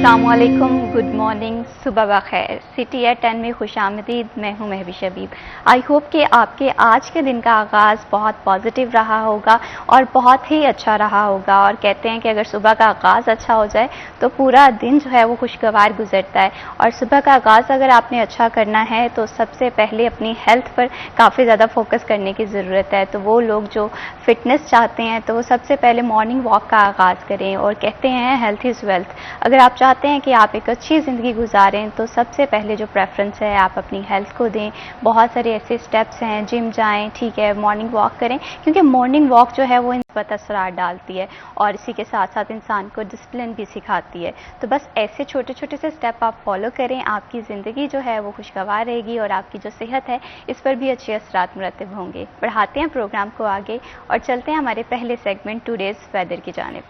अस्सलामुअलैकुम, good morning, सुबह बखैर। City eight 10 में खुशामदीद। मैं हूं महबी शबीब। आई होप कि आपके आज के दिन का आगाज़ बहुत पॉजिटिव रहा होगा और बहुत ही अच्छा रहा होगा। और कहते हैं कि अगर सुबह का आगाज़ अच्छा हो जाए तो पूरा दिन जो है वो खुशगवार गुजरता है। और सुबह का आगाज़ अगर आपने अच्छा करना है तो सबसे पहले अपनी हेल्थ पर काफ़ी ज़्यादा फोकस करने की ज़रूरत है। तो वो लोग जो फिटनेस चाहते हैं तो वो सबसे पहले मॉर्निंग वॉक का आगाज़ करें। और कहते हैं हेल्थ इज़ वेल्थ। अगर आप चाहते हैं कि आप एक अच्छी ज़िंदगी गुजारें तो सबसे पहले जो प्रेफरेंस है आप अपनी हेल्थ को दें। बहुत सारे ऐसे स्टेप्स हैं, जिम जाएं, ठीक है, मॉर्निंग वॉक करें, क्योंकि मॉर्निंग वॉक जो है वो बहुत असरार डालती है और इसी के साथ साथ इंसान को डिसिप्लिन भी सिखाती है। तो बस ऐसे छोटे छोटे से स्टेप आप फॉलो करें, आपकी ज़िंदगी जो है वो खुशगवार रहेगी और आपकी जो सेहत है इस पर भी अच्छे असरात मुरतब होंगे। बढ़ाते हैं प्रोग्राम को आगे और चलते हैं हमारे पहले सेगमेंट टुडेज़ वेदर की जानिब।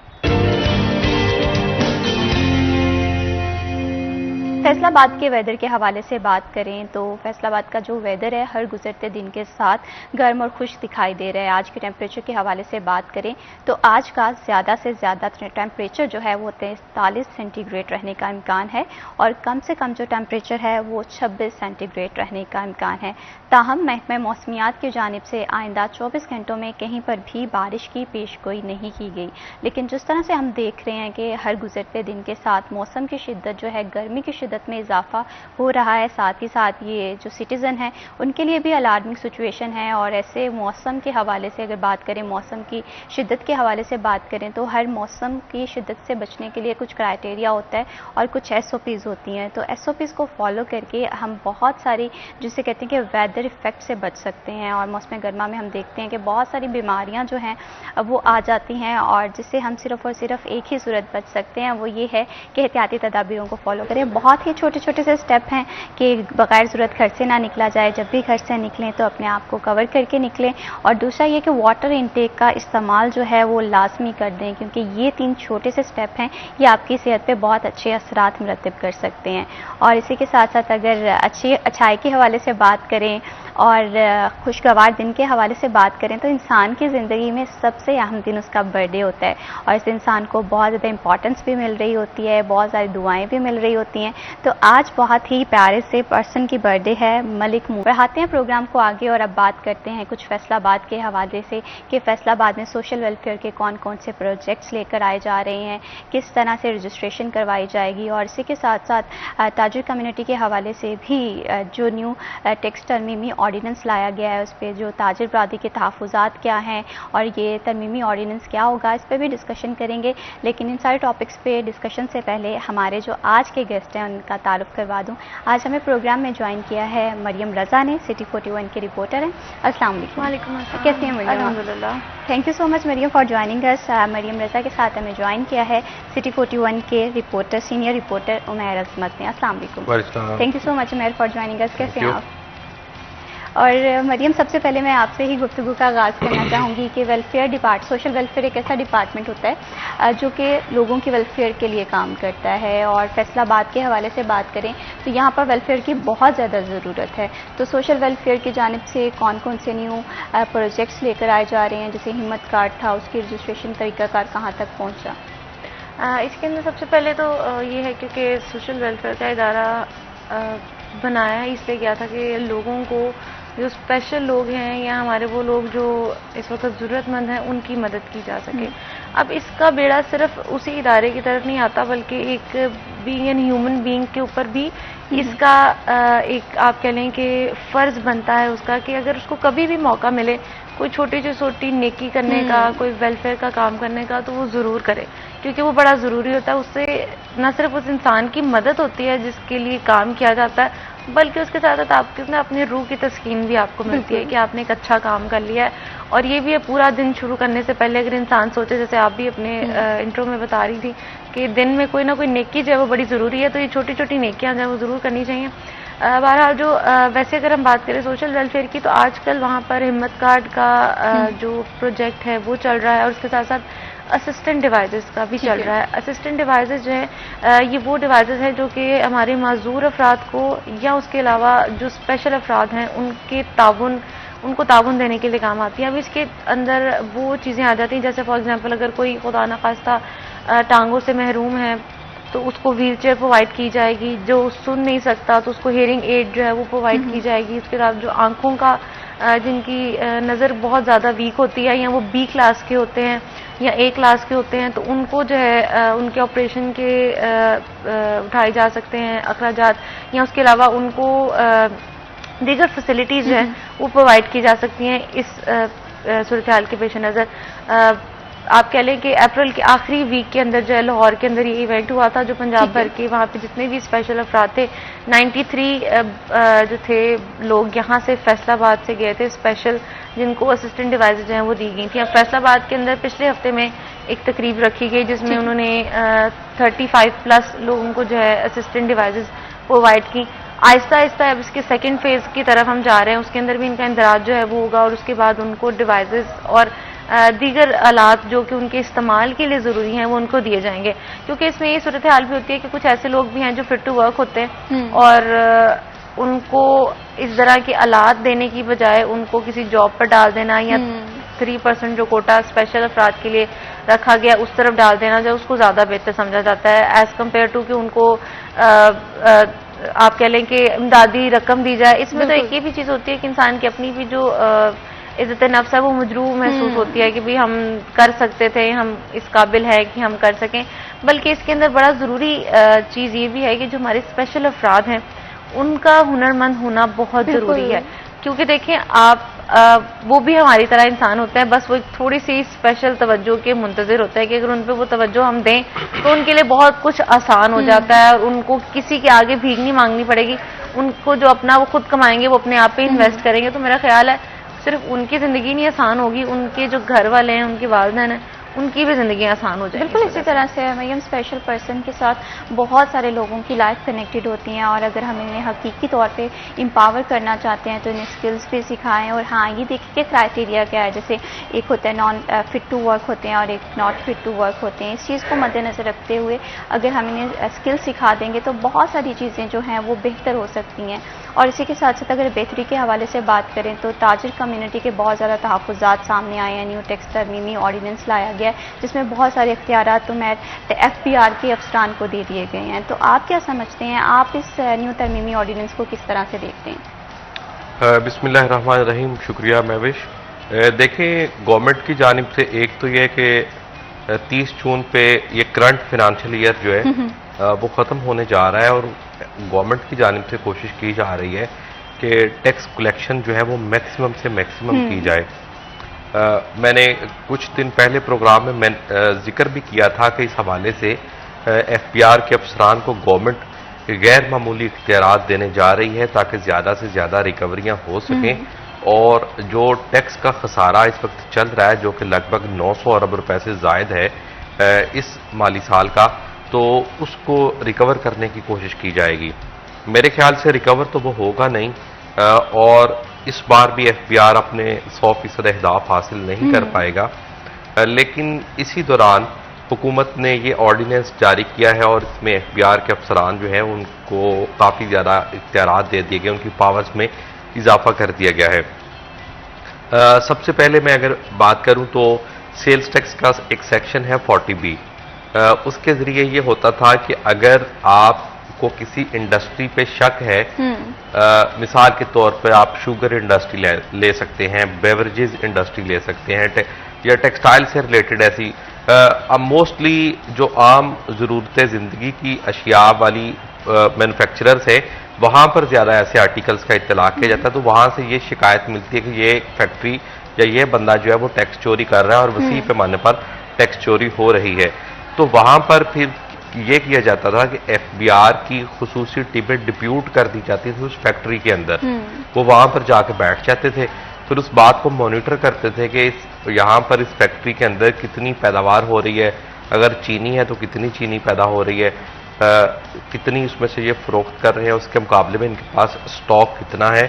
फैसलाबाद के वेदर के हवाले से बात करें तो फैसलाबाद का जो वेदर है हर गुजरते दिन के साथ गर्म और खुश दिखाई दे रहा है। आज के टेम्परेचर के हवाले से बात करें तो आज का ज़्यादा से ज़्यादा टेम्परेचर जो है वो 43 सेंटीग्रेड रहने का इम्कान है और कम से कम जो टेम्परेचर है वो 26 सेंटीग्रेड रहने का इम्कान है। ताहम महकमा मौसमियात की जानिब से आइंदा 24 घंटों में कहीं पर भी बारिश की पेशगोई नहीं की गई। लेकिन जिस तरह से हम देख रहे हैं कि हर गुजरते दिन के साथ मौसम की शिद्दत जो है, गर्मी की शिद्दत में इजाफा हो रहा है, साथ ही साथ ये जो सिटीज़न हैं उनके लिए भी अलार्मिंग सिचुएशन है। और ऐसे मौसम के हवाले से अगर बात करें, मौसम की शिद्दत के हवाले से बात करें तो हर मौसम की शिद्दत से बचने के लिए कुछ क्राइटेरिया होता है और कुछ SOPs होती हैं। तो SOPs को फॉलो करके हम बहुत सारी, जिसे कहते हैं कि वेदर इफेक्ट से बच सकते हैं। और मौसम गर्मा में हम देखते हैं कि बहुत सारी बीमारियां जो हैं वो आ जाती हैं और जिससे हम सिर्फ और सिर्फ एक ही सूरत बच सकते हैं, वो ये है कि एहतियाती तदाबीरों को फॉलो करें। बहुत ही छोटे छोटे से स्टेप हैं कि बगैर ज़रूरत घर से ना निकला जाए, जब भी घर से निकलें तो अपने आप को कवर करके निकलें। और दूसरा ये कि वाटर इनटेक का इस्तेमाल जो है वो लाजमी कर दें, क्योंकि ये 3 छोटे से स्टेप हैं, ये आपकी सेहत पे बहुत अच्छे असरात मुरतब कर सकते हैं। और इसी के साथ साथ अगर अच्छाई के हवाले से बात करें और खुशगवार दिन के हवाले से बात करें तो इंसान की ज़िंदगी में सबसे अहम दिन उसका बर्थडे होता है और इस इंसान को बहुत ज़्यादा इंपॉर्टेंस भी मिल रही होती है, बहुत सारी दुआएं भी मिल रही होती हैं। तो आज बहुत ही प्यारे से पर्सन की बर्थडे है, मलिक मुंह। बढ़ाते हैं प्रोग्राम को आगे और अब बात करते हैं कुछ फैसलाबाद के हवाले से कि फैसलाबाद में सोशल वेलफेयर के कौन कौन से प्रोजेक्ट्स लेकर आए जा रहे हैं, किस तरह से रजिस्ट्रेशन करवाई जाएगी। और इसी के साथ साथ ताजिर कम्युनिटी के हवाले से भी जो न्यू टैक्स तरमीमी ऑर्डिनेंस लाया गया है उस पर जो ताजिर बरादरी के तहफ़्फ़ुज़ात क्या हैं और ये तरमीमी ऑर्डिनेंस क्या होगा, इस पर भी डिस्कशन करेंगे। लेकिन इन सारे टॉपिक्स पे डिस्कशन से पहले हमारे जो आज के गेस्ट हैं उनका तारुफ करवा दूं। आज हमें प्रोग्राम में ज्वाइन किया है मरियम रज़ा ने, सिटी 41 के रिपोर्टर हैं। अस्सलाम वालेकुम। कैसे हैं मरियम? अल्हम्दुलिल्लाह। Thank you so much Mariam for joining us. Mariam Raza के साथ हमें ज्वाइन किया है सिटी 41 के reporter, senior reporter Umair Azmat ने। अस्सलाम वालेकुम। Thank you so much Umair for joining us. कैसे हैं आप? और मरियम, सबसे पहले मैं आपसे ही गुफ्तगू का आगाज़ करना चाहूँगी कि सोशल वेलफेयर एक ऐसा डिपार्टमेंट होता है जो कि लोगों की वेलफेयर के लिए काम करता है। और फैसलाबाद के हवाले से बात करें तो यहाँ पर वेलफेयर की बहुत ज़्यादा ज़रूरत है। तो सोशल वेलफेयर की जानिब से कौन कौन से न्यू प्रोजेक्ट्स लेकर आए जा रहे हैं? जैसे हिम्मत कार्ड था, उसकी रजिस्ट्रेशन तरीक़ाकार कहाँ तक पहुँचा? इसके अंदर सबसे पहले तो ये है क्योंकि सोशल वेलफेयर का इदारा बनाया इसलिए गया था कि लोगों को, जो स्पेशल लोग हैं या हमारे वो लोग जो इस वक्त ज़रूरतमंद हैं, उनकी मदद की जा सके। अब इसका बेड़ा सिर्फ उसी इदारे की तरफ नहीं आता बल्कि एक बीइंग एन ह्यूमन बीइंग के ऊपर भी इसका एक आप कह लें कि फ़र्ज़ बनता है उसका कि अगर उसको कभी भी मौका मिले कोई छोटी से छोटी नेकी करने का, कोई वेलफेयर का काम करने का, तो वो ज़रूर करे, क्योंकि वो बड़ा ज़रूरी होता है। उससे न सिर्फ उस इंसान की मदद होती है जिसके लिए काम किया जाता है, बल्कि उसके साथ साथ आपकी ना अपनी रूह की तस्कीन भी आपको मिलती है कि आपने एक अच्छा काम कर लिया है। और ये भी है, पूरा दिन शुरू करने से पहले अगर इंसान सोचे, जैसे आप भी अपने इंट्रो में बता रही थी कि दिन में कोई ना कोई नेकी जो है वो बड़ी ज़रूरी है, तो ये छोटी छोटी नेकियां जो है वो ज़रूर करनी चाहिए। बहरहाल जो वैसे अगर हम बात करें सोशल वेलफेयर की, तो आजकल वहाँ पर हिम्मत कार्ड का जो प्रोजेक्ट है वो चल रहा है और उसके साथ साथ असिस्टेंट डिवाइसेस का भी चल रहा है। असिस्टेंट डिवाइसेस जो है ये वो डिवाइसेस हैं जो कि हमारे माजूर अफराद को या उसके अलावा जो स्पेशल अफराद हैं उनको ताउन देने के लिए काम आती है। अब इसके अंदर वो चीज़ें आ जाती हैं जैसे फॉर एग्जांपल अगर कोई खुदा न खास्ता टांगों से महरूम है तो उसको व्हील चेयर प्रोवाइड की जाएगी। जो सुन नहीं सकता तो उसको हियरिंग एड जो है वो प्रोवाइड की जाएगी। इसके अलावा जो आंखों का जिनकी नज़र बहुत ज़्यादा वीक होती है या वो बी क्लास के होते हैं या ए क्लास के होते हैं, तो उनको जो है उनके ऑपरेशन के उठाए जा सकते हैं अखराजात, या उसके अलावा उनको दीगर फैसिलिटीज़ जो हैं वो प्रोवाइड की जा सकती हैं। इस सूरत हाल के पेश नज़र आप कह लें कि अप्रैल के आखिरी वीक के अंदर जो है लाहौर के अंदर ये इवेंट हुआ था, जो पंजाब भर के वहाँ पे जितने भी स्पेशल अफराद थे 93 जो थे लोग यहाँ से फैसलाबाद से गए थे स्पेशल, जिनको असिस्टेंट डिवाइसेज जो हैं वो दी गई थी। अब फैसलाबाद के अंदर पिछले हफ्ते में एक तकरीब रखी गई जिसमें उन्होंने 35+ लोगों को जो है असिस्टेंट डिवाइसेज प्रोवाइड की। आहिस्ता आहिस्ता अब इसके सेकेंड फेज की तरफ हम जा रहे हैं, उसके अंदर भी इनका इंदराज जो है वो होगा और उसके बाद उनको डिवाइसेज और दीगर आलात जो कि उनके इस्तेमाल के लिए ज़रूरी हैं वो उनको दिए जाएंगे। क्योंकि इसमें ये सूरत हाल भी होती है कि कुछ ऐसे लोग भी हैं जो फिट टू वर्क होते हैं और उनको इस तरह के आलात देने की बजाय उनको किसी जॉब पर डाल देना या 3% जो कोटा स्पेशल अफराद के लिए रखा गया उस तरफ डाल देना जो उसको ज़्यादा बेहतर समझा जाता है एज़ कम्पेयर टू कि उनको आप कह लें कि इमदादी रकम दी जाए। इसमें तो एक ये भी चीज़ होती है कि इंसान की अपनी भी जो इज़्ज़त नफ्स है वो मजरूह महसूस होती है कि भाई हम कर सकते थे, हम इस काबिल है कि हम कर सकें। बल्कि इसके अंदर बड़ा ज़रूरी चीज़ ये भी है कि जो हमारे स्पेशल अफराद हैं उनका हुनरमंद होना बहुत ज़रूरी है। क्योंकि देखें आप वो भी हमारी तरह इंसान होते हैं, बस वो एक थोड़ी सी स्पेशल तवज्जो के मुंतज़िर होता है कि अगर उन पर वो तवज्जो हम दें तो उनके लिए बहुत कुछ आसान हो जाता है और उनको किसी के आगे भीख नहीं मांगनी पड़ेगी। उनको जो अपना वो खुद कमाएंगे वो अपने आप पे इन्वेस्ट करेंगे, तो मेरा ख्याल है सिर्फ उनकी ज़िंदगी नहीं आसान होगी, उनके जो घर वाले हैं, उनके वालिदैन हैं, उनकी भी ज़िंदगी आसान हो जाएगी। बिल्कुल इसी तरह से मरियम स्पेशल पर्सन के साथ बहुत सारे लोगों की लाइफ कनेक्टेड होती हैं और अगर हम इन्हें हकीकी तौर पे एम्पावर करना चाहते हैं तो इन्हें स्किल्स भी सिखाएं। और हाँ, ये देखिए कि क्राइटेरिया क्या है, जैसे एक होता है नॉन फिट टू वर्क होते हैं और एक नॉट फिट टू वर्क होते हैं। इस चीज़ को मद्देनज़र रखते हुए अगर हम इन्हें स्किल सिखा देंगे तो बहुत सारी चीज़ें जो हैं वो बेहतर हो सकती हैं। और इसी के साथ साथ अगर बेहतरी के हवाले से बात करें तो ताजिर कम्युनिटी के बहुत ज़्यादा तहफ़्फ़ुज़ात सामने आए हैं। न्यू टैक्स तरमीमी ऑर्डिनेंस लाया गया है जिसमें बहुत सारे इख्तियारात तो FPR के अफसरान को दे दिए गए हैं। तो आप क्या समझते हैं, आप इस न्यू तरमीमी ऑर्डिनेंस को किस तरह से देखते हैं? बिस्मिल्लाहिर्रहमानिर्रहीम, शुक्रिया महविश। देखें, गवर्नमेंट की जानिब से एक तो ये कि 30 जून पे ये करंट फिनंशियल ईयर जो है वो ख़त्म होने जा रहा है और गवर्नमेंट की जानिब से कोशिश की जा रही है कि टैक्स कलेक्शन जो है वो मैक्सिमम से मैक्सिमम की जाए। मैंने कुछ दिन पहले प्रोग्राम में जिक्र भी किया था कि इस हवाले से FPR के अफसरान को गवर्नमेंट गैर मामूली इख्तियारात देने जा रही है ताकि ज़्यादा से ज़्यादा रिकवरियाँ हो सकें और जो टैक्स का खसारा इस वक्त चल रहा है जो कि लगभग 900 अरब रुपए से ज़ायद है इस माली साल का, तो उसको रिकवर करने की कोशिश की जाएगी। मेरे ख्याल से रिकवर तो वो होगा नहीं और इस बार भी FPR अपने 100% अहदाफ हासिल नहीं कर पाएगा। लेकिन इसी दौरान हुकूमत ने ये ऑर्डिनेंस जारी किया है और इसमें FPR के अफसरान जो हैं उनको काफ़ी ज़्यादा इख्तियारात दे दिए गए, उनकी पावर्स में इजाफा कर दिया गया है। सबसे पहले मैं अगर बात करूं तो सेल्स टैक्स का एक सेक्शन है 40B। उसके ज़रिए ये होता था कि अगर आपको किसी इंडस्ट्री पे शक है, मिसाल के तौर पर आप शुगर इंडस्ट्री ले सकते हैं, बेवरेजेस इंडस्ट्री ले सकते हैं या टेक्सटाइल से रिलेटेड ऐसी अब मोस्टली जो आम ज़रूरतें ज़िंदगी की अशिया वाली मैन्युफैक्चरर्स है वहाँ पर ज़्यादा ऐसे आर्टिकल्स का इत्तला किया जाता है, तो वहाँ से ये शिकायत मिलती है कि ये फैक्ट्री या ये बंदा जो है वो टैक्स चोरी कर रहा है और वसी पैमाने पर टैक्स चोरी हो रही है। तो वहाँ पर फिर ये किया जाता था कि FBR की खुसूसी टीमें डिप्यूट कर दी जाती थी उस फैक्ट्री के अंदर, वो वहाँ पर जाके बैठ जाते थे, फिर उस बात को मॉनिटर करते थे कि यहाँ पर इस फैक्ट्री के अंदर कितनी पैदावार हो रही है, अगर चीनी है तो कितनी चीनी पैदा हो रही है, कितनी उसमें से ये फरोख्त कर रहे हैं, उसके मुकाबले में इनके पास स्टॉक कितना है,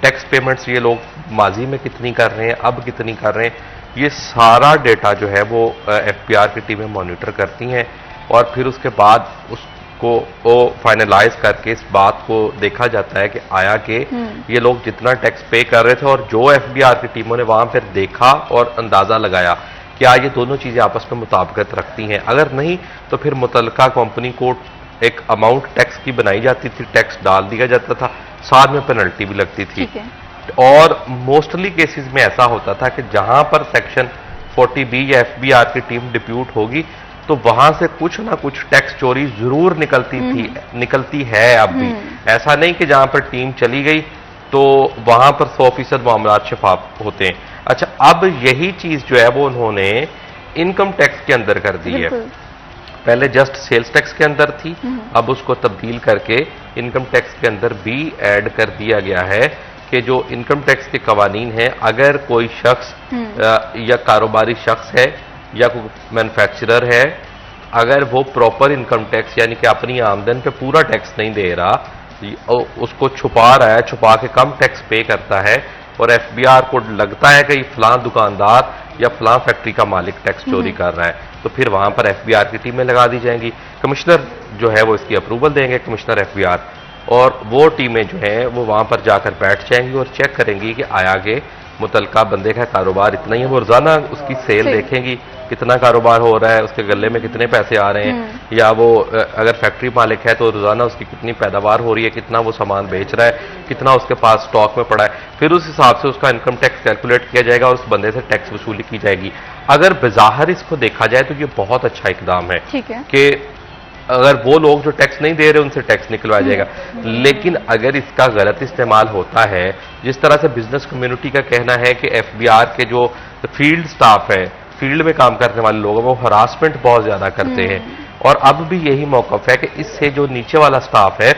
टैक्स पेमेंट्स ये लोग माजी में कितनी कर रहे हैं, अब कितनी कर रहे हैं, ये सारा डेटा जो है वो FPR की टीमें मॉनिटर करती हैं और फिर उसके बाद उसको वो फाइनलाइज करके इस बात को देखा जाता है कि आया कि ये लोग जितना टैक्स पे कर रहे थे और जो FBR की टीमों ने वहां फिर देखा और अंदाजा लगाया क्या ये दोनों चीजें आपस में मुताबिकत रखती हैं। अगर नहीं तो फिर मुतलका कंपनी को एक अमाउंट टैक्स की बनाई जाती थी, टैक्स डाल दिया जाता था, साथ में पेनल्टी भी लगती थी। ठीक है। और मोस्टली केसेस में ऐसा होता था कि जहां पर सेक्शन 40B या FBR की टीम डिप्यूट होगी तो वहां से कुछ ना कुछ टैक्स चोरी जरूर निकलती है अब भी। ऐसा नहीं कि जहां पर टीम चली गई तो वहां पर 100% मामला शफाफ होते हैं। अच्छा, अब यही चीज जो है वो उन्होंने इनकम टैक्स के अंदर कर दी है। पहले जस्ट सेल्स टैक्स के अंदर थी, अब उसको तब्दील करके इनकम टैक्स के अंदर भी ऐड कर दिया गया है कि जो इनकम टैक्स के कवानीन हैं, अगर कोई शख्स या कारोबारी शख्स है या कोई मैन्युफैक्चरर है, अगर वो प्रॉपर इनकम टैक्स यानी कि अपनी आमदन पे पूरा टैक्स नहीं दे रहा, उसको छुपा रहा है, छुपा के कम टैक्स पे करता है और FBR को लगता है कि फलां दुकानदार या फलां फैक्ट्री का मालिक टैक्स चोरी कर रहा है, तो फिर वहां पर FBR की टीमें लगा दी जाएंगी। कमिश्नर जो है वो इसकी अप्रूवल देंगे, कमिश्नर FBR, और वो टीमें जो हैं वो वहां पर जाकर बैठ जाएंगी और चेक करेंगी कि आया के मुतलका बंदे का कारोबार इतना ही है। वो रोजाना उसकी सेल देखेंगी, कितना कारोबार हो रहा है, उसके गले में कितने पैसे आ रहे हैं, या वो अगर फैक्ट्री मालिक है तो रोजाना उसकी कितनी पैदावार हो रही है, कितना वो सामान बेच रहा है, कितना उसके पास स्टॉक में पड़ा है। फिर उस हिसाब से उसका इनकम टैक्स कैलकुलेट किया जाएगा और उस बंदे से टैक्स वसूली की जाएगी। अगर बाहर इसको देखा जाए तो ये बहुत अच्छा इकदाम है कि अगर वो लोग जो टैक्स नहीं दे रहे उनसे टैक्स निकलवाया जाएगा। लेकिन अगर इसका गलत इस्तेमाल होता है, जिस तरह से बिजनेस कम्युनिटी का कहना है कि FBR के जो फील्ड स्टाफ है, फील्ड में काम करने वाले लोग, वो हरासमेंट बहुत ज्यादा करते हैं, और अब भी यही मौकफ है कि इससे जो नीचे वाला स्टाफ है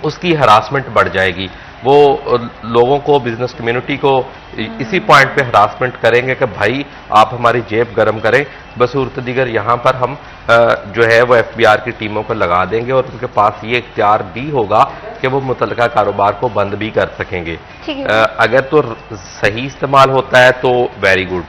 उसकी हरासमेंट बढ़ जाएगी। वो लोगों को, बिजनेस कम्युनिटी को इसी पॉइंट पे हरासमेंट करेंगे कि भाई आप हमारी जेब गर्म करें, बसूरत दीगर यहाँ पर हम जो है वो FBR की टीमों को लगा देंगे और उनके पास ये इख्तियार भी होगा कि वो मुतलका कारोबार को बंद भी कर सकेंगे। अगर तो सही इस्तेमाल होता है तो वेरी गुड,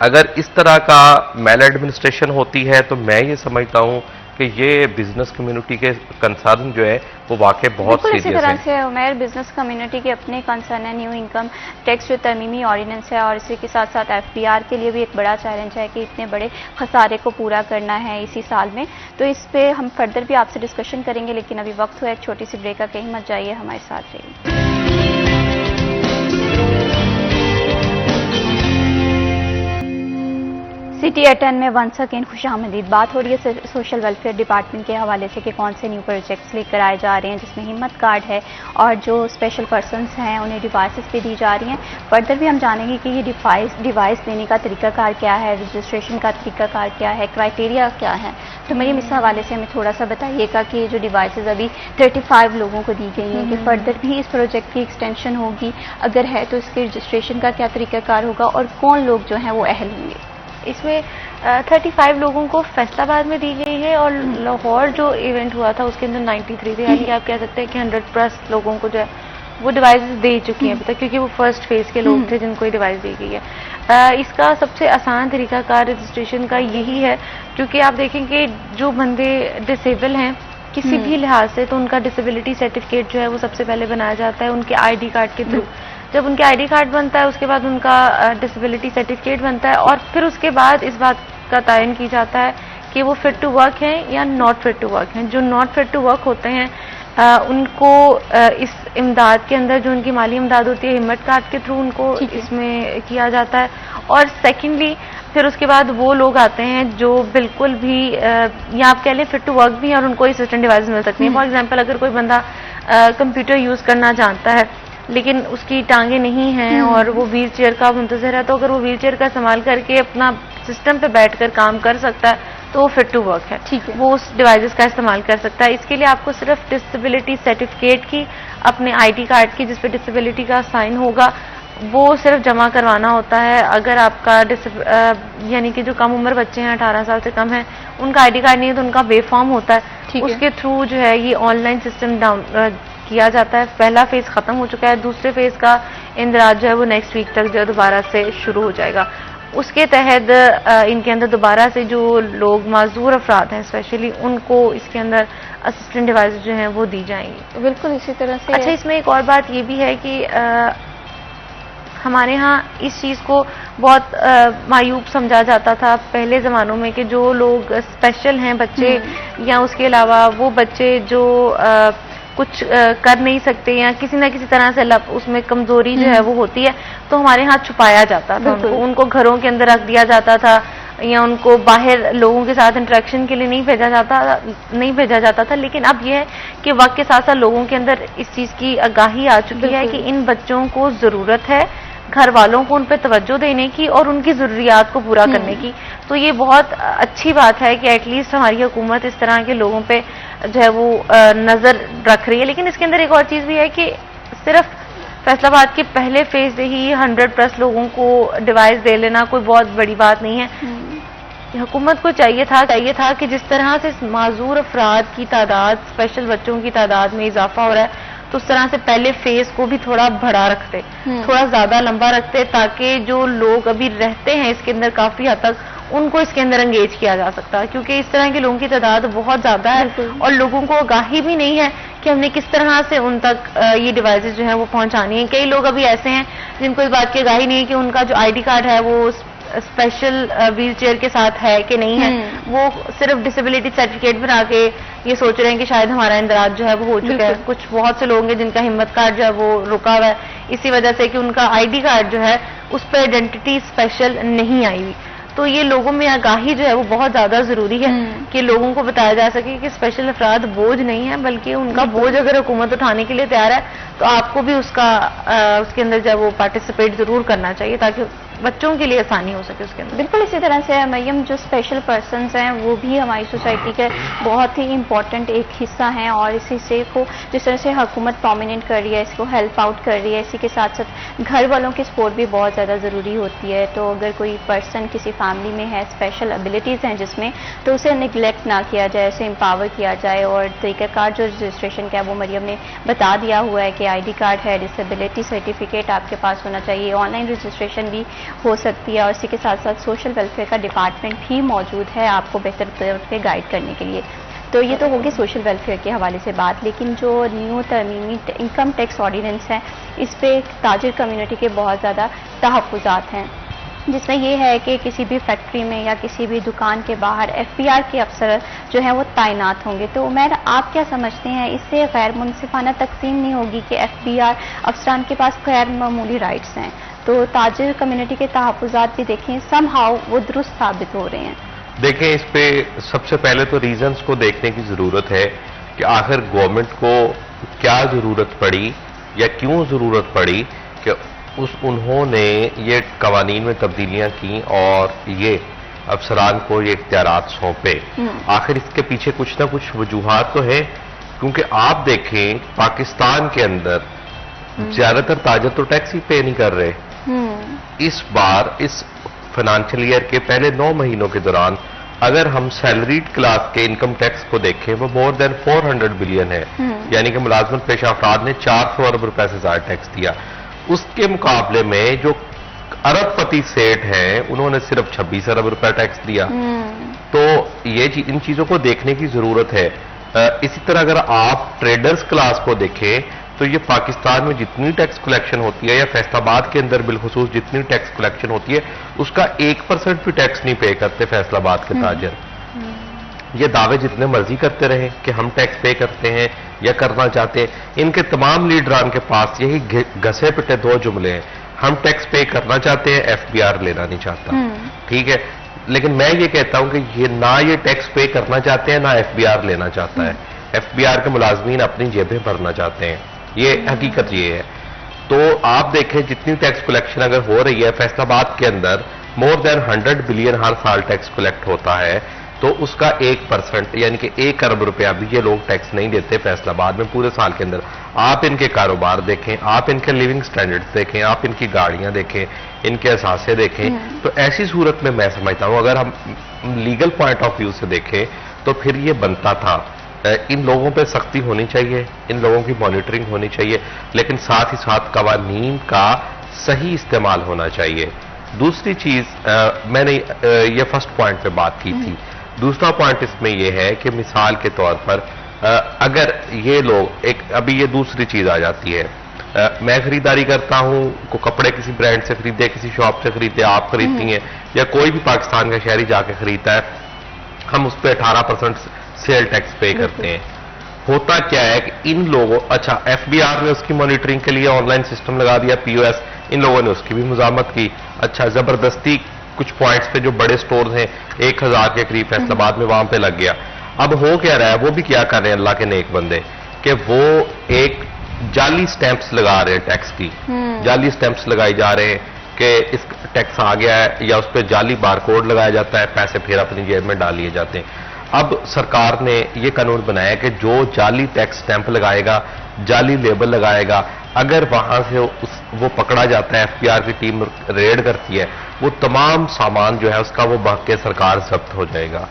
अगर इस तरह का मेल एडमिनिस्ट्रेशन होती है तो मैं ये समझता हूँ कि ये बिजनेस कम्युनिटी के कंसर्न जो है वो वाकई बहुत सीरियस है। इसी तरह से उमर बिजनेस कम्युनिटी के अपने कंसर्न है, न्यू इनकम टैक्स जो तरमीमी ऑर्डिनेंस है, और इसी के साथ साथ FBR के लिए भी एक बड़ा चैलेंज है कि इतने बड़े खसारे को पूरा करना है इसी साल में। तो इस पे हम फर्दर भी आपसे डिस्कशन करेंगे, लेकिन अभी वक्त हुआ एक छोटी सी ब्रेक का, कहीं मत जाइए, हमारे साथ रहिए। सिटी एट 10 में वंस अगेन खुशामदीद। बात हो रही है सोशल वेलफेयर डिपार्टमेंट के हवाले से कि कौन से न्यू प्रोजेक्ट्स लेकर आए जा रहे हैं, जिसमें हिम्मत कार्ड है और जो स्पेशल पर्सन्स हैं उन्हें डिवाइसेस भी दी जा रही हैं। फर्दर भी हम जानेंगे कि ये डिवाइस देने का तरीकाकार क्या है, रजिस्ट्रेशन का तरीकाकार क्या है, क्राइटेरिया क्या है। तो मेरी इस हवाले से हमें थोड़ा सा बताइएगा कि ये जो डिवाइसेज अभी 35 लोगों को दी गई हैं, कि फर्दर भी इस प्रोजेक्ट की एक्सटेंशन होगी, अगर है तो इसके रजिस्ट्रेशन का क्या तरीकाकार होगा और कौन लोग जो हैं वो अहल होंगे। इसमें 35 लोगों को फैसलाबाद में दी गई है और लाहौर जो इवेंट हुआ था उसके अंदर 93 थे, यानी कि आप कह सकते हैं कि 100+ लोगों को जो है वो डिवाइस दे चुकी हैं अभी तक, क्योंकि वो फर्स्ट फेज के लोग थे जिनको ये डिवाइस दी गई है। इसका सबसे आसान तरीकाकार रजिस्ट्रेशन का यही है, क्योंकि आप देखेंगे जो बंदे डिसेबल हैं किसी भी लिहाज से, तो उनका डिसेबिलिटी सर्टिफिकेट जो है वो सबसे पहले बनाया जाता है उनके ID कार्ड के थ्रू। जब उनके ID कार्ड बनता है उसके बाद उनका डिसेबिलिटी सर्टिफिकेट बनता है, और फिर उसके बाद इस बात का तयन की जाता है कि वो फिट टू वर्क हैं या नॉट फिट टू वर्क हैं। जो नॉट फिट टू वर्क होते हैं उनको इस इमदाद के अंदर जो उनकी माली इमदाद होती है हिम्मत कार्ड के थ्रू उनको इसमें किया जाता है। और सेकेंडली फिर उसके बाद वो लोग आते हैं जो बिल्कुल भी या आप कह लें फिट टू वर्क भी हैं और उनको असिस्टेंट डिवाइस मिल सकती हैं। फॉर एग्जांपल अगर कोई बंदा कंप्यूटर यूज़ करना जानता है लेकिन उसकी टांगे नहीं हैं और वो व्हील चेयर का मुंतज़िर है, तो अगर वो व्हील चेयर का इस्तेमाल करके अपना सिस्टम पे बैठकर काम कर सकता है तो वो फिट टू वर्क है, ठीक है, वो उस डिवाइसेस का इस्तेमाल कर सकता है। इसके लिए आपको सिर्फ डिसेबिलिटी सर्टिफिकेट की, अपने ID कार्ड की जिस पे डिसेबिलिटी का साइन होगा वो सिर्फ जमा करवाना होता है। अगर आपका यानी कि जो कम उम्र बच्चे हैं 18 साल से कम है उनका ID कार्ड नहीं है तो उनका वे फॉर्म होता है, उसके थ्रू जो है ये ऑनलाइन सिस्टम डाउन किया जाता है। पहला फेज खत्म हो चुका है, दूसरे फेज का इंदराज जो है वो नेक्स्ट वीक तक जो है दोबारा से शुरू हो जाएगा। उसके तहत इनके अंदर दोबारा से जो लोग माजूर अफराद हैं स्पेशली उनको इसके अंदर असिस्टेंट डिवाइस जो हैं वो दी जाएंगी। बिल्कुल इसी तरह से। अच्छा, इसमें एक और बात ये भी है कि हमारे यहाँ इस चीज़ को बहुत मायूब समझा जाता था पहले ज़मानों में कि जो लोग स्पेशल हैं बच्चे या उसके अलावा वो बच्चे जो कुछ कर नहीं सकते या किसी ना किसी तरह से उसमें कमजोरी जो है वो होती है, तो हमारे यहाँ छुपाया जाता था उनको घरों के अंदर रख दिया जाता था या उनको बाहर लोगों के साथ इंटरेक्शन के लिए नहीं भेजा जाता था। लेकिन अब यह है कि वक्त के साथ साथ लोगों के अंदर इस चीज़ की आगाही आ चुकी है कि इन बच्चों को ज़रूरत है घर वालों को उन पर तवज्जो देने की और उनकी ज़रूरियात को पूरा करने की। तो ये बहुत अच्छी बात है कि एटलीस्ट हमारी हुकूमत इस तरह के लोगों पे जो है वो नज़र रख रही है। लेकिन इसके अंदर एक और चीज़ भी है कि सिर्फ फैसलाबाद के पहले फेज से ही 100+ लोगों को डिवाइस दे लेना कोई बहुत बड़ी बात नहीं है। हुकूमत को चाहिए था कि जिस तरह से माजूर अफराद की तादाद, स्पेशल बच्चों की तादाद में इजाफा हो रहा है, तो उस तरह से पहले फेज को भी थोड़ा बढ़ा रखते, थोड़ा ज्यादा लंबा रखते, ताकि जो लोग अभी रहते हैं इसके अंदर काफी हद तक उनको इसके अंदर एंगेज किया जा सकता है, क्योंकि इस तरह के लोगों की तादाद बहुत ज्यादा है और लोगों को आगाही भी नहीं है कि हमने किस तरह से उन तक ये डिवाइसेस जो है वो पहुंचानी है। कई लोग अभी ऐसे हैं जिनको इस बात की आगाही नहीं है कि उनका जो ID कार्ड है वो स्पेशल व्हील चेयर के साथ है कि नहीं है। वो सिर्फ डिसेबिलिटी सर्टिफिकेट बना के ये सोच रहे हैं कि शायद हमारा इंदराज जो है वो हो चुका है। कुछ बहुत से लोग हैं जिनका हिम्मत कार्ड जो है वो रुका हुआ है इसी वजह से कि उनका ID कार्ड जो है उस पर आइडेंटिटी स्पेशल नहीं आई हुई। तो ये लोगों में आगाही जो है वो बहुत ज्यादा जरूरी है कि लोगों को बताया जा सके कि स्पेशल अफराद बोझ नहीं है, बल्कि उनका बोझ अगर हुकूमत उठाने के लिए तैयार है तो आपको भी उसके अंदर जो है वो पार्टिसिपेट जरूर करना चाहिए ताकि बच्चों के लिए आसानी हो सके उसके अंदर। बिल्कुल इसी तरह से मरियम, जो स्पेशल पर्सन्स हैं वो भी हमारी सोसाइटी के बहुत ही इम्पोर्टेंट एक हिस्सा हैं और इस हिस्से को जिस तरह से हुकूमत प्रोमिनेंट कर रही है, इसको हेल्प आउट कर रही है, इसी के साथ साथ घर वालों की सपोर्ट भी बहुत ज़्यादा ज़रूरी होती है। तो अगर कोई पर्सन किसी फैमिली में है, स्पेशल एबिलिटीज़ हैं जिसमें, तो उसे निगलेक्ट ना किया जाए, उसे एम्पावर किया जाए और तरीक़ाकार जो रजिस्ट्रेशन का है वो मरियम ने बता दिया हुआ है कि ID कार्ड है, डिसेबिलिटी सर्टिफिकेट आपके पास होना चाहिए, ऑनलाइन रजिस्ट्रेशन भी हो सकती है और इसी के साथ साथ सोशल वेलफेयर का डिपार्टमेंट भी मौजूद है आपको बेहतर तौर पे गाइड करने के लिए। तो ये तो होगी सोशल वेलफेयर के हवाले से बात, लेकिन जो न्यू तरमीमी इनकम टैक्स ऑर्डिनेंस है इस पे ताजिर कम्युनिटी के बहुत ज़्यादा तहफ़्फ़ुज़ात हैं, जिसमें ये है कि किसी भी फैक्ट्री में या किसी भी दुकान के बाहर FBR के अफसर जो हैं वो तैनात होंगे। तो उमैर, आप क्या समझते हैं, इससे गैर मुनसिफाना तकसीम नहीं होगी कि FBR अफसरान के पास गैर मामूली राइट्स हैं? तो ताजिर कम्युनिटी के तहफ़्फ़ुज़ात भी देखें समहाउ वो दुरुस्त साबित हो रहे हैं। देखें, इस पे सबसे पहले तो रीजंस को देखने की जरूरत है कि आखिर गवर्नमेंट को क्या जरूरत पड़ी या क्यों जरूरत पड़ी कि उन्होंने ये कवानीन में तब्दीलियां की और ये अफसरान को ये इख्तियारात सौंपे। आखिर इसके पीछे कुछ ना कुछ वजूहात तो है, क्योंकि आप देखें पाकिस्तान के अंदर ज्यादातर ताजर तो टैक्स ही पे नहीं कर रहे। इस बार इस फाइनेंशियल ईयर के पहले 9 महीनों के दौरान अगर हम सैलरीड क्लास के इनकम टैक्स को देखें वो मोर देन 400 बिलियन है, यानी कि मुलाजमत पेशा अफराद ने 400 अरब रुपए से ज्यादा टैक्स दिया। उसके मुकाबले में जो अरबपति सेठ हैं उन्होंने सिर्फ 26 अरब रुपए टैक्स दिया। तो ये इन चीजों को देखने की जरूरत है। इसी तरह अगर आप ट्रेडर्स क्लास को देखें तो ये पाकिस्तान में जितनी टैक्स कलेक्शन होती है या फैसलाबाद के अंदर बिलखुसूस जितनी टैक्स कलेक्शन होती है उसका 1% भी टैक्स नहीं पे करते फैसलाबाद के ताजर। ये दावे जितने मर्जी करते रहे कि हम टैक्स पे करते हैं या करना चाहते हैं, इनके तमाम लीडरान के पास यही घसे पिटे 2 जुमले हैं, हम टैक्स पे करना चाहते हैं, FBR लेना नहीं चाहता। ठीक है, लेकिन मैं ये कहता हूं कि ये ना ये टैक्स पे करना चाहते हैं ना FBR लेना चाहता है। FBR के मुलाजमीन अपनी जेबें भरना चाहते हैं, ये हकीकत ये है। तो आप देखें जितनी टैक्स कलेक्शन अगर हो रही है फैसलाबाद के अंदर मोर देन 100 बिलियन हर साल टैक्स कलेक्ट होता है, तो उसका 1% यानी कि 1 अरब रुपया भी ये लोग टैक्स नहीं देते फैसलाबाद में पूरे साल के अंदर। आप इनके कारोबार देखें, आप इनके लिविंग स्टैंडर्ड्स देखें, आप इनकी गाड़ियां देखें, इनके असासे देखें, तो ऐसी सूरत में मैं समझता हूं अगर हम लीगल पॉइंट ऑफ व्यू से देखें तो फिर ये बनता था इन लोगों पे सख्ती होनी चाहिए, इन लोगों की मॉनिटरिंग होनी चाहिए, लेकिन साथ ही साथ कवानीन का सही इस्तेमाल होना चाहिए। दूसरी चीज मैंने ये फर्स्ट पॉइंट पे बात की थी। दूसरा पॉइंट इसमें यह है कि मिसाल के तौर पर अगर ये लोग अभी ये दूसरी चीज आ जाती है मैं खरीदारी करता हूं, को कपड़े किसी ब्रांड से खरीदे, किसी शॉप से खरीदे, आप खरीदती हैं या कोई भी पाकिस्तान का शहरी जाके खरीदता है, हम उस पर 18% सेल टैक्स पे करते हैं। होता क्या है कि इन लोगों, अच्छा एफबीआर ने उसकी मॉनिटरिंग के लिए ऑनलाइन सिस्टम लगा दिया, पीओएस, इन लोगों ने उसकी भी मुजामत की। अच्छा जबरदस्ती कुछ पॉइंट्स पे जो बड़े स्टोर्स हैं 1000 के करीब फैसलाबाद में वहां पे लग गया। अब हो क्या रहा है, वो भी क्या कर रहे हैं अल्लाह के नेक बंदे, कि वो एक जाली स्टैंप्स लगा रहे हैं टैक्स की, जाली स्टैंप्स लगाई जा रहे हैं कि इस टैक्स आ गया है, या उस पर जाली बारकोड लगाया जाता है, पैसे फिर अपनी जेब में डाल लिए जाते हैं। अब सरकार ने ये कानून बनाया कि जो जाली टैक्स स्टैंप लगाएगा, जाली लेबल लगाएगा, अगर वहां से वो पकड़ा जाता है, एफबीआर की टीम रेड करती है, वो तमाम सामान जो है उसका वो भाग के सरकार जब्त हो जाएगा,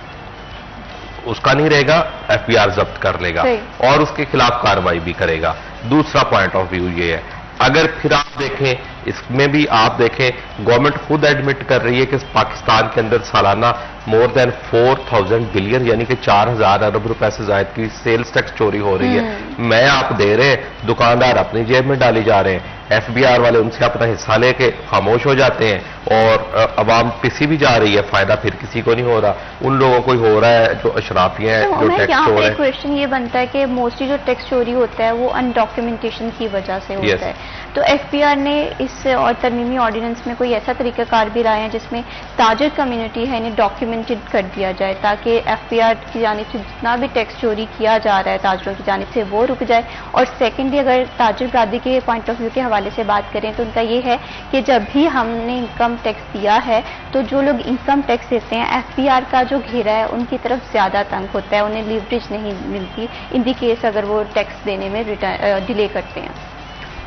उसका नहीं रहेगा, एफबीआर जब्त कर लेगा और उसके खिलाफ कार्रवाई भी करेगा। दूसरा पॉइंट ऑफ व्यू ये है, अगर फिर आप देखें, इसमें भी आप देखें, गवर्नमेंट खुद एडमिट कर रही है कि पाकिस्तान के अंदर सालाना मोर देन 4000 बिलियन यानी कि 4000 अरब रुपए से ज्यादा की सेल्स टैक्स चोरी हो रही है। मैं आप दे रहे हैं, दुकानदार अपनी जेब में डाली जा रहे हैं, एफबीआर वाले उनसे अपना हिस्सा लेके खामोश हो जाते हैं और अवाम पिसी भी जा रही है, फायदा फिर किसी को नहीं हो रहा, उन लोगों को ही हो रहा है जो अशराफियां हैं, जो टैक्स चोर है। क्वेश्चन ये बनता है कि मोस्टली जो टैक्स चोरी होता है वो अनडॉक्यूमेंटेशन की वजह से होता है, तो एफबीआर ने इस और तरमीमी ऑर्डिनेंस में कोई ऐसा तरीकाकार भी लाया है जिसमें ताजर कम्युनिटी है इन्हें डॉक्यूमेंटेड कर दिया जाए, ताकि एफबीआर की जानिब से जितना भी टैक्स चोरी किया जा रहा है ताजरों की जानिब से वो रुक जाए। और सेकेंडली अगर ताजर बरादरी के पॉइंट ऑफ व्यू के हवाले से बात करें तो उनका ये है कि जब भी हमने इनकम टैक्स दिया है तो जो लोग इनकम टैक्स देते हैं, एफबीआर का जो घेरा है उनकी तरफ ज्यादा तंग होता है, उन्हें लीवरेज नहीं मिलती इन दी केस अगर वो टैक्स देने में डिले करते हैं।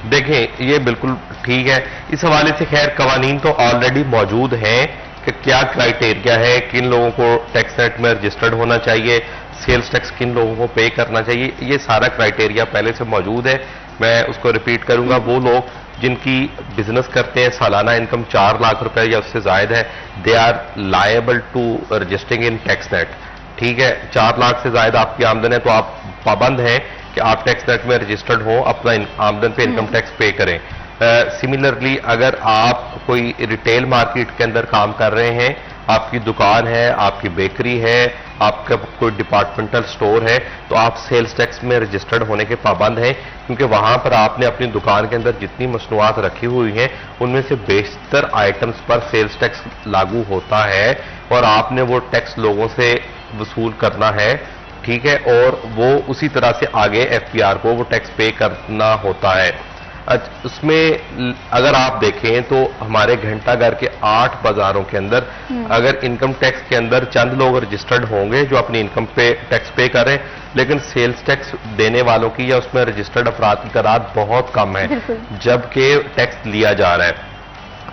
देखें ये बिल्कुल ठीक है, इस हवाले से खैर कवानीन तो ऑलरेडी मौजूद हैं कि क्या क्राइटेरिया है, किन लोगों को टैक्स नेट में रजिस्टर्ड होना चाहिए, सेल्स टैक्स किन लोगों को पे करना चाहिए, ये सारा क्राइटेरिया पहले से मौजूद है। मैं उसको रिपीट करूंगा, वो लोग जिनकी बिजनेस करते हैं, सालाना इनकम 4 लाख रुपए या उससे ज्यादा है, they are liable to registering in tax net. ठीक है, 4 लाख से ज्यादा आपकी आमदन है तो आप पाबंद हैं कि आप टैक्स नेट में रजिस्टर्ड हो, अपना आमदन पे इनकम टैक्स पे करें। सिमिलरली अगर आप कोई रिटेल मार्केट के अंदर काम कर रहे हैं, आपकी दुकान है, आपकी बेकरी है, आपका कोई डिपार्टमेंटल स्टोर है, तो आप सेल्स टैक्स में रजिस्टर्ड होने के पाबंद हैं, क्योंकि वहां पर आपने अपनी दुकान के अंदर जितनी मसनूआत रखी हुई हैं उनमें से बेशतर आइटम्स पर सेल्स टैक्स लागू होता है और आपने वो टैक्स लोगों से वसूल करना है। ठीक है, और वो उसी तरह से आगे एफबीआर को वो टैक्स पे करना होता है। उसमें अगर आप देखें तो हमारे घंटाघर के 8 बाजारों के अंदर अगर इनकम टैक्स के अंदर चंद लोग रजिस्टर्ड होंगे जो अपनी इनकम पे टैक्स पे करें, लेकिन सेल्स टैक्स देने वालों की या उसमें रजिस्टर्ड अफराद की तादाद बहुत कम है, जबकि टैक्स लिया जा रहा है।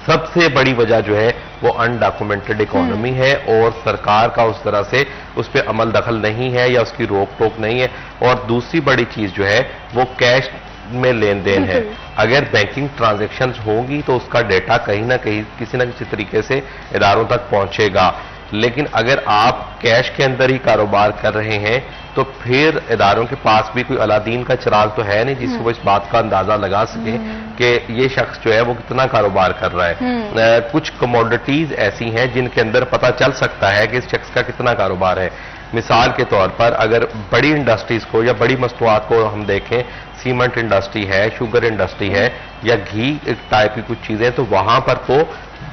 सबसे बड़ी वजह जो है वो अनडॉक्यूमेंटेड इकोनॉमी है और सरकार का उस तरह से उस पर अमल दखल नहीं है या उसकी रोक टोक नहीं है। और दूसरी बड़ी चीज जो है वो कैश में लेन देन है। अगर बैंकिंग ट्रांजैक्शंस होंगी तो उसका डेटा कहीं ना कहीं किसी ना किसी तरीके से इदारों तक पहुंचेगा, लेकिन अगर आप कैश के अंदर ही कारोबार कर रहे हैं तो फिर इदारों के पास भी कोई अलादीन का चिराग तो है नहीं जिससे वो इस बात का अंदाजा लगा सके कि ये शख्स जो है वो कितना कारोबार कर रहा है। कुछ कमोडिटीज ऐसी हैं जिनके अंदर पता चल सकता है कि इस शख्स का कितना कारोबार है। मिसाल के तौर पर अगर बड़ी इंडस्ट्रीज को या बड़ी मसनूआत को हम देखें, सीमेंट इंडस्ट्री है, शुगर इंडस्ट्री है या घी टाइप की कुछ चीजें, तो वहां पर तो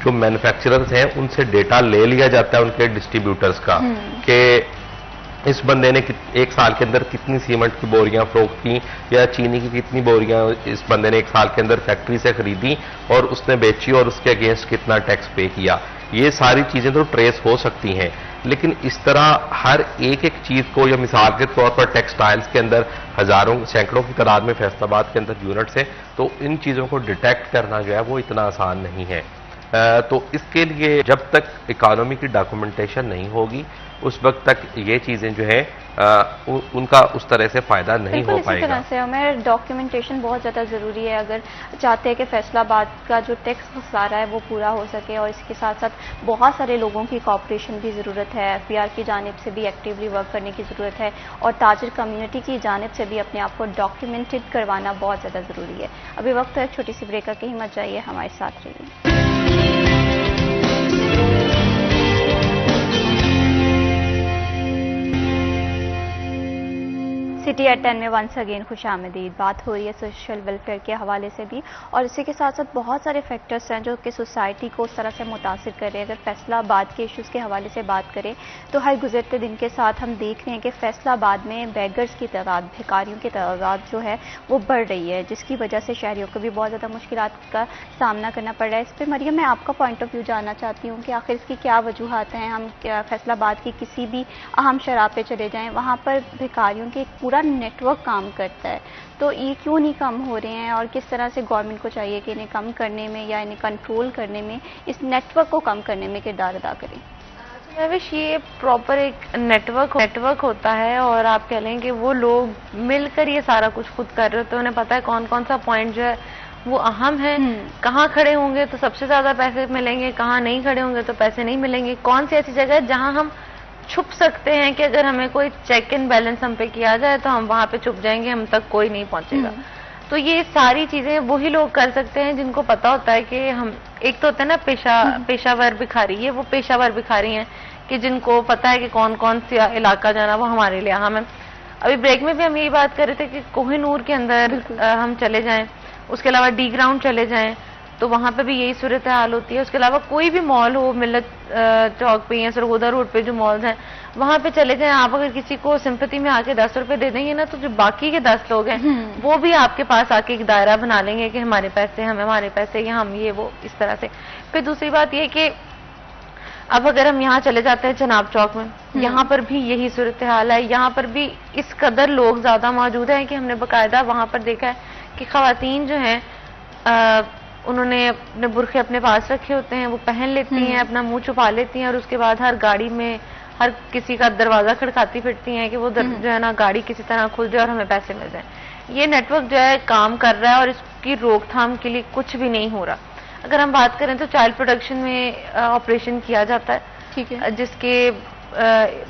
जो मैन्युफैक्चरर्स हैं उनसे डेटा ले लिया जाता है उनके डिस्ट्रीब्यूटर्स का कि इस बंदे ने एक साल के अंदर कितनी सीमेंट की बोरियां फरोख्त की या चीनी की कितनी बोरियां इस बंदे ने एक साल के अंदर फैक्ट्री से खरीदी और उसने बेची और उसके अगेंस्ट कितना टैक्स पे किया। ये सारी चीजें तो ट्रेस हो सकती हैं, लेकिन इस तरह हर एक चीज को, या मिसाल के तौर पर टेक्सटाइल्स के अंदर हजारों सैकड़ों की तादाद में फैसलाबाद के अंदर यूनिट्स हैं, तो इन चीजों को डिटेक्ट करना जो है वो इतना आसान नहीं है। तो इसके लिए जब तक इकोनॉमी की डॉक्यूमेंटेशन नहीं होगी उस वक्त तक ये चीज़ें जो है उनका उस तरह से फ़ायदा नहीं हो बिल्कुल इसी पाएगा। तरह से हमें डॉक्यूमेंटेशन बहुत ज़्यादा ज़रूरी है अगर चाहते हैं कि फैसलाबाद का जो टैक्स सारा है वो पूरा हो सके, और इसके साथ साथ बहुत सारे लोगों की कॉपरेशन भी ज़रूरत है, एफबीआर की जानिब से भी एक्टिवली वर्क करने की ज़रूरत है, और ताजिर कम्युनिटी की जानिब से भी अपने आप को डॉक्यूमेंटेड करवाना बहुत ज़्यादा ज़रूरी है। अभी वक्त है एक छोटी सी ब्रेक का, कहीं मत जाइए, हमारे साथ रहिए। सिटी एट 10 में वंस अगेन खुश आमदीद। बात हो रही है सोशल वेलफेयर के हवाले से भी, और इसी के साथ साथ बहुत सारे फैक्टर्स हैं जो कि सोसाइटी को उस तरह से मुतासिर कर रहे हैं। अगर फैसलाबाद के इश्यूज़ के हवाले से बात करें तो हर गुजरते दिन के साथ हम देख रहे हैं कि फैसलाबाद में बेगर्स की तादाद, भिखारियों की तादाद जो है वो बढ़ रही है, जिसकी वजह से शहरियों को भी बहुत ज़्यादा मुश्किलात का सामना करना पड़ रहा है। इस पर मरियम, मैं आपका पॉइंट ऑफ व्यू जानना चाहती हूँ कि आखिर इसकी क्या वजूहत हैं। हम फैसलाबाद की किसी भी अहम शराब पे चले जाएँ, वहाँ पर भिखारियों के पूरा नेटवर्क काम करता है, तो ये क्यों नहीं कम हो रहे हैं, और किस तरह से गवर्नमेंट को चाहिए कि इन्हें कम करने में या इन्हें कंट्रोल करने में, इस नेटवर्क को कम करने में किरदार अदा करें? महविश, ये प्रॉपर एक नेटवर्क होता है, और आप कह लें कि वो लोग मिलकर ये सारा कुछ खुद कर रहे होते हैं। उन्हें पता है कौन कौन सा पॉइंट जो है वो अहम है, कहाँ खड़े होंगे तो सबसे ज्यादा पैसे मिलेंगे, कहाँ नहीं खड़े होंगे तो पैसे नहीं मिलेंगे, कौन सी ऐसी जगह है जहाँ हम छुप सकते हैं कि अगर हमें कोई चेक इन बैलेंस हम पे किया जाए तो हम वहां पे छुप जाएंगे, हम तक कोई नहीं पहुंचेगा। तो ये सारी चीजें वही लोग कर सकते हैं जिनको पता होता है कि हम, एक तो होता है ना पेशावर भिखारी, ये वो पेशावर भिखारी हैं कि जिनको पता है कि कौन कौन सी इलाका जाना वो हमारे लिए अहम है। अभी ब्रेक में भी हम यही बात कर रहे थे कि कोहिनूर के अंदर हम चले जाएं, उसके अलावा डी ग्राउंड चले जाएं तो वहां पे भी यही सूरत हाल होती है। उसके अलावा कोई भी मॉल हो, मिल्लत चौक पे या सरगोदा रोड पे जो मॉल्स हैं वहां पे चले जाएं, आप अगर किसी को सिंपैथी में आके 10 रुपए दे देंगे ना, तो जो बाकी के 10 लोग हैं वो भी आपके पास आके एक दायरा बना लेंगे कि हमारे पैसे, हमारे पैसे, या हम ये वो, इस तरह से। फिर दूसरी बात ये कि अब अगर हम यहाँ चले जाते हैं जनाब चौक में, यहाँ पर भी यही सूरत हाल है। यहाँ पर भी इस कदर लोग ज्यादा मौजूद हैं कि हमने बाकायदा वहां पर देखा है कि खवातीन जो हैं उन्होंने अपने बुरखे अपने पास रखे होते हैं, वो पहन लेती हैं, अपना मुंह छुपा लेती हैं, और उसके बाद हर गाड़ी में हर किसी का दरवाजा खड़काती फिरती हैं कि वो जो है ना गाड़ी किसी तरह खुल जाए और हमें पैसे मिल जाए। ये नेटवर्क जो है काम कर रहा है और इसकी रोकथाम के लिए कुछ भी नहीं हो रहा। अगर हम बात करें तो चाइल्ड प्रोटेक्शन में ऑपरेशन किया जाता है, ठीक है, जिसके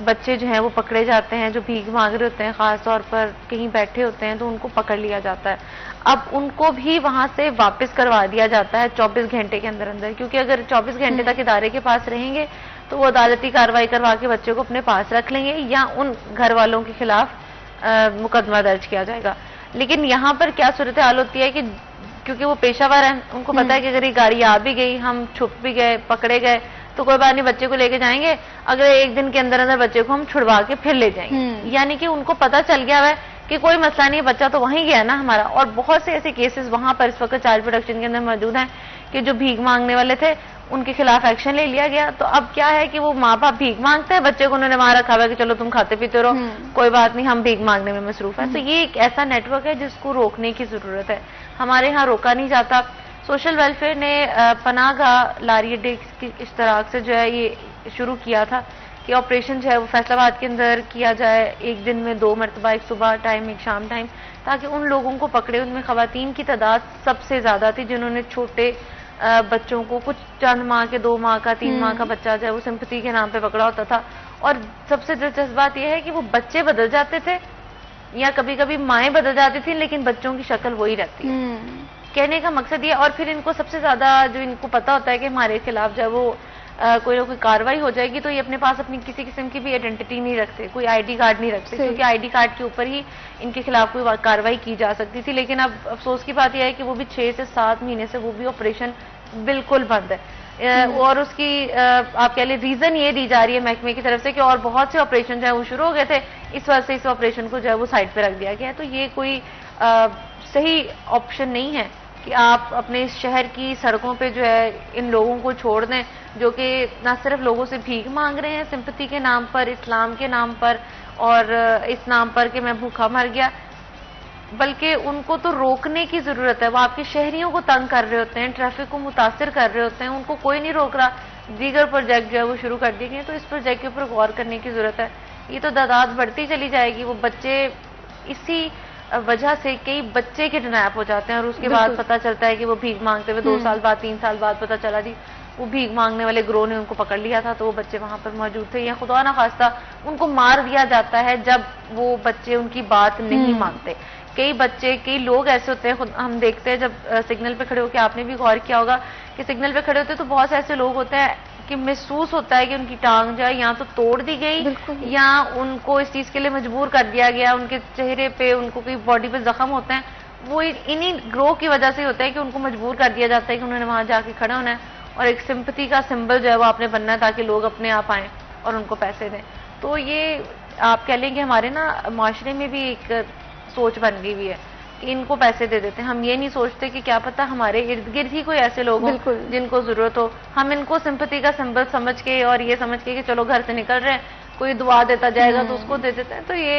बच्चे जो हैं वो पकड़े जाते हैं, जो भीख मांग रहे होते हैं, खास तौर पर कहीं बैठे होते हैं तो उनको पकड़ लिया जाता है। अब उनको भी वहां से वापस करवा दिया जाता है 24 घंटे के अंदर अंदर, क्योंकि अगर 24 घंटे तक इदारे के पास रहेंगे तो वो अदालती कार्रवाई करवा के बच्चे को अपने पास रख लेंगे या उन घर वालों के खिलाफ मुकदमा दर्ज किया जाएगा। लेकिन यहाँ पर क्या सूरत हाल होती है कि क्योंकि वो पेशावर हैं, उनको पता है कि अगर ये गाड़ी आ भी गई, हम छुप भी गए, पकड़े गए तो कोई बात नहीं, बच्चे को लेके जाएंगे, अगले एक दिन के अंदर अंदर बच्चे को हम छुड़वा के फिर ले जाएंगे। यानी कि उनको पता चल गया है कि कोई मसला नहीं, बच्चा तो वहीं गया ना हमारा। और बहुत से ऐसे केसेस वहां पर इस वक्त चाइल्ड प्रोटेक्शन के अंदर मौजूद हैं कि जो भीख मांगने वाले थे उनके खिलाफ एक्शन ले लिया गया। तो अब क्या है कि वो माँ बाप भीख मांगते हैं, बच्चे को उन्होंने वहां रखा हुआ है कि चलो तुम खाते पीते रहो, कोई बात नहीं, हम भीख मांगने में मसरूफ है। तो ये एक ऐसा नेटवर्क है जिसको रोकने की जरूरत है। हमारे यहाँ रोका नहीं जाता। सोशल वेलफेयर ने पनाहगाह लारी डे की इश्तराक से जो है ये शुरू किया था कि ऑपरेशन जो है वो फैसलाबाद के अंदर किया जाए, एक दिन में 2 मरतबा, एक सुबह टाइम एक शाम टाइम, ताकि उन लोगों को पकड़े। उनमें खवातीन की तादाद सबसे ज्यादा थी जिन्होंने छोटे बच्चों को, कुछ चंद माह के, 2 माह का, 3 माह का बच्चा जो है वो सिंपैथी के नाम पे पकड़ा होता था। और सबसे दिलचस्प बात यह है कि वो बच्चे बदल जाते थे या कभी कभी माएँ बदल जाती थी, लेकिन बच्चों की शक्ल वही रहती है। कहने का मकसद ये, और फिर इनको सबसे ज्यादा जो इनको पता होता है कि हमारे खिलाफ जो है वो कोई ना कोई कार्रवाई हो जाएगी, तो ये अपने पास अपनी किसी किस्म की भी आइडेंटिटी नहीं रखते, कोई आईडी कार्ड नहीं रखते, क्योंकि आईडी कार्ड के ऊपर ही इनके खिलाफ कोई कार्रवाई की जा सकती थी। लेकिन अब अफसोस की बात यह है कि वो भी 6 से 7 महीने से वो भी ऑपरेशन बिल्कुल बंद है। और उसकी आप कह लें रीजन ये दी जा रही है महकमे की तरफ से कि और बहुत से ऑपरेशन जो है वो शुरू हो गए थे, इस वजह से इस ऑपरेशन को जो है वो साइड पे रख दिया गया है। तो ये कोई सही ऑप्शन नहीं है कि आप अपने शहर की सड़कों पे जो है इन लोगों को छोड़ दें, जो कि न सिर्फ लोगों से भीख मांग रहे हैं सिंपैथी के नाम पर, इस्लाम के नाम पर, और इस नाम पर कि मैं भूखा मर गया। बल्कि उनको तो रोकने की जरूरत है। वो आपके शहरियों को तंग कर रहे होते हैं, ट्रैफिक को मुतासिर कर रहे होते हैं, उनको कोई नहीं रोक रहा। दीगर प्रोजेक्ट जो है वो शुरू कर दिए गए, तो इस प्रोजेक्ट के ऊपर गौर करने की जरूरत है। ये तो तादाद बढ़ती चली जाएगी। वो बच्चे इसी वजह से कई बच्चे किडनैप हो जाते हैं और उसके बाद पता चलता है कि वो भीख मांगते हुए 2 साल बाद 3 साल बाद पता चला जी वो भीख मांगने वाले ग्रोह ने उनको पकड़ लिया था, तो वो बच्चे वहां पर मौजूद थे, या खुदा ना खास्ता उनको मार दिया जाता है जब वो बच्चे उनकी बात नहीं मानते। कई बच्चे, कई लोग ऐसे होते हैं, हम देखते हैं जब सिग्नल पे खड़े होकर, आपने भी गौर किया होगा कि सिग्नल पे खड़े होते हैं तो बहुत से ऐसे लोग होते हैं कि महसूस होता है कि उनकी टांग जो है या तो तोड़ दी गई या उनको इस चीज के लिए मजबूर कर दिया गया, उनके चेहरे पे, उनको कोई बॉडी पे जख्म होते हैं, वो इन्हीं ग्रोह की वजह से होता है कि उनको मजबूर कर दिया जाता है कि उन्होंने वहां जाके खड़ा होना है और एक सिंपैथी का सिंबल जो है वो आपने बनना है ताकि लोग अपने आप आए और उनको पैसे दें। तो ये आप कह लें कि हमारे ना माशरे में भी एक सोच बन गई हुई है कि इनको पैसे दे देते हैं। हम ये नहीं सोचते कि क्या पता हमारे इर्द गिर्द ही कोई ऐसे लोग हों जिनको जरूरत हो। हम इनको सिंपैथी का सिंबल समझ के और ये समझ के कि चलो घर से निकल रहे हैं, कोई दुआ देता जाएगा तो उसको दे देते हैं। तो ये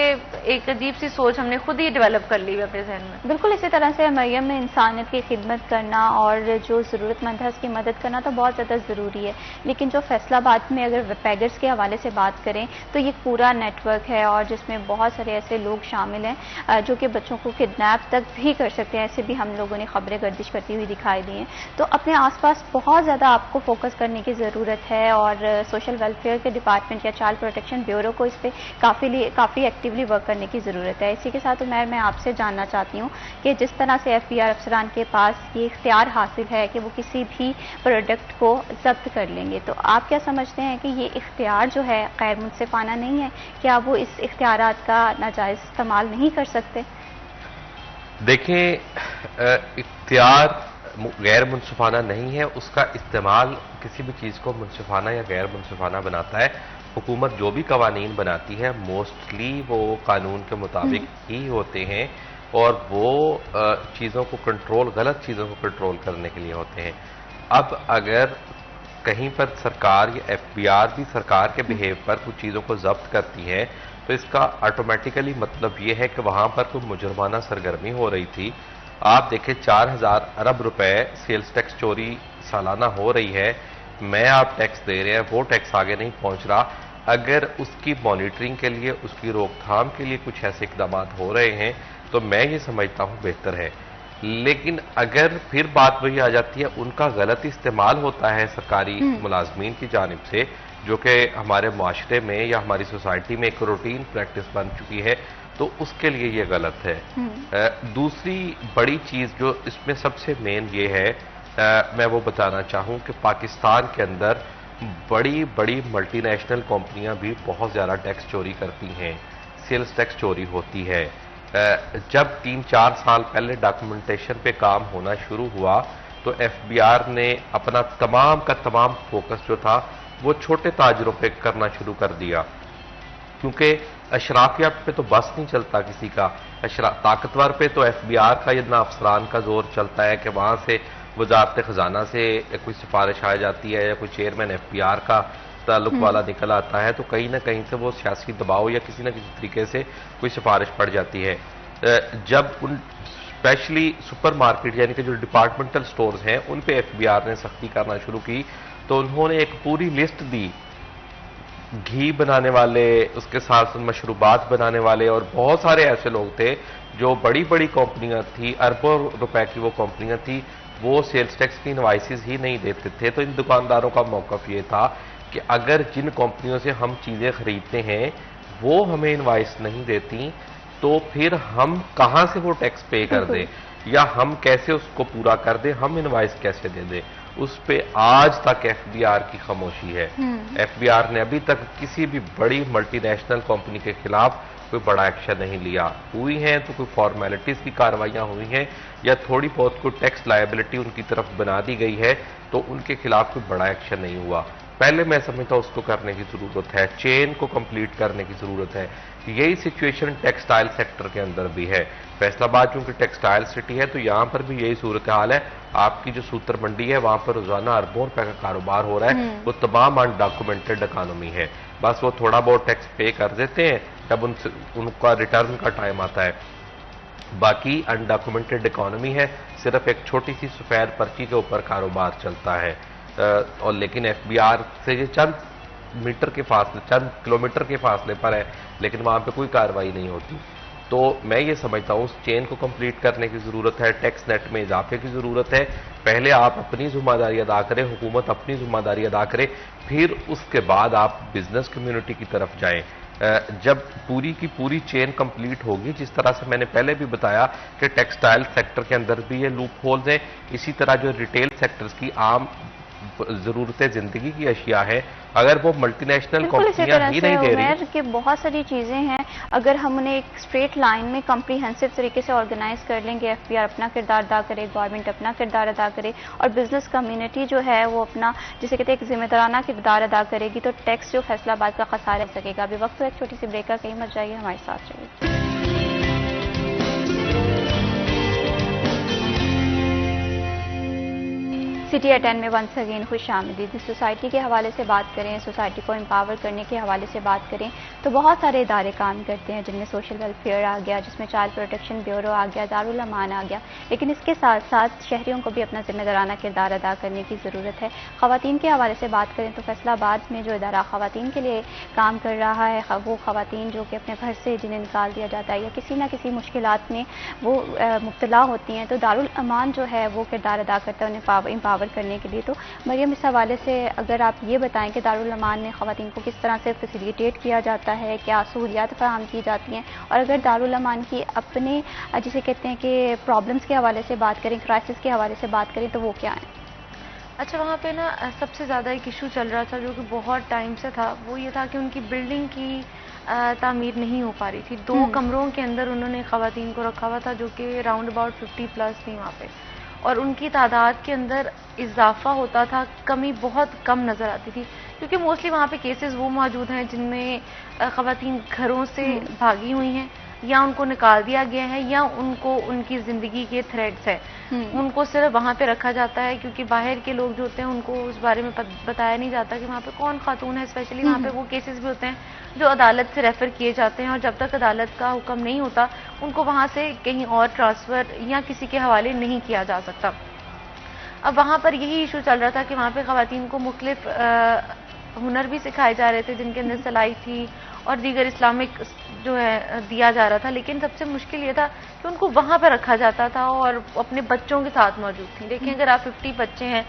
एक अजीब सी सोच हमने खुद ही डेवलप कर ली है अपने जहन में। बिल्कुल इसी तरह से मरियम में इंसानियत की खिदमत करना और जो ज़रूरतमंद है उसकी मदद करना तो बहुत ज़्यादा ज़रूरी है। लेकिन जो फैसलाबाद में अगर पैगर्स के हवाले से बात करें तो ये पूरा नेटवर्क है और जिसमें बहुत सारे ऐसे लोग शामिल हैं जो कि बच्चों को किडनैप तक भी कर सकते हैं। ऐसे भी हम लोगों ने खबरें गर्दिश करती हुई दिखाई दी हैं। तो अपने आसपास बहुत ज़्यादा आपको फोकस करने की ज़रूरत है और सोशल वेलफेयर के डिपार्टमेंट या चाइल्ड प्रोटेक्शन ब्यूरो को इस पे काफ़ी एक्टिवली वर्क करने की ज़रूरत है। इसी के साथ उमर, मैं आपसे जानना चाहती हूँ कि जिस तरह से एफबीआर अफसरान के पास ये इख्तियार हासिल है कि वो किसी भी प्रोडक्ट को जब्त कर लेंगे, तो आप क्या समझते हैं कि ये इख्तियार जो है गैर मुनसिफाना नहीं है? क्या वो इस इख्तियारात का नाजायज़ इस्तेमाल नहीं कर सकते? देखें, इख्तियार गैर मुनसिफाना नहीं है, उसका इस्तेमाल किसी भी चीज़ को मुनसिफाना या गैर मुनसिफाना बनाता है। हुकूमत जो भी कवानीन बनाती है मोस्टली वो कानून के मुताबिक ही होते हैं और वो चीज़ों को कंट्रोल, गलत चीज़ों को कंट्रोल करने के लिए होते हैं। अब अगर कहीं पर सरकार या एफबीआर भी सरकार के बिहेव पर कुछ चीज़ों को जब्त करती है तो इसका ऑटोमेटिकली मतलब ये है कि वहां पर कोई मुजरमाना सरगर्मी हो रही थी। आप देखें 4000 अरब रुपए सेल्स टैक्स चोरी सालाना हो रही है, मैं आप टैक्स दे रहे हैं, वो टैक्स आगे नहीं पहुंच रहा। अगर उसकी मॉनिटरिंग के लिए, उसकी रोकथाम के लिए कुछ ऐसे इकदाम हो रहे हैं तो मैं ये समझता हूं बेहतर है। लेकिन अगर फिर बात वही आ जाती है, उनका गलत इस्तेमाल होता है सरकारी मुलाजमीन की जानिब से, जो कि हमारे माशरे में या हमारी सोसाइटी में एक रूटीन प्रैक्टिस बन चुकी है, तो उसके लिए ये गलत है। दूसरी बड़ी चीज जो इसमें सबसे मेन ये है, मैं वो बताना चाहूं कि पाकिस्तान के अंदर बड़ी बड़ी मल्टीनेशनल कंपनियां भी बहुत ज्यादा टैक्स चोरी करती हैं, सेल्स टैक्स चोरी होती है। जब 3-4 साल पहले डॉक्यूमेंटेशन पे काम होना शुरू हुआ तो एफबीआर ने अपना तमाम का तमाम फोकस जो था वो छोटे ताजरों पे करना शुरू कर दिया, क्योंकि अशराफिया पे तो बस नहीं चलता किसी का। ताकतवर पे तो एफबीआर का इतना अफसरान का जोर चलता है कि वहां से वजारत खजाना से कोई सिफारिश आ जाती है या कोई चेयरमैन एफबीआर का ताल्लुक वाला निकल आता है तो कहीं ना कहीं से वो सियासी दबाव या किसी न किसी तरीके से कोई सिफारिश पड़ जाती है। जब उन स्पेशली सुपरमार्केट यानी कि जो डिपार्टमेंटल स्टोर्स हैं उन पे एफबीआर ने सख्ती करना शुरू की तो उन्होंने एक पूरी लिस्ट दी, घी बनाने वाले, उसके साथ साथ मशरूबात बनाने वाले और बहुत सारे ऐसे लोग थे जो बड़ी बड़ी कंपनियां थी, अरबों रुपए की वो कंपनियां थी, वो सेल्स टैक्स की इनवाइसेस ही नहीं देते थे। तो इन दुकानदारों का मौकफ ये था कि अगर जिन कंपनियों से हम चीजें खरीदते हैं वो हमें इनवाइस नहीं देती तो फिर हम कहां से वो टैक्स पे कर दें या हम कैसे उसको पूरा कर दें, हम इनवाइस कैसे दे दें। उस पे आज तक एफबीआर की खामोशी है। एफबीआर ने अभी तक किसी भी बड़ी मल्टीनेशनल कंपनी के खिलाफ कोई बड़ा एक्शन नहीं लिया। हुई हैं तो कोई फॉर्मेलिटीज की कार्रवाइयां हुई हैं या थोड़ी बहुत कोई टैक्स लायबिलिटी उनकी तरफ बना दी गई है तो उनके खिलाफ कोई बड़ा एक्शन नहीं हुआ। पहले मैं समझता हूं उसको करने की जरूरत है, चेन को कंप्लीट करने की जरूरत है। यही सिचुएशन टेक्सटाइल सेक्टर के अंदर भी है। फैसलाबाद चूंकि टेक्सटाइल सिटी है तो यहां पर भी यही सूरत हाल है। आपकी जो सूत्र मंडी है वहां पर रोजाना अरबों रुपए का कारोबार हो रहा है, वो तमाम अनडॉक्यूमेंटेड इकोनॉमी है। बस वो थोड़ा बहुत टैक्स पे कर देते हैं जब उनका रिटर्न का टाइम आता है। बाकी अनडॉक्यूमेंटेड इकोनॉमी है, सिर्फ एक छोटी सी सफेद पर्ची के ऊपर कारोबार चलता है। और लेकिन एफबीआर से ये चंद मीटर के फासले, चंद किलोमीटर के फासले पर है, लेकिन वहां पे कोई कार्रवाई नहीं होती। तो मैं ये समझता हूँ उस चेन को कंप्लीट करने की जरूरत है, टैक्स नेट में इजाफे की जरूरत है। पहले आप अपनी जिम्मेदारी अदा करें, हुकूमत अपनी जिम्मेदारी अदा करे, फिर उसके बाद आप बिजनेस कम्युनिटी की तरफ जाएं। जब पूरी की पूरी चेन कंप्लीट होगी, जिस तरह से मैंने पहले भी बताया कि टेक्सटाइल सेक्टर के अंदर भी ये लूप होल्स हैं, इसी तरह जो रिटेल सेक्टर्स की आम जरूरतें जिंदगी की अशिया है, अगर वो मल्टीनेशनल कंपनियां ही नहीं दे रही कि बहुत सारी चीजें हैं, अगर हम उन्हें एक स्ट्रेट लाइन में कम्प्रीहेंसिव तरीके से ऑर्गेनाइज कर लेंगे, एफबीआर अपना किरदार अदा करे, गवर्नमेंट अपना किरदार अदा करे और बिजनेस कम्युनिटी जो है वो अपना, जिसे कहते हैं, एक जिम्मेदाराना किरदार अदा करेगी, तो टैक्स जो फैसलाबाद का खसा रह सकेगा। अभी वक्त तो एक छोटी सी ब्रेक का, कहीं मत जाइए, हमारे साथ रहिए। सिटी एट 10 में वंस अगेन खुश आमदीद। सोसाइटी के हवाले से बात करें, सोसाइटी को एम्पावर करने के हवाले से बात करें तो बहुत सारे इदारे काम करते हैं, जिनमें सोशल वेलफेयर आ गया, जिसमें चाइल्ड प्रोटेक्शन ब्यूरो आ गया, दारुल अमान आ गया, लेकिन इसके साथ साथ शहरियों को भी अपना जिम्मेदाराना किरदार अदा करने की ज़रूरत है। ख़वातीन के हवाले से बात करें तो फैसलाबाद में जो इदारा ख़वातीन के लिए काम कर रहा है, वो ख़वातीन जो कि अपने घर से जिन्हें निकाल दिया जाता है या किसी न किसी मुश्किलात में वो मुब्तला होती हैं, तो दारुल अमान जो है वो किरदार अदा करता है उन्हें एम्पावर करने के लिए। तो मरियम, इस हवाले से अगर आप ये बताएं कि दारुल अमान में ख़वातीन को किस तरह से फैसिलिटेट किया जाता है, क्या सहूलियात फराहम की जाती हैं, और अगर दारुल अमान की अपने जिसे कहते हैं कि प्रॉब्लम्स के हवाले से बात करें, क्राइसिस के हवाले से बात करें, तो वो क्या है? अच्छा, वहाँ पे ना सबसे ज़्यादा एक इशू चल रहा था जो कि बहुत टाइम से था, वो ये था कि उनकी बिल्डिंग की तामीर नहीं हो पा रही थी। 2 कमरों के अंदर उन्होंने ख़वातीन को रखा हुआ था जो कि राउंड अबाउट 50+ थी वहाँ पे, और उनकी तादाद के अंदर इजाफा होता था, कमी बहुत कम नज़र आती थी, क्योंकि मोस्टली वहाँ पे केसेस वो मौजूद हैं जिनमें ख़वातीन घरों से भागी हुई हैं, या उनको निकाल दिया गया है, या उनको उनकी ज़िंदगी के थ्रेट्स हैं। उनको सिर्फ वहाँ पे रखा जाता है क्योंकि बाहर के लोग जो होते हैं उनको उस बारे में बताया नहीं जाता कि वहाँ पे कौन खातून है। स्पेशली वहाँ पे वो केसेस भी होते हैं जो अदालत से रेफ़र किए जाते हैं, और जब तक अदालत का हुक्म नहीं होता उनको वहाँ से कहीं और ट्रांसफ़र या किसी के हवाले नहीं किया जा सकता। अब वहाँ पर यही इशू चल रहा था कि वहाँ पे ख़वातीन को मुख्तलिफ हुनर भी सिखाए जा रहे थे, जिनके अंदर सिलाई थी और दीगर इस्लामिक जो है दिया जा रहा था, लेकिन सबसे मुश्किल ये था कि उनको वहाँ पर रखा जाता था और अपने बच्चों के साथ मौजूद थी। देखिए, अगर आप 50 बच्चे हैं,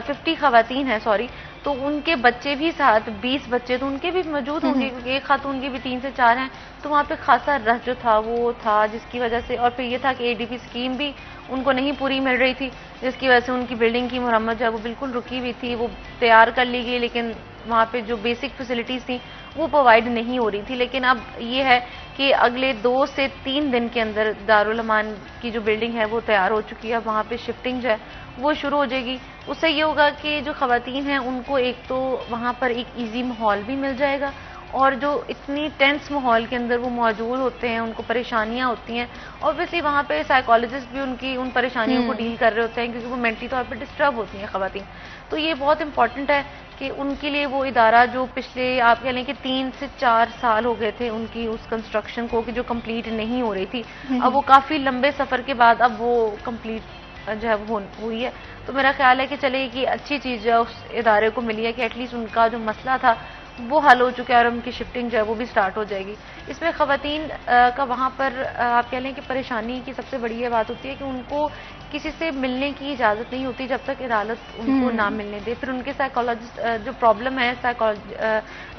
50 ख़वातीन हैं सॉरी, तो उनके बच्चे भी साथ 20 बच्चे तो उनके भी मौजूद होंगे, क्योंकि एक खातून के भी 3 से 4 हैं, तो वहाँ पे खासा रश जो था वो था, जिसकी वजह से, और फिर ये था कि ADP स्कीम भी उनको नहीं पूरी मिल रही थी, जिसकी वजह से उनकी बिल्डिंग की मुरम्मत जो है वो बिल्कुल रुकी हुई थी। वो तैयार कर ली गई, लेकिन वहाँ पे जो बेसिक फैसिलिटीज़ थी वो प्रोवाइड नहीं हो रही थी। लेकिन अब ये है कि अगले 2 से 3 दिन के अंदर दारुल अमान की जो बिल्डिंग है वो तैयार हो चुकी है। वहाँ पे शिफ्टिंग जो है वो शुरू हो जाएगी। उससे ये होगा कि जो ख़वातीन हैं उनको एक तो वहाँ पर एक ईजी माहौल भी मिल जाएगा, और जो इतनी टेंस माहौल के अंदर वो मौजूद होते हैं, उनको परेशानियाँ होती हैं, ऑब्वियसली वहाँ पे साइकोलॉजिस्ट भी उनकी उन परेशानियों को डील कर रहे होते हैं, क्योंकि वो मेंटली तौर पे डिस्टर्ब होती हैं ख़वातीन। तो ये बहुत इंपॉर्टेंट है कि उनके लिए वो इदारा जो पिछले आप कह लें कि 3 से 4 साल हो गए थे उनकी उस कंस्ट्रक्शन को, कि जो कंप्लीट नहीं हो रही थी, अब वो काफ़ी लंबे सफ़र के बाद अब वो कंप्लीट जो है वो हुई है। तो मेरा ख्याल है कि चलिए कि अच्छी चीज़ जो है उस इदारे को मिली है कि एटलीस्ट उनका जो मसला था वो हल हो चुका है, और उनकी शिफ्टिंग जो है वो भी स्टार्ट हो जाएगी। इसमें ख़वातीन का वहाँ पर आप कह लें कि परेशानी की सबसे बड़ी ये बात होती है कि उनको किसी से मिलने की इजाज़त नहीं होती जब तक अदालत उनको ना मिलने दे। फिर उनके साइकोलॉजिस्ट जो प्रॉब्लम है,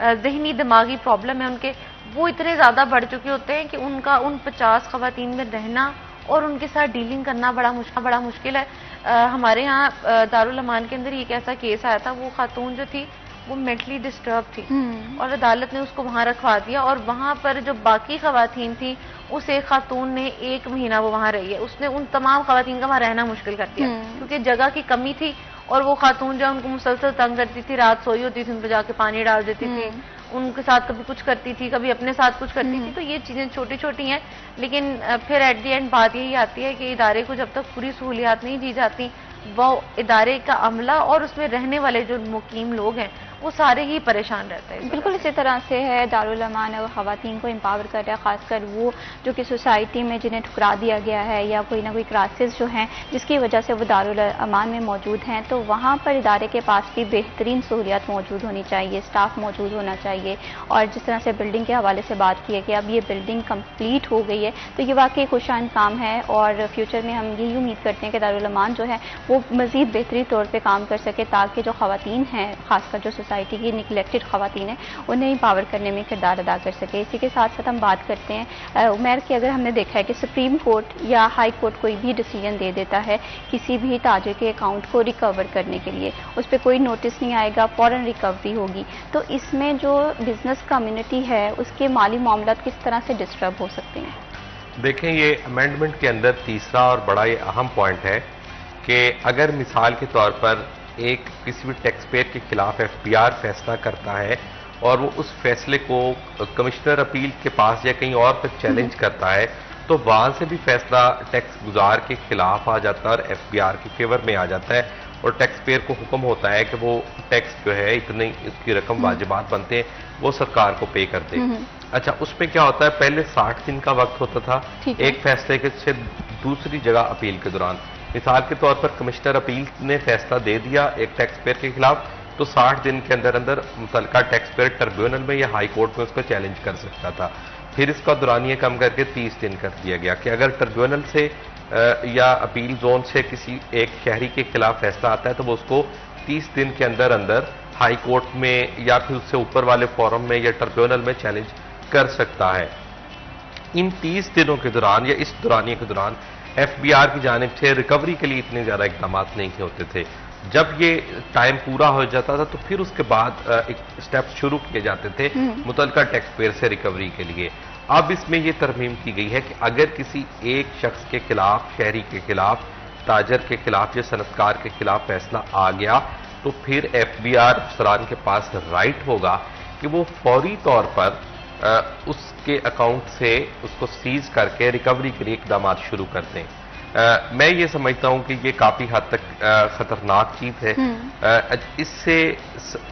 ज़हनी दिमागी प्रॉब्लम है उनके, वो इतने ज़्यादा बढ़ चुके होते हैं कि उनका उन 50 ख़वातीन में रहना और उनके साथ डीलिंग करना बड़ा मुश्किल है। हमारे यहाँ दारुल अमान के अंदर एक ऐसा केस आया था, वो खातून जो थी वो मेंटली डिस्टर्ब थी, और अदालत ने उसको वहाँ रखवा दिया, और वहाँ पर जो बाकी ख़वातीन थी उस एक खातून ने 1 महीना वो वहाँ रही है। उसने उन तमाम ख़वातीन का वहाँ रहना मुश्किल कर दिया, क्योंकि जगह की कमी थी, और वो खातून जो उनको मुसलसल तंग करती थी, रात सोई होती थी उन पर जाके पानी डाल देती थी, उनके साथ कभी कुछ करती थी, कभी अपने साथ कुछ करती थी। तो ये चीज़ें छोटी छोटी हैं, लेकिन फिर एट दी एंड बात यही आती है कि इदारे को जब तक पूरी सहूलियात नहीं दी जाती, वो इदारे का अमला और उसमें रहने वाले जो मुकीम लोग हैं वो सारे ही परेशान रहते हैं। बिल्कुल इसी तरह से है, दारुल अमान और ख़वातीन को एम्पावर कर रहा है, ख़ासकर वो जो कि सोसाइटी में जिन्हें ठुकरा दिया गया है या कोई ना कोई क्राइसिस जो हैं जिसकी वजह से वो दारुल अमान में मौजूद हैं, तो वहाँ पर इदारे के पास भी बेहतरीन सहूलियात मौजूद होनी चाहिए, स्टाफ मौजूद होना चाहिए। और जिस तरह से बिल्डिंग के हवाले से बात की है कि अब ये बिल्डिंग कंप्लीट हो गई है, तो ये वाकई खुशाइन काम है और फ्यूचर में हम यही उम्मीद करते हैं कि दारुल अमान जो है वो मज़ीद बेहतरीन तौर पर काम कर सके, ताकि जो ख़वातीन हैं, ख़ासकर जो सोसाइटी की निगलेक्टेड ख़वातीन हैं, उन्हें एम्पावर करने में किरदार अदा कर सके। इसी के साथ साथ हम बात करते हैं उमर की, अगर हमने देखा है कि सुप्रीम कोर्ट या हाई कोर्ट कोई भी डिसीजन दे देता है किसी भी ताजिर के अकाउंट को रिकवर करने के लिए, उस पर कोई नोटिस नहीं आएगा, फ़ौरन रिकवरी होगी, तो इसमें जो बिजनेस कम्युनिटी है उसके माली मामलात किस तरह से डिस्टर्ब हो सकते हैं? देखें, ये अमेंडमेंट के अंदर तीसरा और बड़ा ये अहम पॉइंट है कि अगर मिसाल के तौर पर एक किसी भी टैक्स पेयर के खिलाफ एफबीआर फैसला करता है और वो उस फैसले को कमिश्नर अपील के पास या कहीं और पर चैलेंज करता है, तो वहां से भी फैसला टैक्स गुजार के खिलाफ आ जाता है और एफबीआर के फेवर में आ जाता है और टैक्स पेयर को हुक्म होता है कि वो टैक्स जो है इतनी इसकी रकम वाजिबात बनते हैं वो सरकार को पे कर दे। अच्छा, उसमें क्या होता है, पहले 60 दिन का वक्त होता था एक फैसले के से दूसरी जगह अपील के दौरान। मिसाल के तौर पर कमिश्नर अपील ने फैसला दे दिया एक टैक्स पेयर के खिलाफ, तो 60 दिन के अंदर अंदर मुतल्लिका टैक्स पेयर ट्रिब्यूनल में या हाई कोर्ट में उसको चैलेंज कर सकता था। फिर इसका दुरानिया कम करके 30 दिन कर दिया गया कि अगर ट्रिब्यूनल से या अपील जोन से किसी एक शहरी के खिलाफ फैसला आता है तो वो उसको 30 दिन के अंदर अंदर हाई कोर्ट में या फिर उससे ऊपर वाले फोरम में या ट्रिब्यूनल में चैलेंज कर सकता है। इन 30 दिनों के दौरान या इस दुरानिया के दौरान एफबीआर की जानिब से रिकवरी के लिए इतने ज्यादा इकदाम नहीं होते थे। जब ये टाइम पूरा हो जाता था तो फिर उसके बाद एक स्टेप शुरू किए जाते थे मुतल्लिका टैक्स पेयर से रिकवरी के लिए। अब इसमें यह तरमीम की गई है कि अगर किसी एक शख्स के खिलाफ, शहरी के खिलाफ, ताजर के खिलाफ या सनतकार के खिलाफ फैसला आ गया तो फिर एफबीआर अफसरान के पास राइट होगा कि वो फौरी तौर पर उसके अकाउंट से उसको सीज करके रिकवरी के लिए इकदाम शुरू कर दें। मैं ये समझता हूं कि ये काफी हद तक खतरनाक चीज है। इससे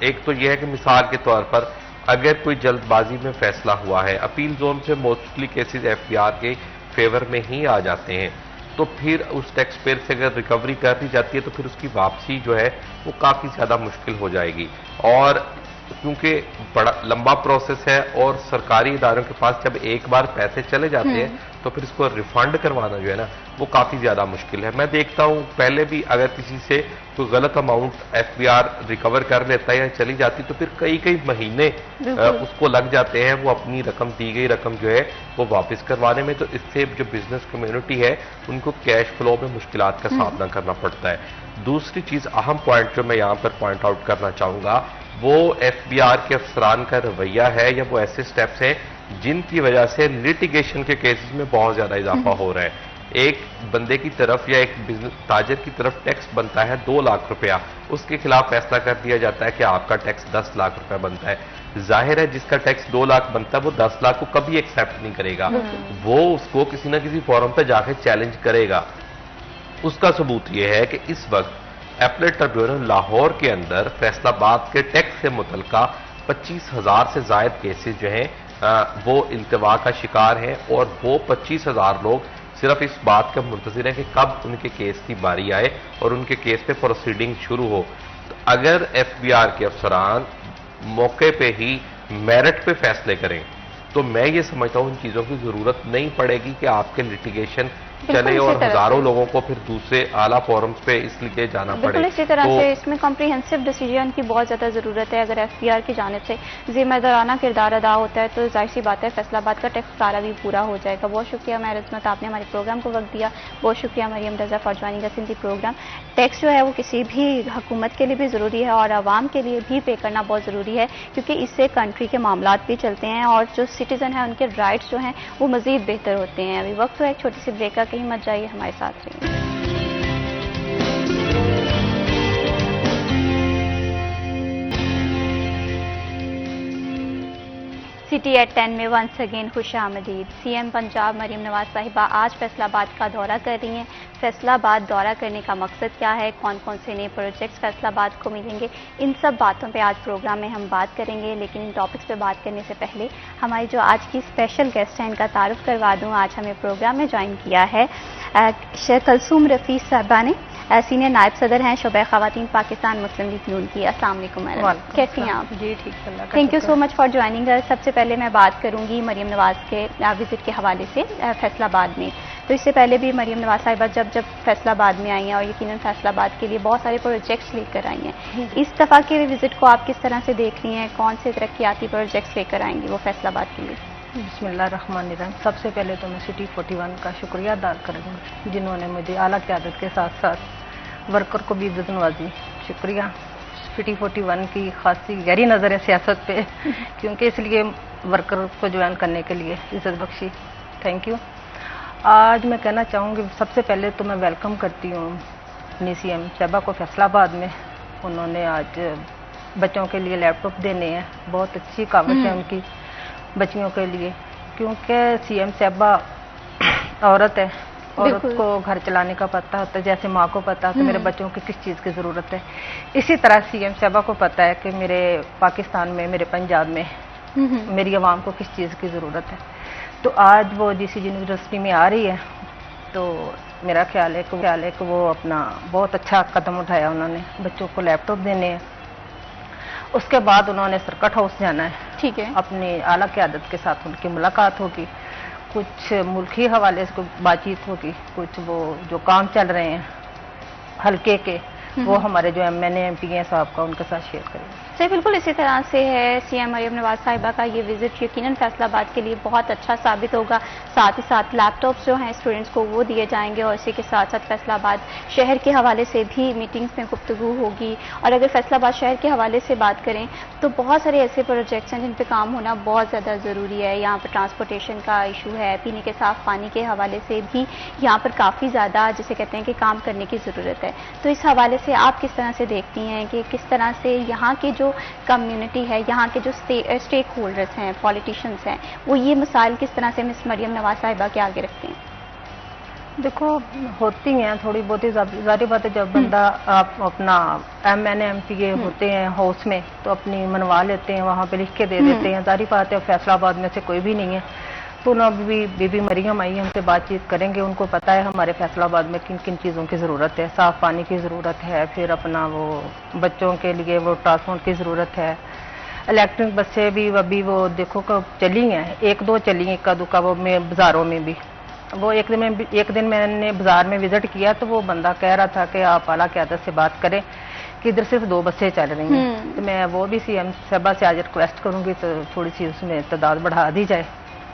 एक तो यह है कि मिसाल के तौर पर अगर कोई जल्दबाजी में फैसला हुआ है, अपील जोन से मोस्टली केसेस एफबीआर के फेवर में ही आ जाते हैं, तो फिर उस टैक्स पेयर से अगर रिकवरी कर दी जाती है तो फिर उसकी वापसी जो है वो काफी ज्यादा मुश्किल हो जाएगी। और क्योंकि बड़ा लंबा प्रोसेस है और सरकारी इदारों के पास जब एक बार पैसे चले जाते हैं तो फिर इसको रिफंड करवाना जो है ना वो काफी ज्यादा मुश्किल है। मैं देखता हूं पहले भी अगर किसी से कोई गलत अमाउंट एफबीआर रिकवर कर लेता है या चली जाती तो फिर कई कई महीने उसको लग जाते हैं वो अपनी रकम, दी गई रकम जो है वो वापस करवाने में। तो इससे जो बिजनेस कम्युनिटी है उनको कैश फ्लो में मुश्किलात का सामना करना पड़ता है। दूसरी चीज, अहम पॉइंट जो मैं यहाँ पर पॉइंट आउट करना चाहूंगा वो एफबीआर के अफसरान का रवैया है या वो ऐसे स्टेप्स हैं जिनकी वजह से लिटिगेशन के केसेस में बहुत ज्यादा इजाफा हो रहा है। एक बंदे की तरफ या एक बिजनेस ताजर की तरफ टैक्स बनता है 2 लाख रुपया, उसके खिलाफ फैसला कर दिया जाता है कि आपका टैक्स 10 लाख रुपया बनता है। जाहिर है जिसका टैक्स 2 लाख बनता है वो 10 लाख को कभी एक्सेप्ट नहीं करेगा, वो उसको किसी ना किसी फोरम पर जाकर चैलेंज करेगा। उसका सबूत यह है कि इस वक्त एपलेट ट्रिब्यूनल लाहौर के अंदर फैसलाबाद के टैक्स से मुतल्लिका 25,000 से जायद केसेस जो हैं वो इल्तिवा का शिकार हैं और वो 25,000 लोग सिर्फ इस बात का मुंतज़िर हैं कि कब उनके केस की बारी आए और उनके केस पे प्रोसीडिंग शुरू हो। तो अगर एफबीआर के अफसरान मौके पे ही मेरिट पे फैसले करें तो मैं ये समझता हूं इन चीजों की जरूरत नहीं पड़ेगी कि आपके लिटिगेशन चले और हजारों लोगों को फिर दूसरे आला फोरम्स पे इसलिए जाना पड़े। इसी तरह से इसमें कॉम्प्रिहेंसिव डिसीजन की बहुत ज़्यादा ज़रूरत है। अगर एफबीआर की जानिब से जिम्मेदाराना किरदार अदा होता है तो जाहिर सी बात है फैसलाबाद का टैक्स सारा भी पूरा हो जाएगा। बहुत शुक्रिया महर अज़मत, आपने हमारे प्रोग्राम को वक्त दिया। बहुत शुक्रिया Mariam Raza for joining us in the programme. Tax जो है वो किसी भी हुकूमत के लिए भी ज़रूरी है और आवाम के लिए भी पे करना बहुत ज़रूरी है, क्योंकि इससे कंट्री के मामलात भी चलते हैं और जो सिटीज़न है उनके राइट्स जो हैं वो मज़ीद बेहतर होते हैं। अभी वक्त हुआ एक छोटी सी ब्रेक का, कहीं मत जाइए, हमारे साथ रहिए। सिटी एट 10 में वंस अगेन खुश आमदीद। सीएम पंजाब मरीम नवाज साहिबा आज फैसलाबाद का दौरा कर रही हैं। फैसलाबाद दौरा करने का मकसद क्या है, कौन कौन से नए प्रोजेक्ट्स फैसलाबाद को मिलेंगे, इन सब बातों पे आज प्रोग्राम में हम बात करेंगे। लेकिन इन टॉपिक्स पे बात करने से पहले हमारी जो आज की स्पेशल गेस्ट हैं इनका तारुफ करवा दूँ। आज हमें प्रोग्राम में ज्वाइन किया है शेख कलसूम रफ़ी साहबा ने, सीनियर नायब सदर हैं शोबे ख़वातीन पाकिस्तान मुस्लिम लीग नून की। अस्सलाम वालेकुम मैडम, कैसी हैं आप? जी ठीक है, thank you so much for joining अस। सबसे पहले मैं बात करूंगी मरीम नवाज के विजिट के हवाले से फैसलाबाद में। तो इससे पहले भी मरीम नवाज साहिबा जब फैसलाबाद में आई हैं और यकीनन फैसलाबाद के लिए बहुत सारे प्रोजेक्ट्स लेकर आई हैं, इस दफ़ा के विजिट को आप किस तरह से देख रही हैं? कौन से तरक्याती प्रोजेक्ट्स लेकर आएंगी वो फैसलाबाद के लिए? बिस्मिल्लाहिर्रहमानिर्रहीम। सबसे पहले तो मैं सिटी 41 का शुक्रिया अदा करूँगी जिन्होंने मुझे आला क़यादत के साथ साथ वर्कर को भी इज़्ज़त नवाजी। शुक्रिया सिटी 41 की खासी गहरी नज़र है सियासत पे क्योंकि इसलिए वर्कर को ज्वाइन करने के लिए इज़्ज़त बख्शी। Thank you. आज मैं कहना चाहूँगी सबसे पहले तो मैं वेलकम करती हूँ अपनी सीएम साहिबा को फैसलाबाद में। उन्होंने आज बच्चों के लिए लैपटॉप देने हैं, बहुत अच्छी काविश है उनकी बच्चियों के लिए, क्योंकि सीएम साहिबा औरत है, औरत को घर चलाने का पता होता है, जैसे माँ को पता है कि मेरे बच्चों की किस चीज़ की ज़रूरत है, इसी तरह सीएम साहिबा को पता है कि मेरे पाकिस्तान में, मेरे पंजाब में मेरी आवाम को किस चीज़ की ज़रूरत है। तो आज वो जिस यूनिवर्सिटी में आ रही है तो मेरा ख्याल है कि वो अपना बहुत अच्छा कदम उठाया। उन्होंने बच्चों को लैपटॉप देने हैं, उसके बाद उन्होंने सर्किट हाउस जाना है, ठीक है, अपनी आला क़यादत के साथ उनकी मुलाकात होगी, कुछ मुल्की हवाले से बातचीत होगी, कुछ वो जो काम चल रहे हैं हल्के के वो हमारे जो MNA MP हैं साहब का उनके साथ शेयर करेंगे। सही, बिल्कुल इसी तरह से है। सीएम मरीम नवाज साहिबा का ये विजिट यकीनन फैसलाबाद के लिए बहुत अच्छा साबित होगा। साथ ही साथ लैपटॉप्स जो हैं स्टूडेंट्स को वो दिए जाएंगे और इसी के साथ साथ फैसलाबाद शहर के हवाले से भी मीटिंग्स में गुफ्तगू होगी। और अगर फैसलाबाद शहर के हवाले से बात करें तो बहुत सारे ऐसे प्रोजेक्ट्स हैं जिन पर काम होना बहुत ज़्यादा ज़रूरी है। यहाँ पर ट्रांसपोर्टेशन का इशू है, पीने के साफ़ पानी के हवाले से भी यहाँ पर काफ़ी ज़्यादा जिसे कहते हैं कि काम करने की ज़रूरत है। तो इस हवाले से आप किस तरह से देखती हैं कि किस तरह से यहाँ के जो कम्युनिटी है, यहाँ के जो स्टेक होल्डर्स हैं, पॉलिटिशियंस हैं, वो ये मसाइल किस तरह से मिस मरियम नवाज साहिबा के आगे रखते हैं? देखो, होती हैं थोड़ी बहुत ही, जारी बात है जब बंदा आप अपना MNA MP होते हैं हाउस में तो अपनी मनवा लेते हैं, वहाँ पे लिख के दे देते हैं। जारी बात है फैसलाबाद में से कोई भी नहीं है, तो ना बीबी मरियम आई हमसे बातचीत करेंगे। उनको पता है हमारे फैसलाबाद में किन किन चीज़ों की ज़रूरत है, साफ़ पानी की ज़रूरत है, फिर अपना वो बच्चों के लिए वो ट्रांसपोर्ट की ज़रूरत है, इलेक्ट्रिक बसें भी अभी वो देखो कब चली हैं, एक दो चली हैं इक्का दुक्का वो में बाज़ारों में भी। वो एक दिन मैंने बाज़ार में विज़िट किया तो वो बंदा कह रहा था कि आप आला क़यादत से बात करें कि इधर सिर्फ 2 बसें चल रही हैं। तो मैं वो भी सीएम साहिबा से आज रिक्वेस्ट करूँगी तो थोड़ी सी उसमें तादाद बढ़ा दी जाए,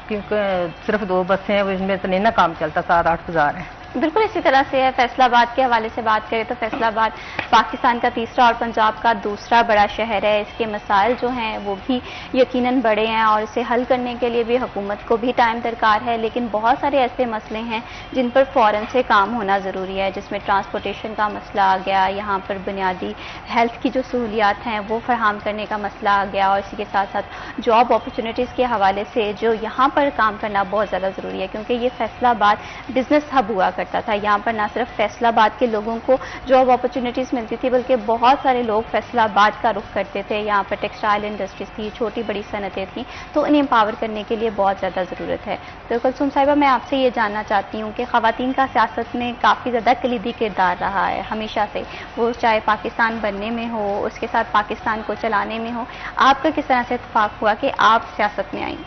क्योंकि सिर्फ 2 बसें हैं, इसमें तो नहीं ना काम चलता, 7-8 बाज़ार हैं। बिल्कुल इसी तरह से है। फैसलाबाद के हवाले से बात करें तो फैसलाबाद पाकिस्तान का तीसरा और पंजाब का दूसरा बड़ा शहर है। इसके मसाइल जो हैं वो भी यकीनन बड़े हैं और इसे हल करने के लिए भी हुकूमत को भी टाइम दरकार है। लेकिन बहुत सारे ऐसे मसले हैं जिन पर फ़ौरन से काम होना ज़रूरी है, जिसमें ट्रांसपोर्टेशन का मसला आ गया, यहाँ पर बुनियादी हेल्थ की जो सहूलियात हैं वो फराहम करने का मसला आ गया, और इसी के साथ साथ जॉब अपॉर्चुनिटीज़ के हवाले से जो यहाँ पर काम करना बहुत ज़्यादा ज़रूरी है, क्योंकि ये फैसलाबाद बिजनेस हब हुआ करता था। यहाँ पर ना सिर्फ फैसलाबाद के लोगों को जॉब अपॉर्चुनिटीज़ मिलती थी बल्कि बहुत सारे लोग फैसलाबाद का रुख करते थे। यहाँ पर टेक्सटाइल इंडस्ट्रीज थी, छोटी बड़ी सनतें थी, तो इन्हें एम्पावर करने के लिए बहुत ज़्यादा ज़रूरत है। तो कलसूम साहिबा, मैं आपसे ये जानना चाहती हूँ कि ख़वातीन का सियासत में काफ़ी ज़्यादा कलीदी किरदार रहा है हमेशा से, वो चाहे पाकिस्तान बनने में हो, उसके साथ पाकिस्तान को चलाने में हो। आपका किस तरह से इत्तेफाक हुआ कि आप सियासत में आई?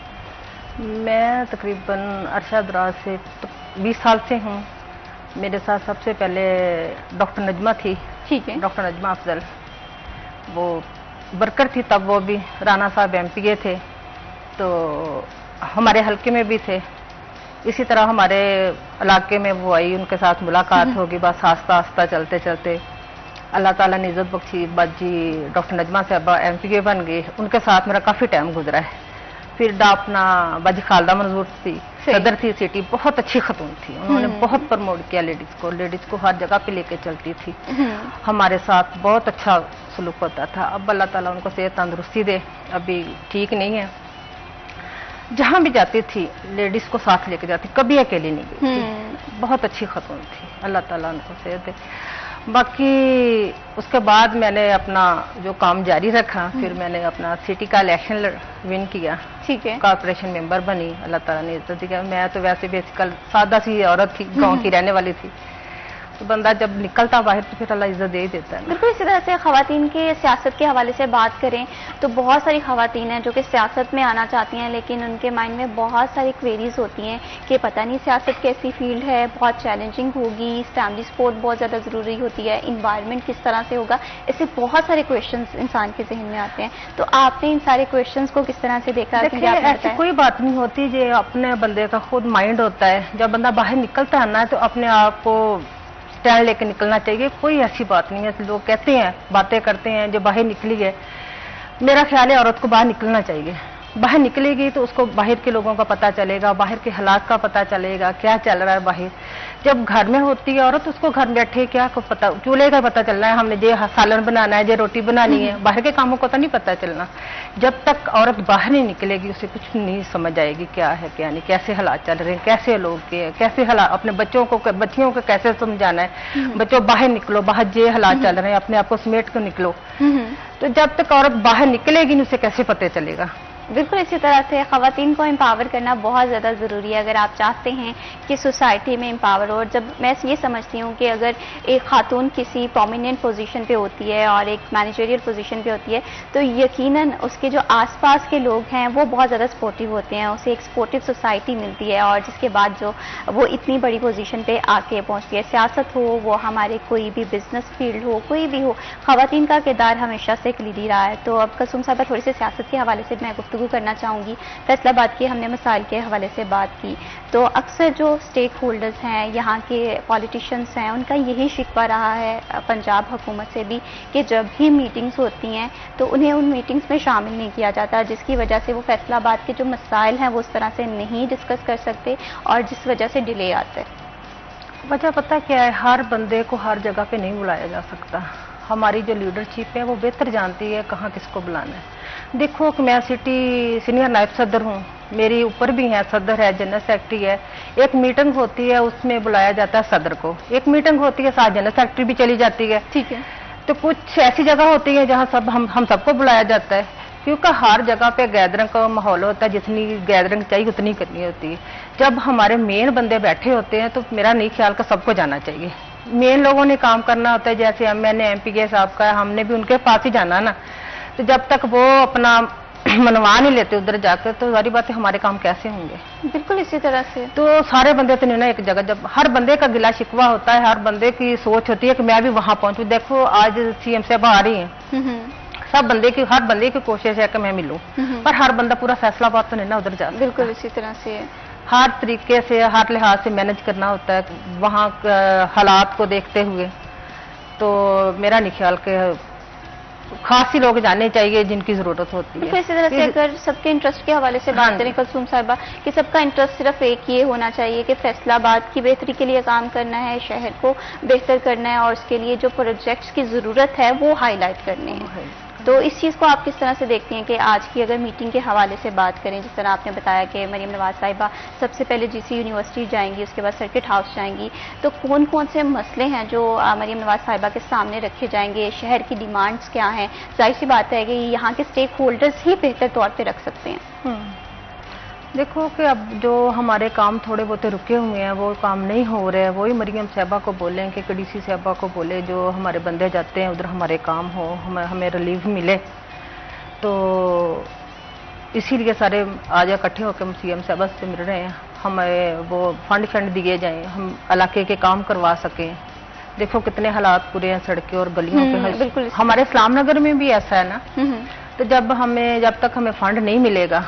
मैं तकरीबन अरसा दराज से 20 साल से हूँ। मेरे साथ सबसे पहले डॉक्टर नजमा थी, ठीक है, डॉक्टर नजमा अफजल, वो वर्कर थी तब, वो भी राना साहब MPA थे, तो हमारे हल्के में भी थे। इसी तरह हमारे इलाके में वो आई, उनके साथ मुलाकात होगी, बस आस्ता आस्ता चलते चलते अल्लाह ताला ने इज़्ज़त बख्शी, बाजी डॉक्टर नजमा साहबा MPA बन गए। उनके साथ मेरा काफ़ी टाइम गुजरा है। फिर अपना बाजी खालदा मंजूर थी, सदर थी सिटी, बहुत अच्छी खतून थी, उन्होंने बहुत प्रमोट किया लेडीज़ को हर जगह पे लेके चलती थी, हमारे साथ बहुत अच्छा सलूक होता था। अब अल्लाह ताला उनको सेहत तंदुरुस्ती दे, अभी ठीक नहीं है। जहाँ भी जाती थी लेडीज को साथ लेके जाती, कभी अकेली नहीं गई थी। बहुत अच्छी खातून थी, अल्लाह ताला उनको सेहत दे। बाकी उसके बाद मैंने अपना जो काम जारी रखा, फिर मैंने अपना सिटी का इलेक्शन विन किया, ठीक है, कॉर्पोरेशन मेंबर बनी, अल्लाह ताला ने इज्जत दिया। मैं तो वैसे बेसिकल सादा सी औरत थी, गांव की रहने वाली थी, तो बंदा जब निकलता बाहर तो फिर अल्लाह इज्जत दे ही देता है। बिल्कुल इसी तरह से खवातीन के सियासत के हवाले से बात करें तो बहुत सारी खवातीन हैं जो कि सियासत में आना चाहती हैं, लेकिन उनके माइंड में बहुत सारी क्वेरीज होती हैं कि पता नहीं सियासत कैसी फील्ड है, बहुत चैलेंजिंग होगी, फैमिली सपोर्ट बहुत ज़्यादा ज़रूरी होती है, इन्वायरमेंट किस तरह से होगा, ऐसे बहुत सारे क्वेश्चन इंसान के जहन में आते हैं। तो आपने इन सारे क्वेश्चन को किस तरह से देखा? ऐसी कोई बात नहीं होती, जो अपने बंदे का खुद माइंड होता है, जब बंदा बाहर निकलता है ना तो अपने आप को स्टैंड लेके निकलना चाहिए। कोई ऐसी बात नहीं है, लोग कहते हैं बातें करते हैं जो बाहर निकली है, मेरा ख्याल है औरत को बाहर निकलना चाहिए। बाहर निकलेगी तो उसको बाहर के लोगों का पता चलेगा, बाहर के हालात का पता चलेगा, क्या चल रहा है बाहर। जब घर में होती है औरत, उसको घर में बैठे क्या को पता, चूल्हे का पता चलना है, हमने ये सालन बनाना है, ये रोटी बनानी है, बाहर के कामों को तो नहीं पता चलना। जब तक औरत बाहर नहीं निकलेगी उसे कुछ नहीं समझ आएगी क्या है क्या नहीं, कैसे हालात चल रहे हैं, कैसे लोग के कैसे हालात, अपने बच्चियों को कैसे समझाना है, बच्चों बाहर निकलो, बाहर ये हालात चल रहे हैं, अपने आप को समेट कर निकलो। तो जब तक औरत बाहर निकलेगी उसे कैसे पता चलेगा। बिल्कुल इसी तरह से खवातीन को एम्पावर करना बहुत ज़्यादा ज़रूरी है अगर आप चाहते हैं कि सोसाइटी में एम्पावर हो। और जब मैं ये समझती हूँ कि अगर एक खातून किसी प्रोमिनेंट पोजीशन पे होती है और एक मैनेजरियल पोजीशन पे होती है तो यकीनन उसके जो आसपास के लोग हैं वो बहुत ज़्यादा सपोर्टिव होते हैं, उसे एक सपोर्टिव सोसाइटी मिलती है और जिसके बाद जो वो इतनी बड़ी पोजीशन पे आके पहुँचती है। सियासत हो, वो हमारे कोई भी बिजनेस फील्ड हो, कोई भी हो, खवातीन का किरदार हमेशा से क्लीडी रहा है। तो अब कुलसूम साहिबा थोड़ी सी सियासत के हवाले से मैं गुफ्तगू करना चाहूँगी। फैसलाबाद की हमने मसाइल के हवाले से बात की, तो अक्सर जो स्टेक होल्डर्स हैं, यहाँ के पॉलिटिशियंस हैं, उनका यही शिकवा रहा है पंजाब हुकूमत से भी कि जब भी मीटिंग्स होती हैं तो उन्हें उन मीटिंग्स में शामिल नहीं किया जाता, जिसकी वजह से वो फैसलाबाद के जो मसाइल हैं वो उस तरह से नहीं डिस्कस कर सकते और जिस वजह से डिले आता है। वजह पता क्या है, हर बंदे को हर जगह पे नहीं बुलाया जा सकता। हमारी जो लीडरशिप है वो बेहतर जानती है कहाँ किसको बुलाना है। देखो कि मैं सिटी सीनियर नायब सदर हूँ, मेरी ऊपर भी है सदर है, जनरल सेक्रेटरी है। एक मीटिंग होती है उसमें बुलाया जाता है सदर को, एक मीटिंग होती है साथ जनरल सेक्रेटरी भी चली जाती है, ठीक है। तो कुछ ऐसी जगह होती है जहाँ सब हम सबको बुलाया जाता है, क्योंकि हर जगह पे गैदरिंग का माहौल होता है, जितनी गैदरिंग चाहिए उतनी करनी होती है। जब हमारे मेन बंदे बैठे होते हैं तो मेरा नहीं ख्याल का सबको जाना चाहिए। मेन लोगों ने काम करना होता है, जैसे एमएनए एमपीके साहब का, हमने भी उनके पास ही जाना ना। तो जब तक वो अपना मनवा नहीं लेते उधर जाकर तो सारी बातें हमारे काम कैसे होंगे। बिल्कुल इसी तरह से तो सारे बंदे तो नहीं ना एक जगह, जब हर बंदे का गिला शिकवा होता है, हर बंदे की सोच होती है कि मैं भी वहां पहुंचूं। देखो आज सीएम साहब आ रही है, सब बंदे की हर बंदे की कोशिश है कि मैं मिलूं, पर हर बंदा पूरा फैसलाबाद तो नहीं ना उधर जाता। बिल्कुल इसी तरह से हर तरीके से हर लिहाज से मैनेज करना होता है वहाँ हालात को देखते हुए। तो मेरा नहीं ख्याल के खासी लोग जाने चाहिए जिनकी जरूरत होती है। इसी तरह से अगर सबके इंटरेस्ट के हवाले से बात करें कुलसूम साहिबा कि सबका इंटरेस्ट सिर्फ एक ये होना चाहिए कि फैसलाबाद की बेहतरी के लिए काम करना है, शहर को बेहतर करना है और उसके लिए जो प्रोजेक्ट्स की जरूरत है वो हाईलाइट करने हैं। तो इस चीज़ को आप किस तरह से देखती हैं कि आज की अगर मीटिंग के हवाले से बात करें, जिस तरह आपने बताया कि मरीम नवाज साहिबा सबसे पहले जीसी यूनिवर्सिटी जाएंगी, उसके बाद सर्किट हाउस जाएंगी, तो कौन कौन से मसले हैं जो मरीम नवाज साहिबा के सामने रखे जाएंगे, शहर की डिमांड्स क्या हैं? जाहिर सी बात है कि यहाँ के स्टेक होल्डर्स ही बेहतर तौर पर रख सकते हैं। देखो कि अब जो हमारे काम थोड़े बहुत रुके हुए हैं वो काम नहीं हो रहे हैं, वही मरियम साहिबा को बोलें कि डीसी साहिबा को बोले जो हमारे बंदे जाते हैं उधर हमारे काम हो, हमें रिलीफ मिले। तो इसीलिए सारे आज इकट्ठे होकर हम सीएम साहिबा से मिल रहे हैं, हमें वो फंड दिए जाएं, हम इलाके के काम करवा सकें। देखो कितने हालात पूरे हैं सड़कें और गलियों के। बिल्कुल हमारे इस्लाम नगर में भी ऐसा है ना। तो जब तक हमें फंड नहीं मिलेगा,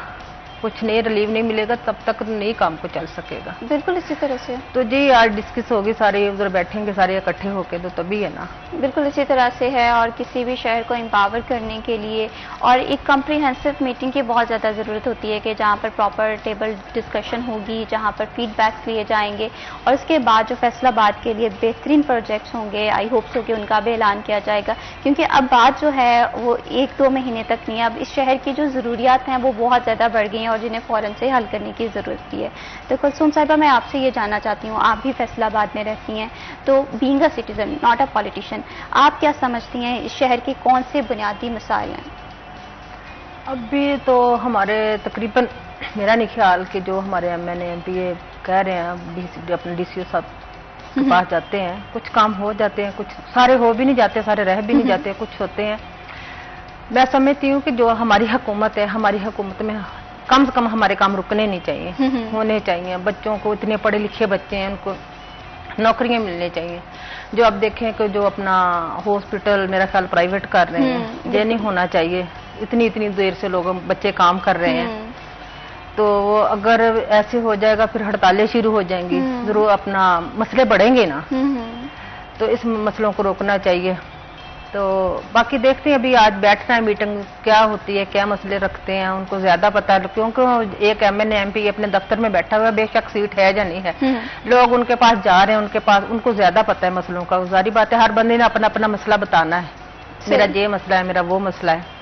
कुछ नहीं रिलीव नहीं मिलेगा, तब तक नहीं काम को चल सकेगा। बिल्कुल इसी तरह से तो जी आज डिस्कस होगी, सारे उधर बैठेंगे सारे इकट्ठे होके, तो तभी है ना। बिल्कुल इसी तरह से है और किसी भी शहर को एम्पावर करने के लिए और एक कम्प्रीहेंसिव मीटिंग की बहुत ज़्यादा ज़रूरत होती है कि जहाँ पर प्रॉपर टेबल डिस्कशन होगी, जहाँ पर फीडबैक्स लिए जाएंगे और उसके बाद जो फैसलाबाद के लिए बेहतरीन प्रोजेक्ट्स होंगे, आई होप सो कि उनका भी ऐलान किया जाएगा। क्योंकि अब बात जो है वो 1-2 महीने तक नहीं है, अब इस शहर की जो ज़रूरियात हैं वो बहुत ज़्यादा बढ़ गई हैं और और जिन्हें फ़ौरन से हल करने की ज़रूरत भी है। तो कुलसूम साहिबा, मैं आपसे ये जानना चाहती हूँ, आप भी फैसलाबाद में रहती हैं, तो being a citizen not a politician, आप क्या समझती हैं इस शहर के कौन से बुनियादी मसाइल हैं? अभी तो हमारे तकरीबन मेरा नहीं ख्याल कि जो हमारे एमएनए एमपीए कह रहे हैं, अपने डीसीओ साहब के पास जाते हैं, कुछ काम हो जाते हैं, कुछ सारे हो भी नहीं जाते, सारे रह भी नहीं जाते, कुछ होते हैं। मैं समझती हूँ कि जो हमारी हुकूमत है, हमारी हुकूमत में कम से कम हमारे काम रुकने नहीं चाहिए, होने चाहिए। बच्चों को, इतने पढ़े लिखे बच्चे हैं, उनको नौकरियां मिलनी चाहिए। जो अब देखें कि जो अपना हॉस्पिटल मेरा ख्याल प्राइवेट कर रहे हैं, ये नहीं होना चाहिए। इतनी इतनी देर से लोग बच्चे काम कर रहे हैं, तो अगर ऐसे हो जाएगा फिर हड़तालें शुरू हो जाएंगी, जरूर अपना मसले बढ़ेंगे ना, तो इस मसलों को रोकना चाहिए। तो बाकी देखते हैं, अभी आज बैठना है, मीटिंग क्या होती है, क्या मसले रखते हैं, उनको ज्यादा पता है, क्योंकि एक एमएनए एमपी अपने दफ्तर में बैठा हुआ है, बेशक सीट है या नहीं है, लोग उनके पास जा रहे हैं, उनके पास उनको ज्यादा पता है मसलों का। जारी बात है, हर बंदे ने अपना अपना मसला बताना है, मेरा ये मसला है, मेरा वो मसला है,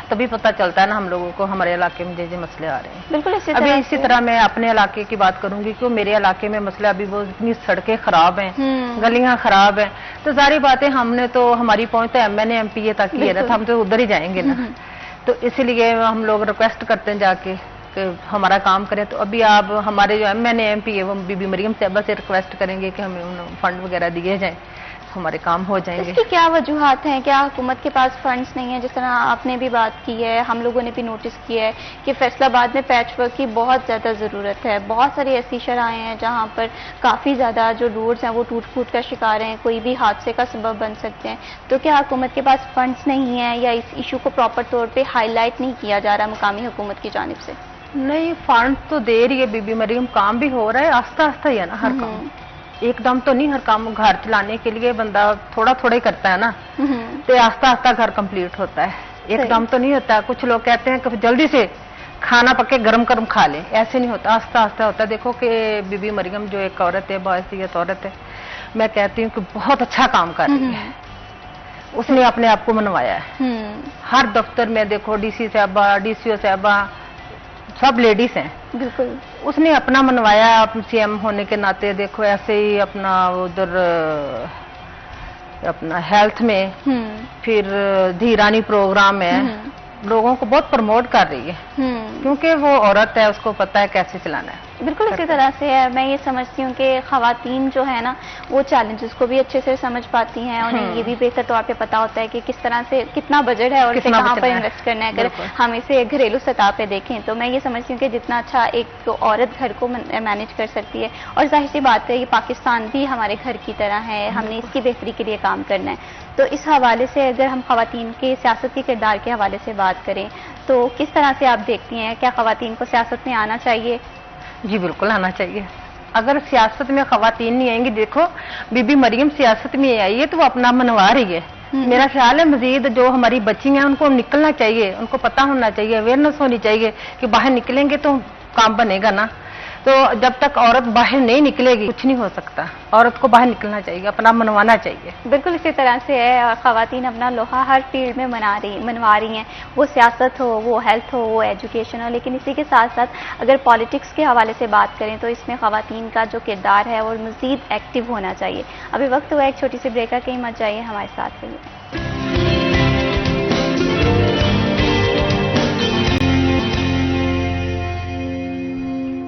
तभी पता चलता है ना हम लोगों को हमारे इलाके में जो मसले आ रहे हैं। बिल्कुल इसी तरह मैं अपने इलाके की बात करूंगी कि मेरे इलाके में मसला अभी वो इतनी सड़कें खराब हैं, गलियां खराब हैं, तो सारी बातें हमने तो हमारी पहुंच तो एमएनए एमपीए तक ही है ना, हम तो उधर ही जाएंगे ना। तो इसीलिए हम लोग रिक्वेस्ट करते हैं जाके कि हमारा काम करें। तो अभी आप हमारे जो एमएनए एमपी है वो बीबी मरियम साहिबा से रिक्वेस्ट करेंगे कि हमें फंड वगैरह दिए जाएं, हमारे काम हो जाएंगे। इसकी क्या वजूहात हैं? क्या हुकूमत के पास फंड्स नहीं है? जिस तरह आपने भी बात की है, हम लोगों ने भी नोटिस किया है कि फैसलाबाद में पैच वर्क की बहुत ज़्यादा ज़रूरत है। बहुत सारी ऐसी शराहें हैं जहां पर काफ़ी ज़्यादा जो रोड्स हैं वो टूट फूट का शिकार हैं, कोई भी हादसे का सबब बन सकते हैं। तो क्या हुकूमत के पास फंड्स नहीं है या इस इशू को प्रॉपर तौर पर हाईलाइट नहीं किया जा रहा मुकामी हुकूमत की जानिब से? नहीं, फंड तो दे रही है बीबी मरियम, काम भी हो रहा है, आस्ता आस्ता ही है ना हर काम, एकदम तो नहीं हर काम। घर चलाने के लिए बंदा थोड़ा थोड़ा ही करता है ना, तो आस्ता आस्ता घर कंप्लीट होता है, एकदम तो नहीं होता। कुछ लोग कहते हैं कि जल्दी से खाना पके गरम गरम खा ले, ऐसे नहीं होता, आस्ता आस्ता होता है। देखो कि बीबी मरियम जो एक औरत है, बाहसीयत औरत है, मैं कहती हूँ कि बहुत अच्छा काम कर रही है, उसने अपने आप को मनवाया है। हर दफ्तर में देखो डीसी साहबा, डीसीओ साहबा, सब लेडीज हैं, बिल्कुल उसने अपना मनवाया सीएम होने के नाते। देखो ऐसे ही अपना उधर अपना हेल्थ में, फिर धीरानी प्रोग्राम है, लोगों को बहुत प्रमोट कर रही है, क्योंकि वो औरत है, उसको पता है कैसे चलाना है। बिल्कुल इसी तरह से है। मैं ये समझती हूँ कि खवातीन जो है ना वो चैलेंजेस को भी अच्छे से समझ पाती हैं, उन्हें ये भी बेहतर तौर पे पता होता है कि किस तरह से कितना बजट है और इसे कहाँ पर इन्वेस्ट करना है। अगर हम इसे घरेलू सतह पे देखें तो मैं ये समझती हूँ कि जितना अच्छा एक औरत घर को मैनेज कर सकती है, और जाहिर सी बात है ये पाकिस्तान भी हमारे घर की तरह है, हमने इसकी बेहतरी के लिए काम करना है। तो इस हवाले से अगर हम खवातीन के सियासत के किरदार के हवाले से बात करें तो किस तरह से आप देखती हैं, क्या खवातीन को सियासत में आना चाहिए? जी बिल्कुल आना चाहिए। अगर सियासत में खवातीन नहीं आएंगी, देखो बीबी मरियम सियासत में आई है तो वो अपना मनवा रही है। मेरा ख्याल है मजीद जो हमारी बच्ची हैं उनको निकलना चाहिए, उनको पता होना चाहिए, अवेयरनेस होनी चाहिए कि बाहर निकलेंगे तो काम बनेगा ना। तो जब तक औरत बाहर नहीं निकलेगी कुछ नहीं हो सकता। औरत को बाहर निकलना चाहिए, अपना मनवाना चाहिए। बिल्कुल इसी तरह से है, और खवातीन अपना लोहा हर फील्ड में मनवा रही हैं, वो सियासत हो, वो हेल्थ हो, वो एजुकेशन हो। लेकिन इसी के साथ साथ अगर पॉलिटिक्स के हवाले से बात करें तो इसमें खवातीन का जो किरदार है वो मज़ीद एक्टिव होना चाहिए। अभी वक्त हुआ एक छोटी सी ब्रेक का, कहीं मत जाइए, हमारे साथ रहिए।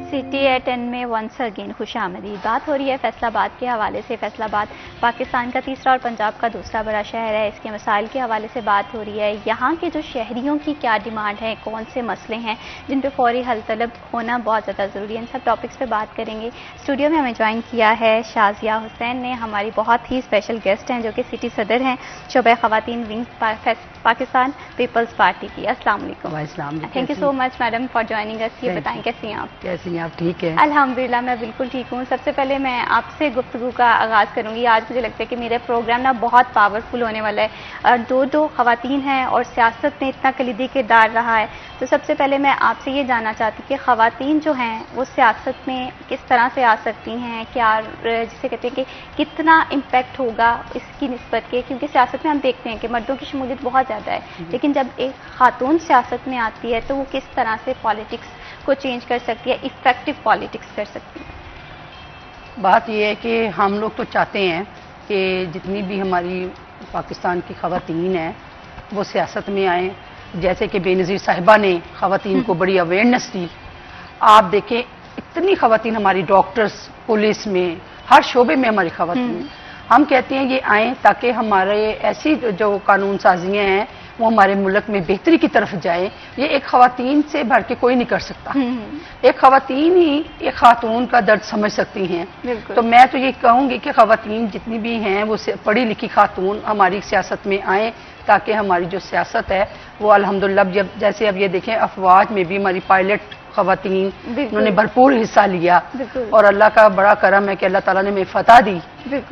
सिटी एट 10 में वंस अगेन खुशामदीद। बात हो रही है फैसलाबाद के हवाले से। फैसलाबाद पाकिस्तान का तीसरा और पंजाब का दूसरा बड़ा शहर है। इसके मसाइल के हवाले से बात हो रही है। यहाँ के जो शहरियों की क्या डिमांड है, कौन से मसले हैं जिन पे फौरी हल तलब होना बहुत ज़्यादा ज़रूरी है, इन सब टॉपिक्स पे बात करेंगे। स्टूडियो में हमें ज्वाइन किया है शाजिया हुसैन ने, हमारी बहुत ही स्पेशल गेस्ट हैं जो कि सिटी सदर हैं शोबे खवातीन विंग पाकिस्तान पीपल्स पार्टी की। अस्सलाम वालेकुम। Thank you so much madam for joining अस। ये बताएं कैसी हैं आप? कैसी हैं आप? ठीक है अल्हम्दुलिल्लाह, मैं बिल्कुल ठीक हूँ। सबसे पहले मैं आपसे गुफ्तगू का आगाज़ करूँगी। आज मुझे लगता है कि मेरा प्रोग्राम ना बहुत पावरफुल होने वाला है। दो खवातीन हैं और सियासत में इतना कलीदी किरदार रहा है। तो सबसे पहले मैं आपसे ये जानना चाहती हूँ कि खवातीन जो हैं वो सियासत में किस तरह से आ सकती हैं, क्या जिसे कहते हैं कि कितना इम्पेक्ट होगा इसकी निस्बत के, क्योंकि सियासत में हम देखते हैं कि मर्दों की शमूलियत बहुत ज़्यादा है, लेकिन जब एक खातून सियासत में आती है तो वो किस तरह से पॉलिटिक्स को चेंज कर सकती है, इफेक्टिव पॉलिटिक्स कर सकती है? बात यह है कि हम लोग तो चाहते हैं कि जितनी भी हमारी पाकिस्तान की ख़वातीन हैं वो सियासत में आएँ। जैसे कि बेनज़ीर साहिबा ने ख़वातीन को बड़ी अवेयरनेस दी। आप देखें इतनी ख़वातीन हमारी डॉक्टर्स, पुलिस में, हर शोबे में हमारी ख़वातीन। हम कहते हैं ये आएँ ताकि हमारे ऐसी जो कानून साजियाँ हैं वो हमारे मुल्क में बेहतरी की तरफ जाए। ये एक ख़वातीन से भर के कोई नहीं कर सकता। एक ख़वातीन ही एक खातून का दर्द समझ सकती हैं। तो मैं तो ये कहूँगी कि ख़वातीन जितनी भी हैं वो पढ़ी लिखी खातून हमारी सियासत में आएँ ताकि हमारी जो सियासत है वो अल्हम्दुलिल्लाह, जब जैसे अब ये देखें अफवाज में भी हमारी पायलट ख़वातीन उन्होंने भरपूर हिस्सा लिया और अल्लाह का बड़ा करम है कि अल्लाह ताला ने हमें फतह दी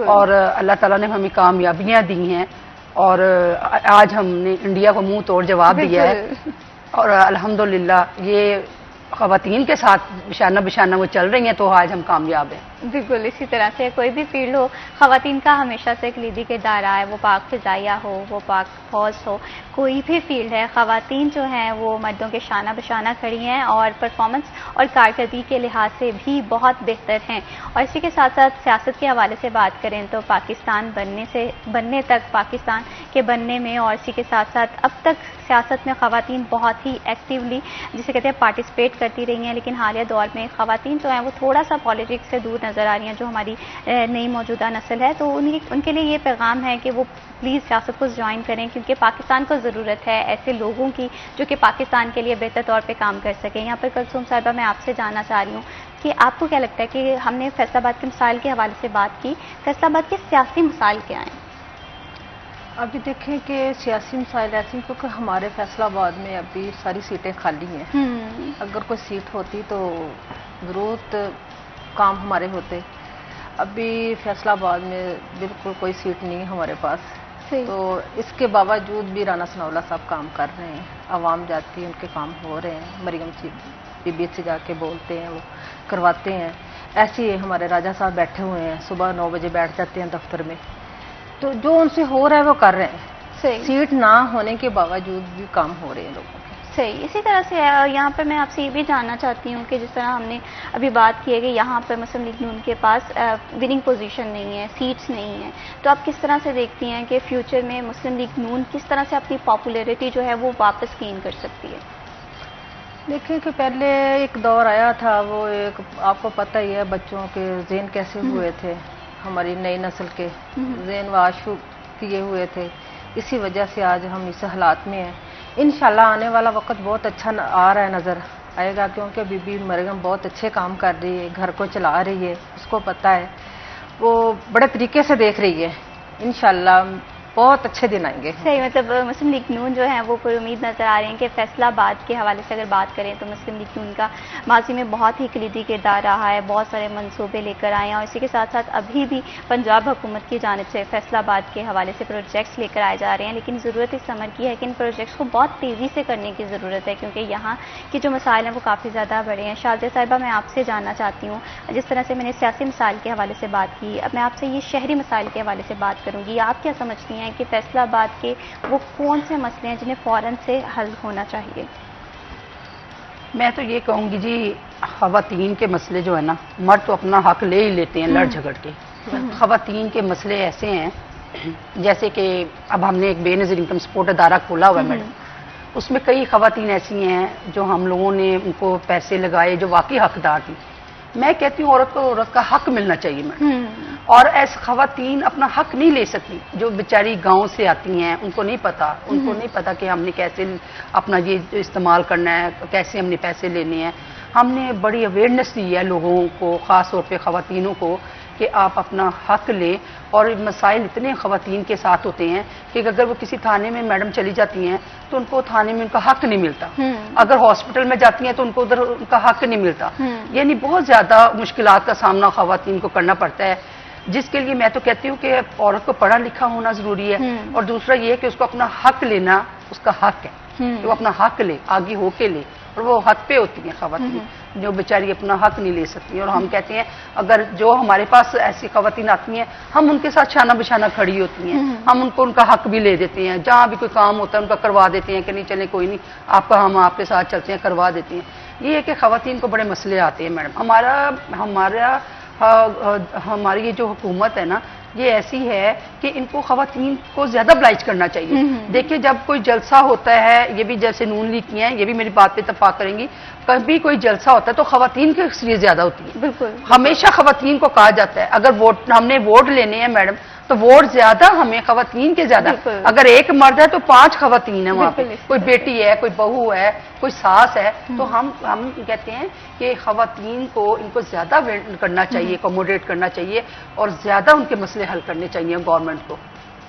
और अल्लाह ताला ने हमें कामयाबियाँ दी हैं और आज हमने इंडिया को मुंह तोड़ जवाब दिया है और अल्हम्दुलिल्लाह ये ख़वातीन के साथ बिशाना बिशाना वो चल रही हैं तो आज हम कामयाब हैं। बिल्कुल, इसी तरह से कोई भी फील्ड हो, ख़वातीन का हमेशा से कलीदी किरदार रहा है। वो पाक फ़िज़ाइया हो, वो पाक फौज हो, कोई भी फील्ड है, ख़वातीन जो हैं वो मर्दों के शाना बशाना खड़ी हैं और परफॉर्मेंस और कारकर्दगी के लिहाज से भी बहुत बेहतर हैं। और इसी के साथ साथ सियासत के हवाले से बात करें तो पाकिस्तान बनने तक, पाकिस्तान के बनने में और इसी के साथ साथ अब तक सियासत में ख़वातीन बहुत ही एक्टिवली, जिसे कहते हैं, पार्टिसिपेट करती रही हैं। लेकिन हालिया दौर में ख़वातीन जो हैं वो थोड़ा सा पॉलिटिक्स से दूर नज़र आ रही हैं। जो हमारी नई मौजूदा नस्ल है तो उनके लिए ये पैगाम है कि वो प्लीज़ सियासत को ज्वाइन करें क्योंकि पाकिस्तान को ज़रूरत है ऐसे लोगों की जो कि पाकिस्तान के लिए बेहतर तौर पे काम कर सकें। यहाँ पर कुलसूम साहिबा मैं आपसे जानना चाह रही हूँ कि आपको क्या लगता है कि हमने फैसलाबाद के मसाइल के हवाले से बात की, फैसलाबाद के सियासी मसाइल क्या हैं? अभी देखें कि सियासी मसाइल ऐसे हैं क्योंकि हमारे फैसलाबाद में अभी सारी सीटें खाली हैं। अगर कोई सीट होती तो ज़रूर काम हमारे होते। अभी फैसलाबाद में बिल्कुल कोई सीट नहीं है हमारे पास, तो इसके बावजूद भी राना सनाउल्लाह साहब काम कर रहे हैं। आवाम जाती है, उनके काम हो रहे हैं। मरियम बीबी से जाके बोलते हैं, वो करवाते हैं। ऐसे ही हमारे राजा साहब बैठे हुए हैं, सुबह 9 बजे बैठ जाते हैं दफ्तर में, तो जो उनसे हो रहा है वो कर रहे हैं। सीट ना होने के बावजूद भी काम हो रहे हैं लोगों के। सही, इसी तरह से यहाँ पर मैं आपसे ये भी जानना चाहती हूँ कि जिस तरह हमने अभी बात की है कि यहाँ पर मुस्लिम लीग नून के पास विनिंग पोजीशन नहीं है, सीट्स नहीं है, तो आप किस तरह से देखती हैं कि फ्यूचर में मुस्लिम लीग नून किस तरह से अपनी पॉपुलैरिटी जो है वो वापस गेन कर सकती है? देखिए कि पहले एक दौर आया था, वो एक आपको पता ही है बच्चों के ज़हन कैसे हुए थे, हमारी नई नस्ल के ज़हन वाशु किए हुए थे। इसी वजह से आज हम इस हालात में हैं। इंशाल्लाह आने वाला वक्त बहुत अच्छा आ रहा है, नज़र आएगा, क्योंकि बीबी मरियम बहुत अच्छे काम कर रही है, घर को चला रही है, उसको पता है, वो बड़े तरीके से देख रही है। इंशाल्लाह बहुत अच्छे दिन आएंगे। सही, मतलब मुस्लिम लीग नून जो है वो पूरी उम्मीद नज़र आ रही है कि फैसलाबाद के हवाले से अगर बात करें तो मुस्लिम लीग नून का माजी में बहुत ही कलीदी किरदार रहा है, बहुत सारे मंसूबे लेकर आए हैं और इसी के साथ साथ अभी भी पंजाब हुकूमत की जानिब से फैसलाबाद के हवाले से प्रोजेक्ट्स लेकर आए जा रहे हैं। लेकिन ज़रूरत इस समर की है कि इन प्रोजेक्ट्स को बहुत तेज़ी से करने की ज़रूरत है क्योंकि यहाँ के जो मसाइल हैं वो काफ़ी ज़्यादा बड़े हैं। शाज़िया साहिबा, मैं आपसे जानना चाहती हूँ, जिस तरह से मैंने सियासी मसाइल के हवाले से बात की, अब मैं आपसे ये शहरी मसाइल के हवाले से बात करूँगी। आप क्या समझती हैं कि फैसलाबाद के वो कौन से मसले हैं जिन्हें फौरन से हल होना चाहिए? मैं तो ये कहूँगी जी, ख़वातीन के मसले जो है ना, मर्द तो अपना हक ले ही लेते हैं लड़ झगड़ के। ख़वातीन के मसले ऐसे हैं जैसे कि अब हमने एक बेनज़ीर इनकम सपोर्ट अदारा खोला हुआ है मैडम, उसमें कई ख़वातीन ऐसी हैं जो हम लोगों ने उनको पैसे लगाए जो वाकई हकदार थी। मैं कहती हूँ औरत को औरत का हक मिलना चाहिए मैडम, और ऐसे ख़वातीन अपना हक नहीं ले सकती जो बेचारी गांव से आती हैं, उनको नहीं पता कि हमने कैसे अपना ये इस्तेमाल करना है, कैसे हमने पैसे लेने हैं। हमने बड़ी अवेयरनेस दी है लोगों को, ख़ास तौर पे ख़वातीनों को, कि आप अपना हक लें। और मसाइल इतने ख़वातीन के साथ होते हैं कि अगर वो किसी थाने में मैडम चली जाती हैं तो उनको थाने में उनका हक नहीं मिलता, अगर हॉस्पिटल में जाती हैं तो उनको उधर उनका हक नहीं मिलता। यानी बहुत ज़्यादा मुश्किलात का सामना ख़वातीन को करना पड़ता है, जिसके लिए मैं तो कहती हूँ कि औरत को पढ़ा लिखा होना ज़रूरी है। और दूसरा ये है कि उसको अपना हक लेना उसका हक है, तो वो अपना हक ले, आगे होके ले, और वो हक पे होती हैं ख़वातीन जो बेचारी अपना हक नहीं ले सकती। और हम कहते हैं अगर जो हमारे पास ऐसी ख़वातीन आती हैं, हम उनके साथ शाना बिशाना खड़ी होती हैं, हम उनको उनका हक भी ले देते हैं, जहाँ भी कोई काम होता है उनका करवा देते हैं कि नहीं चले कोई नहीं, आपका हम आपके साथ चलते हैं, करवा देते हैं। ये है कि खवातीन को बड़े मसले आते हैं मैडम। हमारी ये जो हुकूमत है ना, ये ऐसी है कि इनको खवातीन को ज्यादा ब्लाइज करना चाहिए। देखिए, जब कोई जलसा होता है, ये भी जैसे नून लीग की हैं, ये भी मेरी बात पे इत्तेफाक करेंगी, कभी कोई जलसा होता है तो खवातीन की अक्सरियत ज्यादा होती है। बिल्कुल, हमेशा खवातीन को कहा जाता है, अगर हमने वोट लेने हैं मैडम, तो वोट ज्यादा हमें खवातीन के ज्यादा। अगर एक मर्द है तो 5 खवातीन है वहां पे, कोई बेटी है, कोई बहू है, कोई सास है, तो हम कहते हैं कि खवातीन को इनको ज्यादा करना चाहिए, अकोमोडेट करना चाहिए और ज्यादा उनके मसले हल करने चाहिए गवर्नमेंट को।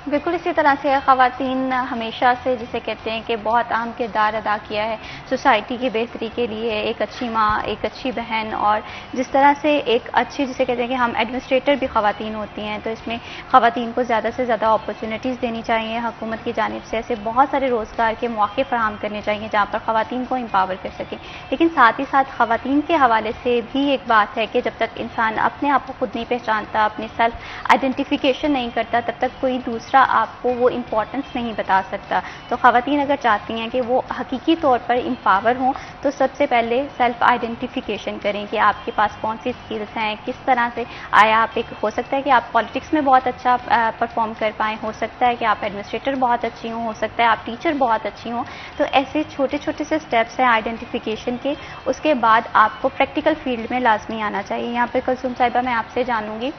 बिल्कुल इसी तरह से खवातीन हमेशा से जिसे कहते हैं कि बहुत अहम किरदार अदा किया है सोसाइटी की बेहतरी के लिए। एक अच्छी माँ, एक अच्छी बहन, और जिस तरह से एक अच्छी जिसे कहते हैं कि हम एडमिनिस्ट्रेटर भी खवातीन होती हैं, तो इसमें खवातीन को ज़्यादा से ज़्यादा अपॉर्चुनिटीज़ देनी चाहिए हुकूमत की जानिब से। ऐसे बहुत सारे रोज़गार के मौके फराहम करने चाहिए जहाँ पर खवातीन को एम्पावर कर सकें। लेकिन साथ ही साथ खवातीन के हवाले से भी एक बात है कि जब तक इंसान अपने आप को खुद नहीं पहचानता, अपनी सेल्फ आइडेंटिफिकेशन नहीं करता, तब तक कोई दूसरा आपको वो इम्पोर्टेंस नहीं बता सकता। तो खवातीन अगर चाहती हैं कि वो हकीकी तौर पर एम्पावर हों, तो सबसे पहले सेल्फ आइडेंटिफिकेशन करें कि आपके पास कौन सी स्किल्स हैं, किस तरह से आया आप एक, हो सकता है कि आप पॉलिटिक्स में बहुत अच्छा परफॉर्म कर पाएँ, हो सकता है कि आप एडमिनिस्ट्रेटर बहुत अच्छी हों, हो सकता है आप टीचर बहुत अच्छी हों। तो ऐसे छोटे छोटे से स्टेप्स हैं आइडेंटिफिकेशन के। उसके बाद आपको प्रैक्टिकल फील्ड में लाजमी आना चाहिए। यहाँ पर कुलसुम साहिबा मैं आपसे जानूँगी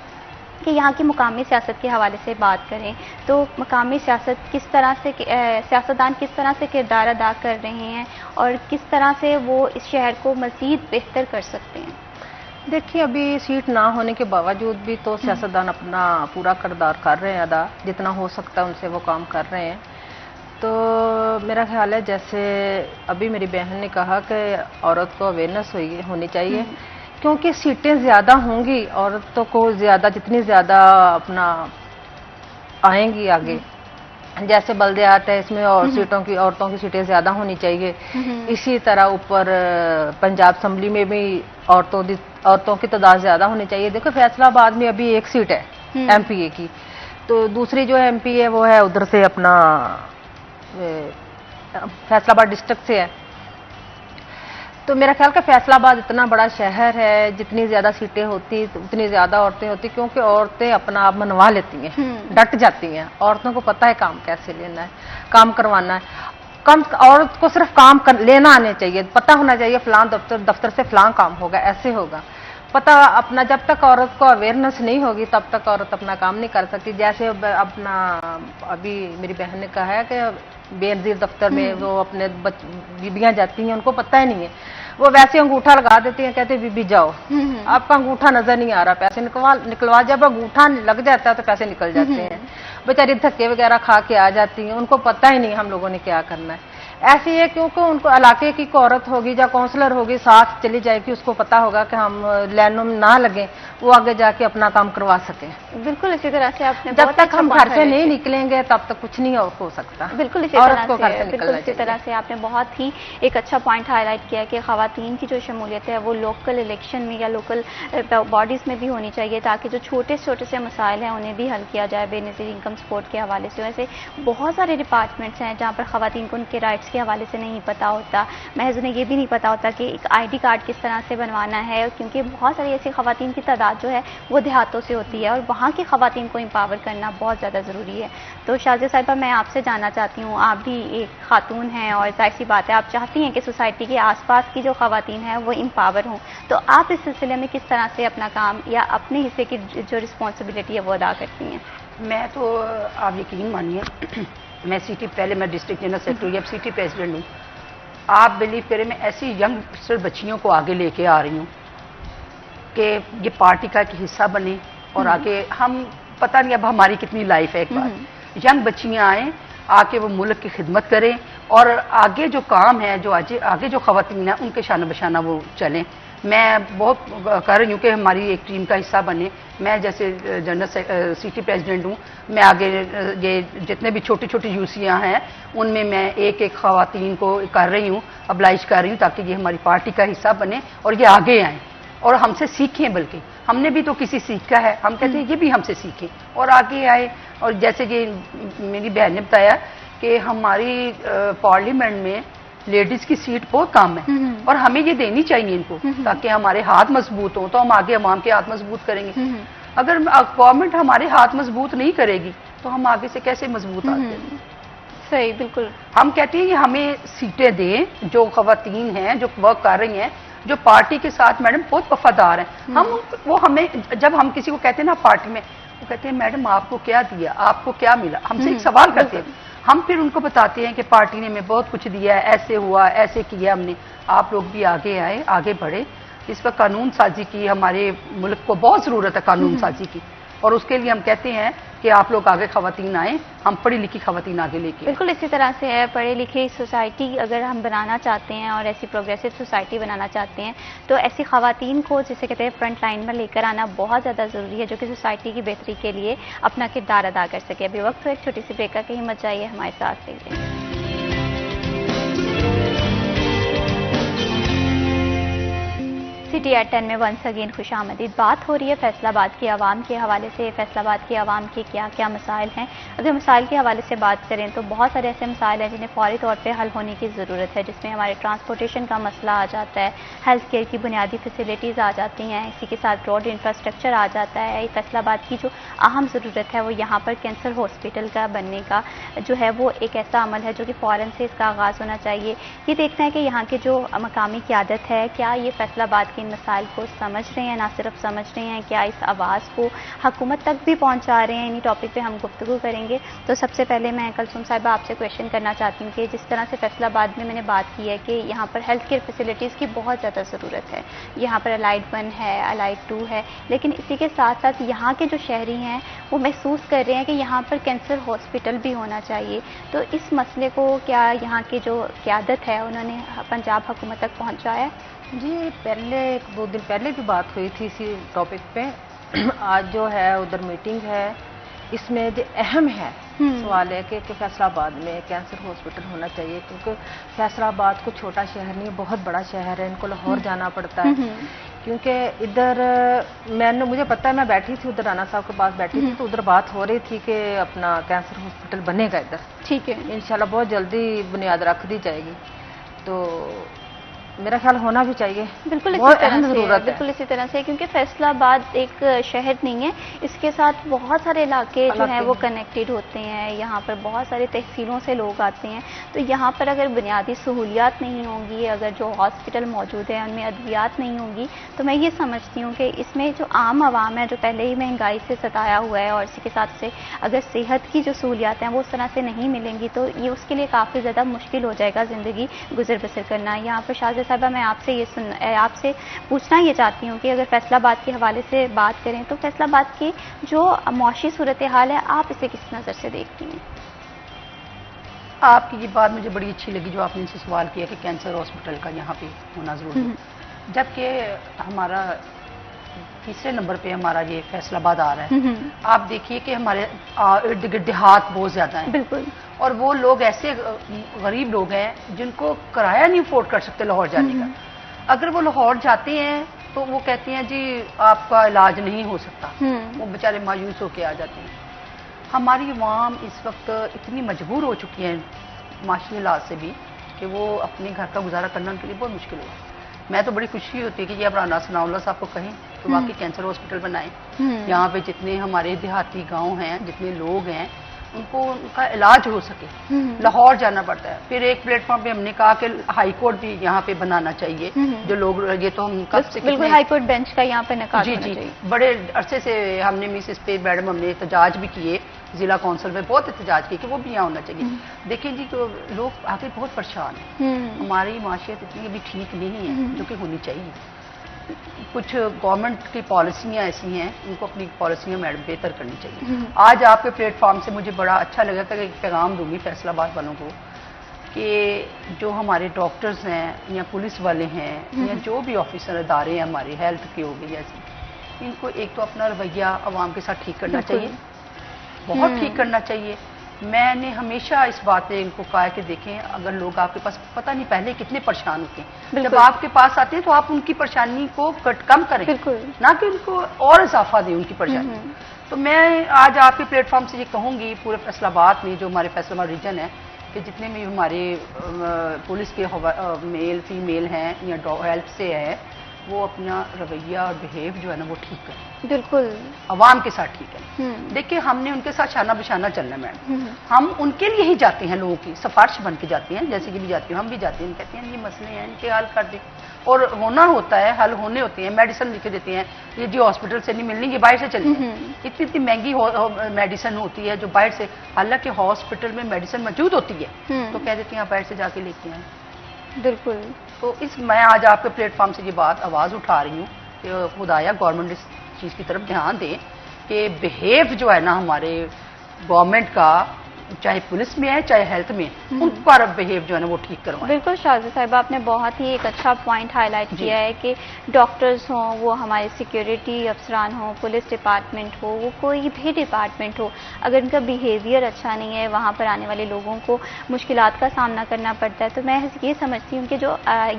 कि यहाँ की मुकामी सियासत के हवाले से बात करें तो मुकामी सियासत किस तरह से सियासतदान किस तरह से किरदार अदा कर रहे हैं और किस तरह से वो इस शहर को मज़ीद बेहतर कर सकते हैं? देखिए, अभी सीट ना होने के बावजूद भी तो सियासतदान अपना पूरा किरदार कर रहे हैं अदा, जितना हो सकता है उनसे वो काम कर रहे हैं। तो मेरा ख्याल है, जैसे अभी मेरी बहन ने कहा कि औरत को अवेयरनेस होनी चाहिए, क्योंकि सीटें ज़्यादा होंगी, औरतों को ज़्यादा, जितनी ज़्यादा अपना आएंगी आगे, जैसे बल्दियात है इसमें और औरतों की सीटें ज़्यादा होनी चाहिए। इसी तरह ऊपर पंजाब असम्बली में भी औरतों की तादाद ज़्यादा होनी चाहिए। देखो, फैसलाबाद में अभी 1 सीट है MPA की, तो दूसरी जो MP है वो है उधर से अपना फैसलाबाद डिस्ट्रिक्ट से है। तो मेरा ख्याल का फैसलाबाद इतना बड़ा शहर है, जितनी ज्यादा सीटें होती उतनी ज्यादा औरतें होती, क्योंकि औरतें अपना आप मनवा लेती हैं, डट जाती हैं। औरतों को पता है काम कैसे लेना है, काम करवाना है। औरत को सिर्फ काम लेना आने चाहिए, पता होना चाहिए फलां दफ्तर से फलां काम होगा, ऐसे होगा पता अपना। जब तक औरत को अवेयरनेस नहीं होगी तब तक औरत अपना काम नहीं कर सकती। जैसे अपना अभी मेरी बहन ने कहा है कि बेनजीर दफ्तर में वो अपने बीबियां जाती हैं, उनको पता ही नहीं है, वो वैसे अंगूठा लगा देती हैं, कहते बीबी जाओ, आपका अंगूठा नजर नहीं आ रहा, पैसे निकलवा। जब अंगूठा लग जाता है तो पैसे निकल जाते हैं, बेचारी धक्के वगैरह खा के आ जाती हैं, उनको पता ही नहीं हम लोगों ने क्या करना है। ऐसी है क्योंकि उनको इलाके की औरत होगी या काउंसलर होगी, साथ चली जाएगी, उसको पता होगा कि हम लाइनों में ना लगे, वो आगे जाके अपना काम करवा सके। बिल्कुल इसी तरह से आपने जब तक हम घर से नहीं निकलेंगे तब तक कुछ नहीं हो सकता। बिल्कुल इसी तरह से आपने बहुत ही एक अच्छा पॉइंट हाईलाइट किया कि खवातीन की जो शमूलियत है वो लोकल इलेक्शन में या लोकल बॉडीज़ में भी होनी चाहिए, ताकि जो छोटे छोटे से मसाइल हैं उन्हें भी हल किया जाए। बेनज़ीर इनकम सपोर्ट के हवाले से ऐसे बहुत सारे डिपार्टमेंट्स हैं जहाँ पर खवातीन को उनके राइट्स के हवाले से नहीं पता होता, महज उन्हें ये भी नहीं पता होता कि एक ID कार्ड किस तरह से बनवाना है, क्योंकि बहुत सारी ऐसी खवातीन की तादाद जो है वो देहातों से होती है और वहाँ की खवातीन को एम्पावर करना बहुत ज़्यादा ज़रूरी है। तो शाज़िया साहिबा, मैं आपसे जानना चाहती हूँ, आप भी एक खातून हैं और जाहिर सी बात है आप चाहती हैं कि सोसाइटी के आसपास की जो खवातीन हैं वो एम्पावर हों, तो आप इस सिलसिले में किस तरह से अपना काम या अपने हिस्से की जो रिस्पॉन्सिबिलिटी है वो अदा करती हैं? मैं तो आप यकीन मानिए, मैं पहले मैं डिस्ट्रिक्ट जनरल सेक्रेटरी, अब सिटी प्रेसिडेंट हूँ। आप बिलीव करें, मैं ऐसी यंगस्टर बच्चियों को आगे लेके आ रही हूँ कि ये पार्टी का एक हिस्सा बने और आगे हम पता नहीं अब हमारी कितनी लाइफ है, एक बार यंग बच्चियाँ आए, आके वो मुल्क की खिदमत करें और आगे जो काम है, जो आगे जो खवातीन हैं उनके शाना बशाना वो चलें। मैं बहुत कर रही हूँ कि हमारी एक टीम का हिस्सा बने। मैं जैसे जनरल सिटी प्रेसिडेंट हूँ, मैं आगे ये जितने भी छोटी छोटी यूसियाँ हैं उनमें मैं एक एक खवातीन को कर रही हूँ, अब्लाइज कर रही हूँ, ताकि ये हमारी पार्टी का हिस्सा बने और ये आगे आएँ और हमसे सीखें। बल्कि हमने भी तो किसी सीखा है, हम कहते हैं ये भी हमसे सीखें और आगे आए। और जैसे कि मेरी बहन ने बताया कि हमारी पार्लियामेंट में लेडीज की सीट बहुत कम है और हमें ये देनी चाहिए इनको, ताकि हमारे हाथ मजबूत हों तो हम आगे अवाम के हाथ मजबूत करेंगे। अगर गवर्नमेंट हमारे हाथ मजबूत नहीं करेगी तो हम आगे से कैसे मजबूत आते हैं? सही, बिल्कुल। हम कहते हैं कि हमें सीटें दें, जो खवातीन हैं जो वर्क कर रही हैं, जो पार्टी के साथ मैडम बहुत वफादार हैं, हम वो हमें जब हम किसी को कहते हैं ना पार्टी में, वो कहते हैं मैडम आपको क्या दिया, आपको क्या मिला, हमसे एक सवाल करते हैं, हम फिर उनको बताते हैं कि पार्टी ने हमें बहुत कुछ दिया है, ऐसे हुआ, ऐसे किया हमने, आप लोग भी आगे आए, आगे बढ़े। इस वक्त कानून साजी की हमारे मुल्क को बहुत जरूरत है, कानून साजी की, और उसके लिए हम कहते हैं कि आप लोग आगे खवातीन आए, हम पढ़ी लिखी खवातीन आगे लेके। बिल्कुल इसी तरह से है, पढ़े लिखे सोसाइटी अगर हम बनाना चाहते हैं और ऐसी प्रोग्रेसिव सोसाइटी बनाना चाहते हैं तो ऐसी खवातीन को, जिसे कहते हैं फ्रंट लाइन में लेकर आना बहुत ज़्यादा ज़रूरी है, जो कि सोसाइटी की बेहतरी के लिए अपना किरदार अदा कर सके। अभी वक्त हो एक छोटी सी ब्रेक का, कहीं मत जाइए, हमारे साथ रहिए। सिटी एट 10 में वंस अगेन खुशामदीद। बात हो रही है फैसलाबाद के आवाम के हवाले से। फैसलाबाद के आवाम के क्या क्या मसाइल हैं? अगर मसाइल के हवाले से बात करें तो बहुत सारे ऐसे मसाइल हैं जिन्हें फौरी तौर पे हल होने की ज़रूरत है, जिसमें हमारे ट्रांसपोर्टेशन का मसला आ जाता है, हेल्थ केयर की बुनियादी फैसिलिटीज़ आ जाती हैं, इसी के साथ रोड इंफ्रास्ट्रक्चर आ जाता है। फैसलाबाद की जो अहम ज़रूरत है वो यहाँ पर कैंसर हॉस्पिटल का बनने का जो है वो एक ऐसा अमल है जो कि फ़ौरन से इसका आगाज़ होना चाहिए। ये देखना है कि यहाँ के जो मकामी क़यादत है, क्या ये फैसलाबाद के मसाइल को समझ रहे हैं, ना सिर्फ समझ रहे हैं, क्या इस आवाज़ को हुकूमत तक भी पहुँचा रहे हैं। इन्हीं टॉपिक पे हम गुफ्तगू करेंगे। तो सबसे पहले मैं कलसूम साहिबा आपसे क्वेश्चन करना चाहती हूँ कि जिस तरह से फैसलाबाद में मैंने बात की है कि यहाँ पर हेल्थ केयर फैसिलिटीज़ की बहुत ज़्यादा ज़रूरत है, यहाँ पर अलाइड 1 है, अलाइड 2 है, लेकिन इसी के साथ साथ यहाँ के जो शहरी हैं वो महसूस कर रहे हैं कि यहाँ पर कैंसर हॉस्पिटल भी होना चाहिए। तो इस मसले को क्या यहाँ की जो क़यादत है उन्होंने पंजाब हुकूमत तक पहुँचाया? जी, पहले 1-2 दिन पहले भी बात हुई थी इसी टॉपिक पे। आज जो है उधर मीटिंग है, इसमें जो अहम है सवाल है कि फैसलाबाद में कैंसर हॉस्पिटल होना चाहिए, क्योंकि फैसलाबाद को छोटा शहर नहीं, बहुत बड़ा शहर है, इनको लाहौर जाना पड़ता है। क्योंकि इधर मुझे पता है, मैं बैठी थी उधर, राना साहब के पास बैठी थी, तो उधर बात हो रही थी कि अपना कैंसर हॉस्पिटल बनेगा इधर। ठीक है, इंशाल्लाह बहुत जल्दी बुनियाद रख दी जाएगी, तो मेरा ख्याल होना भी चाहिए। बिल्कुल इसी बहुत तरह अहम से, जरूरत है। बिल्कुल इसी तरह से, क्योंकि फैसलाबाद एक शहर नहीं है, इसके साथ बहुत सारे इलाके जो हैं वो कनेक्टेड होते हैं। यहाँ पर बहुत सारे तहसीलों से लोग आते हैं, तो यहाँ पर अगर बुनियादी सहूलियात नहीं होंगी, अगर जो हॉस्पिटल मौजूद है उनमें अद्वियात नहीं होंगी, तो मैं ये समझती हूँ कि इसमें जो आम आवाम है जो पहले ही महंगाई से सताया हुआ है, और इसी के साथ से अगर सेहत की जो सहूलियात हैं वो उस तरह से नहीं मिलेंगी तो ये उसके लिए काफ़ी ज़्यादा मुश्किल हो जाएगा ज़िंदगी गुजर बसर करना। यहाँ पर शाहज़ा साहिबा, मैं आपसे पूछना ये चाहती हूँ कि अगर फैसलाबाद के हवाले से बात करें तो फैसलाबाद की जो मौशी सूरत हाल है, आप इसे किस नज़र से देखती हैं? आपकी ये बात मुझे बड़ी अच्छी लगी जो आपने इनसे सवाल किया कि कैंसर हॉस्पिटल का यहाँ पे होना जरूरी है, जबकि हमारा तीसरे नंबर पे हमारा ये फैसलाबाद आ रहा है। आप देखिए कि हमारे इर्द गिर्द देहात बहुत ज्यादा है। बिल्कुल। और वो लोग ऐसे गरीब लोग हैं जिनको किराया नहीं अफोर्ड कर सकते लाहौर जाने का। अगर वो लाहौर जाते हैं तो वो कहते हैं जी आपका इलाज नहीं हो सकता, वो बेचारे मायूस होके आ जाते हैं। हमारी अवाम इस वक्त इतनी मजबूर हो चुकी है माशी इलाज से भी कि वो अपने घर का गुजारा करना उनके लिए बहुत मुश्किल हुआ। मैं तो बड़ी खुशी होती है कि ये अब राना सनाउल्लाह साहब को कहें कि वाकई कैंसर हॉस्पिटल बनाएं। यहाँ पे जितने हमारे देहाती गांव हैं, जितने लोग हैं, उनको उनका इलाज हो सके। लाहौर जाना पड़ता है। फिर एक प्लेटफॉर्म पे हमने कहा कि हाई कोर्ट भी यहाँ पे बनाना चाहिए। जो लोग, ये तो हम कब से बिल्कुल हाई कोर्ट बेंच का यहाँ पे निकाल जी जी बड़े अरसे से हमने मिस पे मैडम हमने एहतजाज भी किए, जिला कौंसिल में बहुत एहतजाज किए कि वो भी यहाँ होना चाहिए। देखिए जी, तो लोग आगे बहुत परेशान हैं। हमारी माशियत इतनी भी ठीक नहीं है जो कि होनी चाहिए। कुछ गवर्नमेंट की पॉलिसियाँ ऐसी हैं, उनको अपनी पॉलिसियाँ मैडम बेहतर करनी चाहिए। आज आपके प्लेटफॉर्म से मुझे बड़ा अच्छा लगा था कि एक पैगाम दूंगी फैसलाबाद वालों को कि जो हमारे डॉक्टर्स हैं या पुलिस वाले हैं या जो भी ऑफिसर अदारे हैं हमारे हेल्थ के हो गए जैसे, इनको एक तो अपना रवैया आवाम के साथ ठीक करना चाहिए, बहुत ठीक करना चाहिए। मैंने हमेशा इस बात पे इनको कहा कि देखें, अगर लोग आपके पास पता नहीं पहले कितने परेशान होते हैं, जब आपके पास आते हैं तो आप उनकी परेशानी को कम करें, ना कि उनको और इजाफा दें उनकी परेशानी। तो मैं आज आपके प्लेटफॉर्म से ये कहूंगी पूरे फैसलाबाद में, जो हमारे फैसलाबाद रीजन है, कि जितने भी हमारे पुलिस के मेल फीमेल हैं या हेल्प से हैं, वो अपना रवैया और बिहेव जो है ना वो ठीक करें, बिल्कुल अवाम के साथ ठीक है। देखिए हमने उनके साथ शाना बिशाना चलना मैडम, हम उनके लिए ही जाते हैं, लोगों की सिफारिश बन के जाते हैं, जैसे कि भी जाती हूँ हम भी जाते हैं, कहते हैं ये मसले हैं इनके हल कर दें, और होना होता है, हल होने होते हैं, मेडिसिन लिखे देते हैं, ये जी हॉस्पिटल से नहीं मिलनी, ये बाहर से चलनी है। इतनी इतनी महंगी मेडिसिन होती है जो बाहर से, हालांकि हॉस्पिटल में मेडिसिन मौजूद होती है, तो कह देते हैं आप बाहर से जाके लेके आए। बिल्कुल। तो मैं आज आपके प्लेटफॉर्म से ये बात आवाज़ उठा रही हूँ कि खुदाया गवर्नमेंट इस चीज़ की तरफ ध्यान दे कि बिहेव जो है ना हमारे गवर्नमेंट का, चाहे पुलिस में है चाहे हेल्थ में, उन पर बिहेव जो है ना वो ठीक करवाएं। बिल्कुल शाज़ा साहिबा, आपने बहुत ही एक अच्छा पॉइंट हाईलाइट किया है कि डॉक्टर्स हों, वो हमारे सिक्योरिटी अफसरान हों, पुलिस डिपार्टमेंट हो, वो कोई भी डिपार्टमेंट हो, अगर उनका बिहेवियर अच्छा नहीं है, वहाँ पर आने वाले लोगों को मुश्किलात का सामना करना पड़ता है। तो मैं ये समझती हूँ कि जो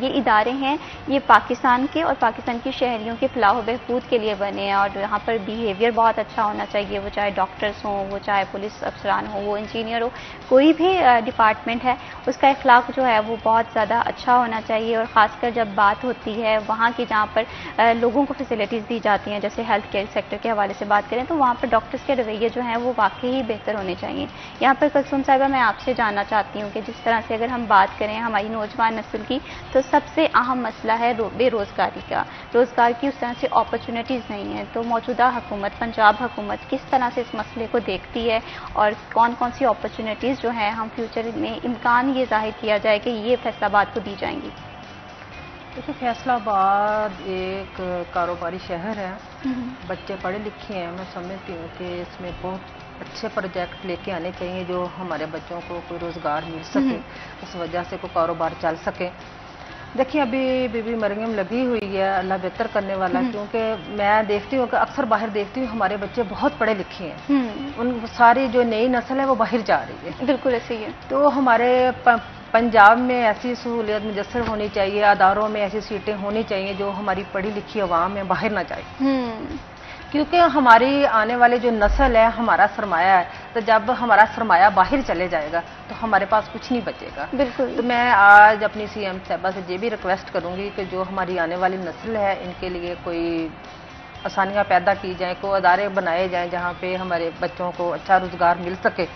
ये इदारे हैं ये पाकिस्तान के और पाकिस्तान की शहरियों के फलाह बहबूद के लिए बने हैं, और यहाँ पर बिहेवियर बहुत अच्छा होना चाहिए, वो चाहे डॉक्टर्स हों, वो चाहे पुलिस अफसरान हो, वो इंजीनियर हो, कोई भी डिपार्टमेंट है, उसका इखलाक जो है वो बहुत ज़्यादा अच्छा होना चाहिए। और ख़ासकर जब बात होती है वहाँ की जहाँ पर लोगों को फैसिलिटीज़ दी जाती हैं, जैसे हेल्थ केयर सेक्टर के हवाले से बात करें, तो वहाँ पर डॉक्टर्स के रवैये जो हैं वो वाकई ही बेहतर होने चाहिए। यहाँ पर कुलसुम साहिबा, मैं आपसे जानना चाहती हूँ कि जिस तरह से अगर हम बात करें हमारी नौजवान नस्ल की, तो सबसे अहम मसला है बेरोज़गारी का। रोज़गार की उस तरह से अपॉर्चुनिटीज़ नहीं है, तो मौजूदा हुकूमत, पंजाब हुकूमत किस तरह से इस मसले को देखती है, और कौन कौन सी अपॉर्चुनिटीज़ जो हैं हम फ्यूचर में इम्कान ये जाहिर किया जाए कि ये फैसलाबाद को दी जाएंगी? देखिए फैसलाबाद एक कारोबारी शहर है, बच्चे पढ़े लिखे हैं, मैं समझती हूँ कि इसमें बहुत अच्छे प्रोजेक्ट लेके आने चाहिए जो हमारे बच्चों को कोई रोज़गार मिल सके, इस वजह से कोई कारोबार चल सके। देखिए अभी बीबी मरियम लगी हुई है, अल्लाह बेहतर करने वाला, क्योंकि मैं देखती हूँ कि अक्सर बाहर देखती हूँ हमारे बच्चे बहुत पढ़े लिखे हैं, उन सारी जो नई नस्ल है वो बाहर जा रही है। बिल्कुल ऐसे ही है। तो हमारे पंजाब में ऐसी सहूलियत मुयसर होनी चाहिए, अदारों में ऐसी सीटें होनी चाहिए जो हमारी पढ़ी लिखी अवाम में बाहर ना जाए, क्योंकि हमारी आने वाली जो नस्ल है हमारा सरमाया है, तो जब हमारा सरमाया बाहर चले जाएगा तो हमारे पास कुछ नहीं बचेगा। बिल्कुल। तो मैं आज अपनी सीएम साहबा से ये भी रिक्वेस्ट करूंगी कि जो हमारी आने वाली नस्ल है इनके लिए कोई आसानियां पैदा की जाएं, कोई अदारे बनाए जाएं जहां पे हमारे बच्चों को अच्छा रोजगार मिल सके।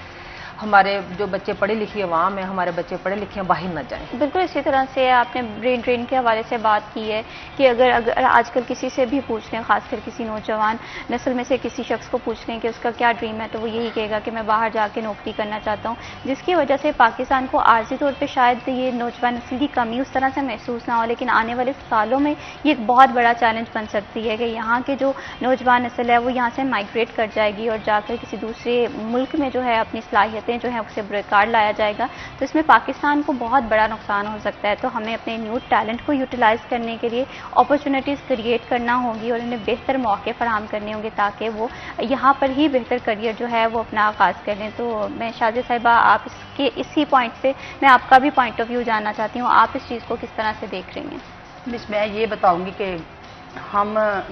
हमारे जो बच्चे पढ़े लिखे अवाम है, हमारे बच्चे पढ़े लिखे बाहर न जाएं। बिल्कुल इसी तरह से आपने ब्रेन ड्रेन के हवाले से बात की है कि अगर आजकल किसी से भी पूछ लें, खासकर किसी नौजवान नस्ल में से किसी शख्स को पूछ लें कि उसका क्या ड्रीम है, तो वो यही कहेगा कि मैं बाहर जाके नौकरी करना चाहता हूँ, जिसकी वजह से पाकिस्तान को आर्जी तौर पर शायद ये नौजवान नस्ल की कमी उस तरह से महसूस ना हो, लेकिन आने वाले सालों में ये एक बहुत बड़ा चैलेंज बन सकती है कि यहाँ के जो नौजवान नस्ल है वो यहाँ से माइग्रेट कर जाएगी और जाकर किसी दूसरे मुल्क में जो है अपनी सलाहियतें जो है उसे कार्ड लाया जाएगा, तो इसमें पाकिस्तान को बहुत बड़ा नुकसान हो सकता है। तो हमें अपने न्यू टैलेंट को यूटिलाइज करने के लिए अपॉर्चुनिटीज़ क्रिएट करना होगी और उन्हें बेहतर मौके फराहम करने होंगे ताकि वो यहाँ पर ही बेहतर करियर जो है वो अपना आगाज़ कर लें। तो मैं शाज़ा साहिबा, आप इसके इसी पॉइंट से मैं आपका भी पॉइंट ऑफ व्यू जानना चाहती हूँ, आप इस चीज़ को किस तरह से देख रही हैं? मिस मैं ये बताऊंगी कि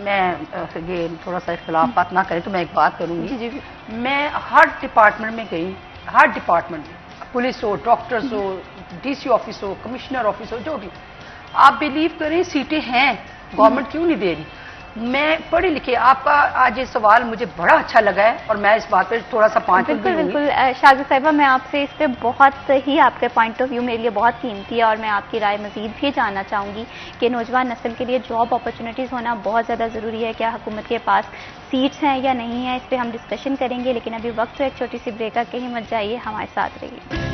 मैं ये थोड़ा सा इख्तिलाफात ना करें तो मैं एक बात करूंगी। जी। मैं हर डिपार्टमेंट में गई, हर डिपार्टमेंट, पुलिस हो, डॉक्टर्स हो, डीसी ऑफिस हो, कमिश्नर ऑफिस हो, जो भी, आप बिलीव करें सीटें हैं, गवर्नमेंट क्यों नहीं दे रही। मैं पढ़ी लिखी, आपका आज ये सवाल मुझे बड़ा अच्छा लगा है और मैं इस बात पे थोड़ा सा बिल्कुल शाज़ा साहिबा, मैं आपसे इस पे बहुत ही, आपके पॉइंट ऑफ व्यू मेरे लिए बहुत कीमती है और मैं आपकी राय मजीद भी जानना चाहूँगी कि नौजवान नस्ल के लिए जॉब अपॉर्चुनिटीज़ होना बहुत ज़्यादा ज़रूरी है। क्या हुकूमत के पास सीट्स हैं या नहीं है, इस पर हम डिस्कशन करेंगे, लेकिन अभी वक्त तो एक छोटी सी ब्रेक का, कहीं मत जाइए, हमारे साथ रहिए।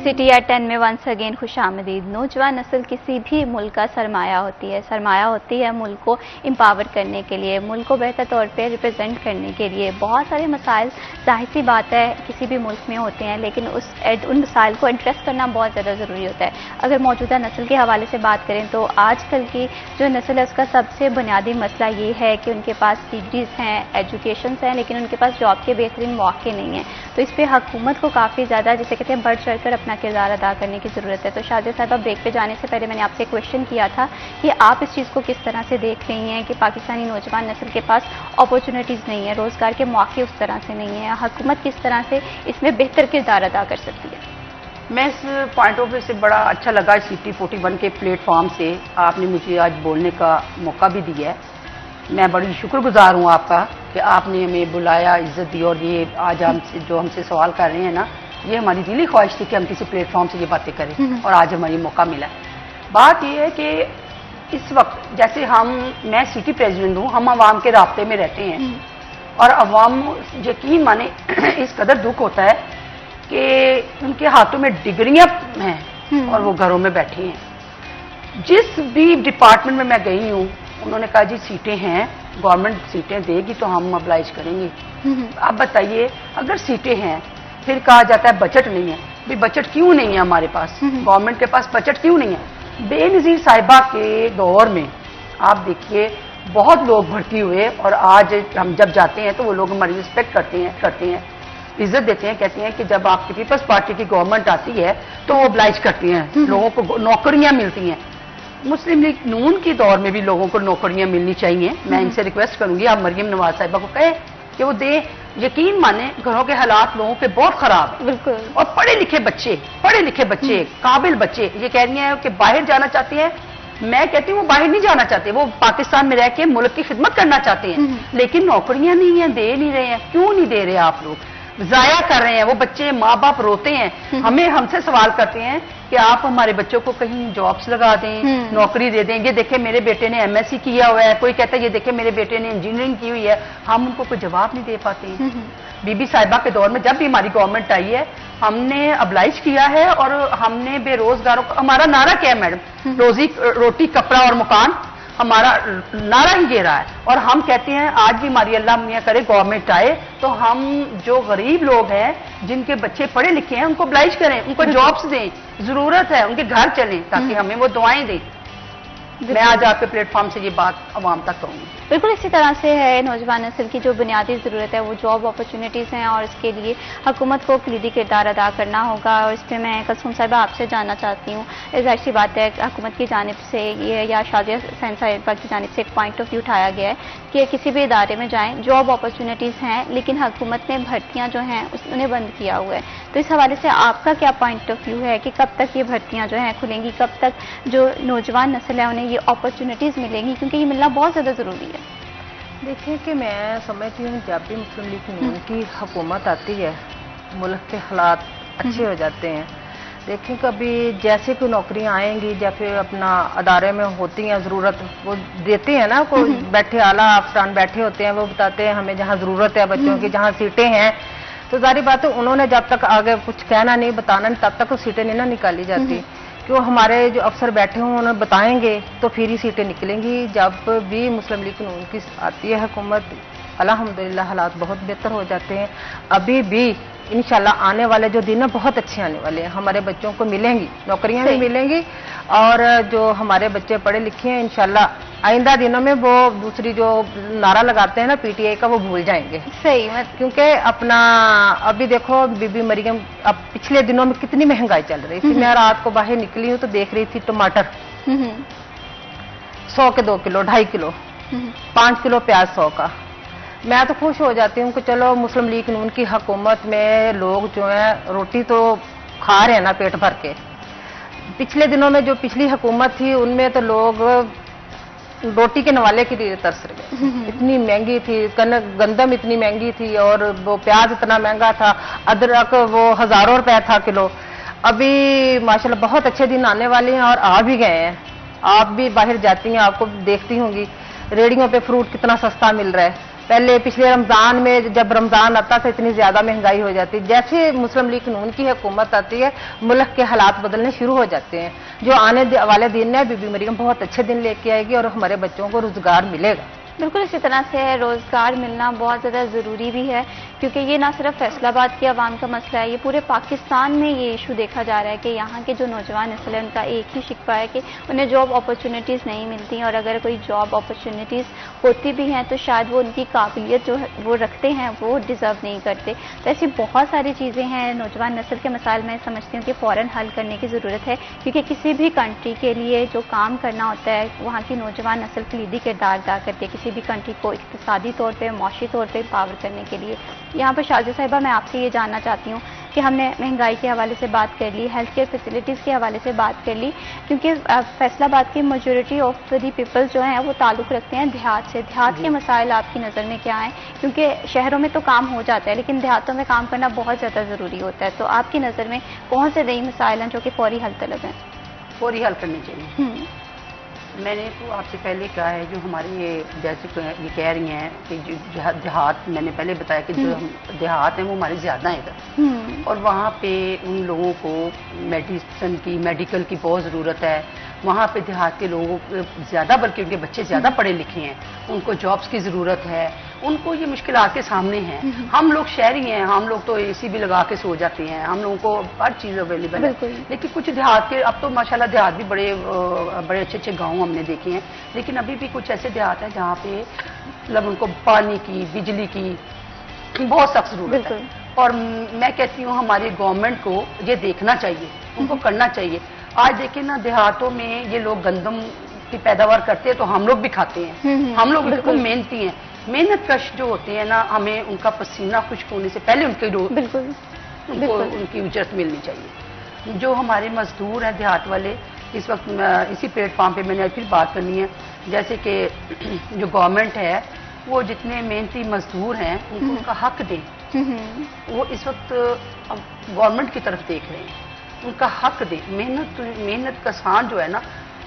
सिटी एट 10 में वंस अगेन खुशामदीद। नौजवान नस्ल किसी भी मुल्क का सरमाया होती है, सरमाया होती है मुल्क को एम्पावर करने के लिए, मुल्क को बेहतर तौर पे रिप्रेजेंट करने के लिए। बहुत सारे मसाइल जाहिर सी बात है किसी भी मुल्क में होते हैं, लेकिन उन मसाइल को एड्रेस करना बहुत ज़्यादा ज़रूरी होता है। अगर मौजूदा नस्ल के हवाले से बात करें तो आजकल की जो नस्ल है उसका सबसे बुनियादी मसला ये है कि उनके पास डिग्रीज हैं, एजुकेशन हैं, लेकिन उनके पास जॉब के बेहतरीन मौके नहीं हैं। तो इस पर हुकूमत को काफ़ी ज़्यादा, जिसे कहते हैं, बढ़ चढ़ कर अपना अपना किरदार अदा करने की ज़रूरत है। तो शादिया साहिबा, ब्रेक पे जाने से पहले मैंने आपसे क्वेश्चन किया था कि आप इस चीज़ को किस तरह से देख रही हैं कि पाकिस्तानी नौजवान नस्ल के पास अपॉर्चुनिटीज़ नहीं है, रोज़गार के मौके उस तरह से नहीं है, हुकूमत किस तरह से इसमें बेहतर किरदार अदा कर सकती है? मैं इस पॉइंट ऑफ व्यू से बड़ा अच्छा लगा सिटी 41 के प्लेटफॉर्म से आपने मुझे आज बोलने का मौका भी दिया है। मैं बड़ी शुक्रगुजार हूँ आपका कि आपने हमें बुलाया, इज्जत दी, और ये आज हमसे सवाल कर रहे हैं ना, ये हमारी दिली ख्वाहिश थी कि हम किसी प्लेटफॉर्म से ये बातें करें और आज हमारी मौका मिला। बात ये है कि इस वक्त जैसे मैं सिटी प्रेसिडेंट हूँ, हम आवाम के राब्ते में रहते हैं और अवाम यकीन माने इस कदर दुख होता है कि उनके हाथों में डिग्रियां हैं और वो घरों में बैठे हैं। जिस भी डिपार्टमेंट में मैं गई हूँ उन्होंने कहा जी सीटें हैं, गवर्नमेंट सीटें देगी तो हम मोबिलाइज करेंगे। अब बताइए, अगर सीटें हैं फिर कहा जाता है बजट नहीं है। भाई बजट क्यों नहीं है हमारे पास, गवर्नमेंट के पास बजट क्यों नहीं है? बेनज़ीर साहिबा के दौर में आप देखिए बहुत लोग भर्ती हुए और आज हम जब जाते हैं तो वो लोग हमारी रिस्पेक्ट करते हैं, इज्जत देते हैं, कहते हैं कि जब आपकी पीपल्स पार्टी की गवर्नमेंट आती है तो वो oblige करती हैं, लोगों को नौकरियां मिलती हैं। मुस्लिम लीग नून के दौर में भी लोगों को नौकरियां मिलनी चाहिए। मैं इनसे रिक्वेस्ट करूंगी आप मरियम नवाज साहिबा को कहें कि वो दे। यकीन माने घरों के हालात लोगों के बहुत खराब है। बिल्कुल। और पढ़े लिखे बच्चे काबिल बच्चे ये कह रही हैं कि बाहर जाना चाहते हैं। मैं कहती हूँ वो बाहर नहीं जाना चाहते, वो पाकिस्तान में रह के मुल्क की खिदमत करना चाहते हैं, लेकिन नौकरियां नहीं है, दे नहीं रहे हैं। क्यों नहीं दे रहे आप लोग? जाया कर रहे हैं। वो बच्चे, माँ बाप रोते हैं, हमसे सवाल करते हैं कि आप हमारे बच्चों को कहीं जॉब्स लगा दें, नौकरी दे दें। ये देखे मेरे बेटे ने MSc किया हुआ है, कोई कहता है ये देखे मेरे बेटे ने इंजीनियरिंग की हुई है। हम उनको कोई जवाब नहीं दे पाते। बीबी साहिबा के दौर में जब भी हमारी गवर्नमेंट आई है हमने अब्लाइज किया है और हमने बेरोजगारों को, हमारा नारा क्या है मैडम, रोटी कपड़ा और मकान, हमारा नारा ही ये रहा है। और हम कहते हैं आज भी हमारी अल्लाह मियां करे गवर्नमेंट आए तो हम जो गरीब लोग हैं जिनके बच्चे पढ़े लिखे हैं उनको अब्लाइज करें, उनको जॉब्स दें, जरूरत है उनके घर चलें ताकि हमें वो दुआएं दें। मैं आज आपके प्लेटफॉर्म से ये बात अवाम तक कहूँगी। बिल्कुल इसी तरह से है, नौजवान नस्ल की जो बुनियादी ज़रूरत है वो जॉब अपॉर्चुनिटीज़ हैं और इसके लिए हुकूमत को कलीदी किरदार अदा करना होगा। और इस पर मैं कलसूम साहिबा आपसे जानना चाहती हूँ, जाहिर सी बात है हुकूमत की जानिब से ये या शादिया साहिबा की जानिब से एक पॉइंट ऑफ व्यू उठाया गया है कि किसी भी इदारे में जाएँ जॉब अपॉर्चुनिटीज़ हैं, लेकिन हुकूमत ने भर्तियाँ जो हैं उन्हें बंद किया हुआ है। तो इस हवाले से आपका क्या पॉइंट ऑफ व्यू है कि कब तक ये भर्तियाँ जो हैं खुलेंगी, कब तक जो नौजवान नस्ल है उन्हें ये अपॉर्चुनिटीज़ मिलेंगी, क्योंकि ये मिलना बहुत ज़्यादा ज़रूरी है? देखिए कि मैं समझती हूँ जब भी मुस्लिम लीग नून की हुकूमत आती है मुल्क के हालात अच्छे हो जाते हैं। देखिए कभी जैसे कोई नौकरियां आएंगी या फिर अपना अदारे में होती हैं ज़रूरत, वो देते हैं ना, कोई बैठे आला अफसरान बैठे होते हैं, वो बताते हैं हमें जहाँ ज़रूरत है बच्चों की, जहाँ सीटें हैं, तो जारी बात है उन्होंने जब तक आगे कुछ कहना नहीं, बताना नहीं, तब तक तो सीटें नहीं ना निकाली जाती। क्यों हमारे जो अफसर बैठे हों उन्हें बताएंगे तो फिर ही सीटें निकलेंगी। जब भी मुस्लिम लीग नून की आती है हुकूमत, अल्हम्दुलिल्लाह हालात बहुत बेहतर हो जाते हैं। अभी भी इंशाल्लाह आने वाले जो दिन है बहुत अच्छे आने वाले हैं, हमारे बच्चों को मिलेंगी नौकरियां भी मिलेंगी और जो हमारे बच्चे पढ़े लिखे हैं इंशाल्लाह आइंदा दिनों में वो दूसरी जो नारा लगाते हैं ना PTI का, वो भूल जाएंगे। सही क्योंकि अपना अभी देखो बीबी मरियम, अब पिछले दिनों में कितनी महंगाई चल रही थी। मैं रात को बाहर निकली हूँ तो देख रही थी टमाटर 100 के 2 किलो, 2.5 किलो, 5 किलो प्याज 100 का। मैं तो खुश हो जाती हूँ कि चलो मुस्लिम लीग नून की हुकूमत में लोग जो है रोटी तो खा रहे हैं ना पेट भर के। पिछले दिनों में जो पिछली हुकूमत थी उनमें तो लोग रोटी के नवाले के लिए तरस रहे। इतनी महंगी थी, गंदम इतनी महंगी थी और वो प्याज इतना महंगा था, अदरक वो हजारों रुपए था किलो। अभी माशाल्लाह बहुत अच्छे दिन आने वाले हैं और आ भी गए हैं। आप भी बाहर जाती हैं, आपको देखती होंगी रेडियो पे फ्रूट कितना सस्ता मिल रहा है। पहले पिछले रमजान में जब रमजान आता था इतनी ज्यादा महंगाई हो जाती। जैसे मुस्लिम लीग नून की हुकूमत आती है मुल्क के हालात बदलने शुरू हो जाते हैं। जो आने वाले दिन है बीबी मरियम बहुत अच्छे दिन लेके आएगी और हमारे बच्चों को रोजगार मिलेगा। बिल्कुल इसी तरह से रोज़गार मिलना बहुत ज़्यादा ज़रूरी भी है, क्योंकि ये ना सिर्फ फैसलाबाद की आवाम का मसला है, ये पूरे पाकिस्तान में ये इशू देखा जा रहा है कि यहाँ के जो नौजवान नस्ल है उनका एक ही शिकवा है कि उन्हें जॉब अपॉर्चुनिटीज़ नहीं मिलती, और अगर कोई जॉब अपॉर्चुनिटीज़ होती भी हैं तो शायद वो उनकी काबिलियत जो वो रखते हैं वो डिज़र्व नहीं करते। तो ऐसी बहुत सारी चीज़ें हैं नौजवान नस्ल के मसाइल मैं समझती हूँ कि फ़ौरन हल करने की ज़रूरत है, क्योंकि किसी भी कंट्री के लिए जो काम करना होता है वहाँ की नौजवान नस्ल कलीदी किरदार अदा करती है किसी भी कंट्री को इक़्तिसादी तौर पर, माशी तौर पर पावर करने के लिए। यहाँ पर शाजिया साहिबा मैं आपसे ये जानना चाहती हूँ कि हमने महंगाई के हवाले से बात कर ली, हेल्थ केयर फैसिलिटीज़ के हवाले से बात कर ली, क्योंकि फैसलाबाद की मेजॉरिटी ऑफ दी पीपल जो हैं वो ताल्लुक़ रखते हैं देहात से। देहात के मसाइल आपकी नज़र में क्या हैं? क्योंकि शहरों में तो काम हो जाता है लेकिन देहातों में काम करना बहुत ज़्यादा ज़रूरी होता है, तो आपकी नज़र में कौन से नई मसाइल हैं जो कि फौरी हल तलब हैं? फौरी हल करनी चाहिए। मैंने तो आपसे पहले कहा है, जो हमारे ये जैसे ये कह रही हैं कि जो देहात, मैंने पहले बताया कि जो देहात हैं वो हमारे ज़्यादा हैं इधर, और वहाँ पे उन लोगों को मेडिसिन की, मेडिकल की बहुत ज़रूरत है। वहाँ पे देहात के लोगों को ज़्यादा, बल्कि उनके बच्चे ज़्यादा पढ़े लिखे हैं, उनको जॉब्स की ज़रूरत है, उनको ये मुश्किलात के सामने हैं। हम लोग शहरी हैं, हम लोग तो एसी भी लगा के सो जाते हैं, हम लोगों को हर चीज़ अवेलेबल है। लेकिन कुछ देहात के, अब तो माशाल्लाह देहात भी बड़े अच्छे अच्छे गाँव हमने देखे हैं, लेकिन अभी भी कुछ ऐसे देहात हैं जहाँ पे मतलब उनको पानी की, बिजली की बहुत सख्त ज़रूरत है। और मैं कहती हूँ हमारी गवर्नमेंट को ये देखना चाहिए, उनको करना चाहिए। आज देखिए ना, देहातों में ये लोग गंदम की पैदावार करते हैं तो हम लोग भी खाते हैं, हम लोग बिल्कुल मेहनती हैं, मेहनत कश जो होते हैं ना, हमें उनका पसीना खुश्क होने से पहले उनको उनकी उजरत मिलनी चाहिए। जो हमारे मजदूर हैं देहात वाले, इस वक्त इसी प्लेटफॉर्म पे मैंने फिर बात करनी है, जैसे कि जो गवर्नमेंट है वो जितने मेहनती मजदूर हैं उनको उनका हक दें। वो इस वक्त गवर्नमेंट की तरफ देख रहे हैं, उनका हक दें। मेहनत का सान जो है ना,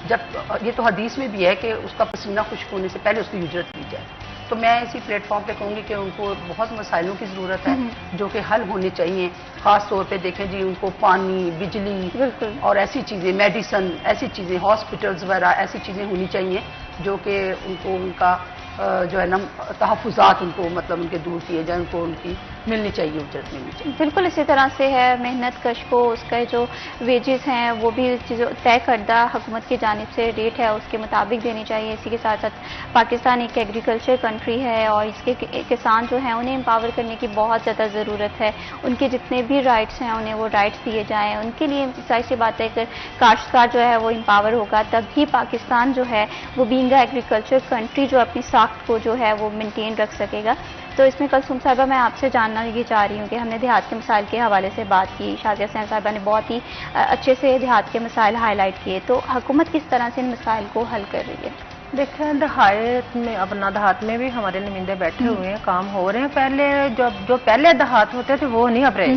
जब ये तो हदीस में भी है कि उसका पसीना खुश्क होने से पहले उसकी उजरत दी जाए। तो मैं इसी प्लेटफॉर्म पे कहूँगी कि उनको बहुत मसाइलों की ज़रूरत है जो कि हल होने चाहिए। ख़ास तौर पे देखें जी, उनको पानी, बिजली और ऐसी चीज़ें, मेडिसन, ऐसी चीज़ें, हॉस्पिटल्स वगैरह ऐसी चीज़ें होनी चाहिए जो कि उनको उनका जो है ना तहफ़्फ़ुज़ात उनको मतलब उनके दूर किए जाए, उनको उनकी मिलनी चाहिए, उजरत मिलनी चाहिए। बिल्कुल इसी तरह से है, मेहनत कश को उसका जो वेजेस हैं वो भी तय करदा हुकूमत की जानिब से रेट है उसके मुताबिक देनी चाहिए। इसी के साथ साथ पाकिस्तान एक एग्रीकल्चर कंट्री है और इसके किसान जो हैं उन्हें एम्पावर करने की बहुत ज़्यादा ज़रूरत है। उनके जितने भी राइट्स हैं उन्हें वो राइट्स दिए जाएँ, उनके लिए जाहिर सी बात है कि काश्तकार जो है वो एम्पावर होगा तभी पाकिस्तान जो है वो बीइंग एग्रीकल्चर कंट्री जो अपनी साख्त को जो है वो मेंटेन रख सकेगा। तो इसमें कुलसूम साहिबा मैं आपसे जानना ये चाह रही हूँ कि हमने देहात के मसाइल के हवाले से बात की, शाजिया साहिबा ने बहुत ही अच्छे से देहात के मसाइल हाईलाइट किए, तो हुकूमत किस तरह से इन मसाइल को हल कर रही है? देखें, देहात में, अपना देहात में भी हमारे नुमाइंदे बैठे हुए हैं, काम हो रहे हैं। पहले जो पहले देहात होते थे वो नहीं अब रहे,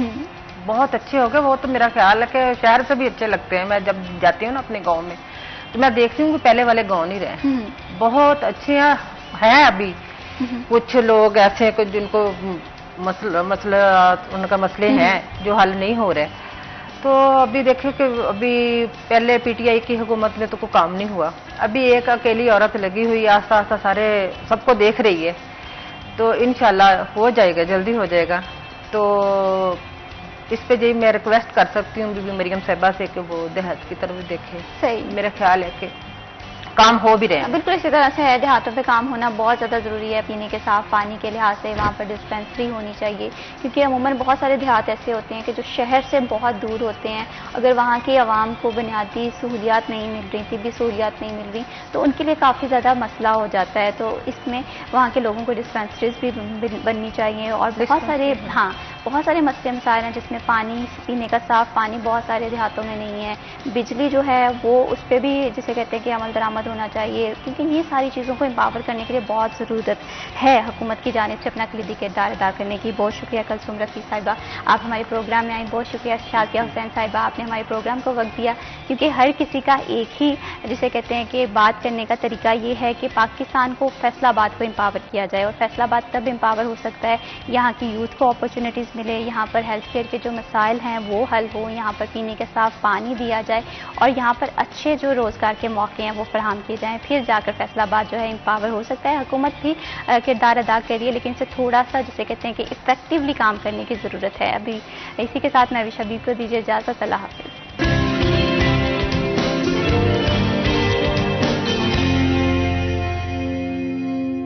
बहुत अच्छे हो गए। वो तो मेरा ख्याल है कि शहर से भी अच्छे लगते हैं। मैं जब जाती हूँ ना अपने गाँव में तो मैं देखती हूँ कि पहले वाले गाँव नहीं रहे, बहुत अच्छे हैं। अभी कुछ लोग ऐसे कुछ जिनको उनका मसले हैं जो हल नहीं हो रहे। तो अभी देखें कि अभी पहले पीटीआई की हुकूमत में तो कोई काम नहीं हुआ, अभी एक अकेली औरत लगी हुई आस्ता आस्ता सारे सबको देख रही है, तो इंशाल्लाह हो जाएगा, जल्दी हो जाएगा। तो इस पे जी मैं रिक्वेस्ट कर सकती हूँ बीबी मरियम साहिबा से कि वो देहात की तरफ देखे। सही, मेरा ख्याल है कि काम हो भी रहे हैं। बिल्कुल इसी तरह से है, देहातों पे काम होना बहुत ज़्यादा ज़रूरी है। पीने के साफ पानी के लिहाज से वहाँ पर डिस्पेंसरी होनी चाहिए, क्योंकि अमूमन बहुत सारे देहात ऐसे होते हैं कि जो शहर से बहुत दूर होते हैं। अगर वहाँ की आवाम को बुनियादी सहूलियात नहीं मिल रही, तिब्बी सहूलियात नहीं मिल रही, तो उनके लिए काफ़ी ज़्यादा मसला हो जाता है। तो इसमें वहाँ के लोगों को डिस्पेंसरीज भी बननी चाहिए और बहुत सारे बहुत सारे मसले मसाइल हैं जिसमें पानी, पीने का साफ पानी बहुत सारे देहातों में नहीं है। बिजली जो है वो उस पर भी जिसे कहते हैं कि अमल दरामद होना चाहिए, क्योंकि ये सारी चीज़ों को एम्पावर करने के लिए बहुत ज़रूरत है हुकूमत की जानिब से अपना कलीदी किरदार अदा करने की। बहुत शुक्रिया कुलसूम रफ़ी साहिबा, आप हमारे प्रोग्राम में आई। बहुत शुक्रिया शाजिया हुसैन साहिबा, आपने हमारे प्रोग्राम को वक्त दिया, क्योंकि हर किसी का एक ही जिसे कहते हैं कि बात करने का तरीका ये है कि पाकिस्तान को फैसलाबाद को एम्पावर किया जाए, और फैसलाबाद तब एम्पावर हो सकता है यहाँ की यूथ को अपॉर्चुनिटीज़ मिले, यहाँ पर हेल्थ केयर के जो मसाइल हैं वो हल हो, यहाँ पर पीने के साफ पानी दिया जाए और यहाँ पर अच्छे जो रोज़गार के मौके हैं वो फराहम किए जाएँ, फिर जाकर फैसलाबाद जो है एम्पावर हो सकता है। हुकूमत भी किरदार अदा कर रही है, लेकिन इसे थोड़ा सा जिसे कहते हैं कि इफेक्टिवली काम करने की ज़रूरत है। अभी इसी के साथ मैं विश हबीब को दीजिए इजाज़त। अल्लाह हाफ़िज़।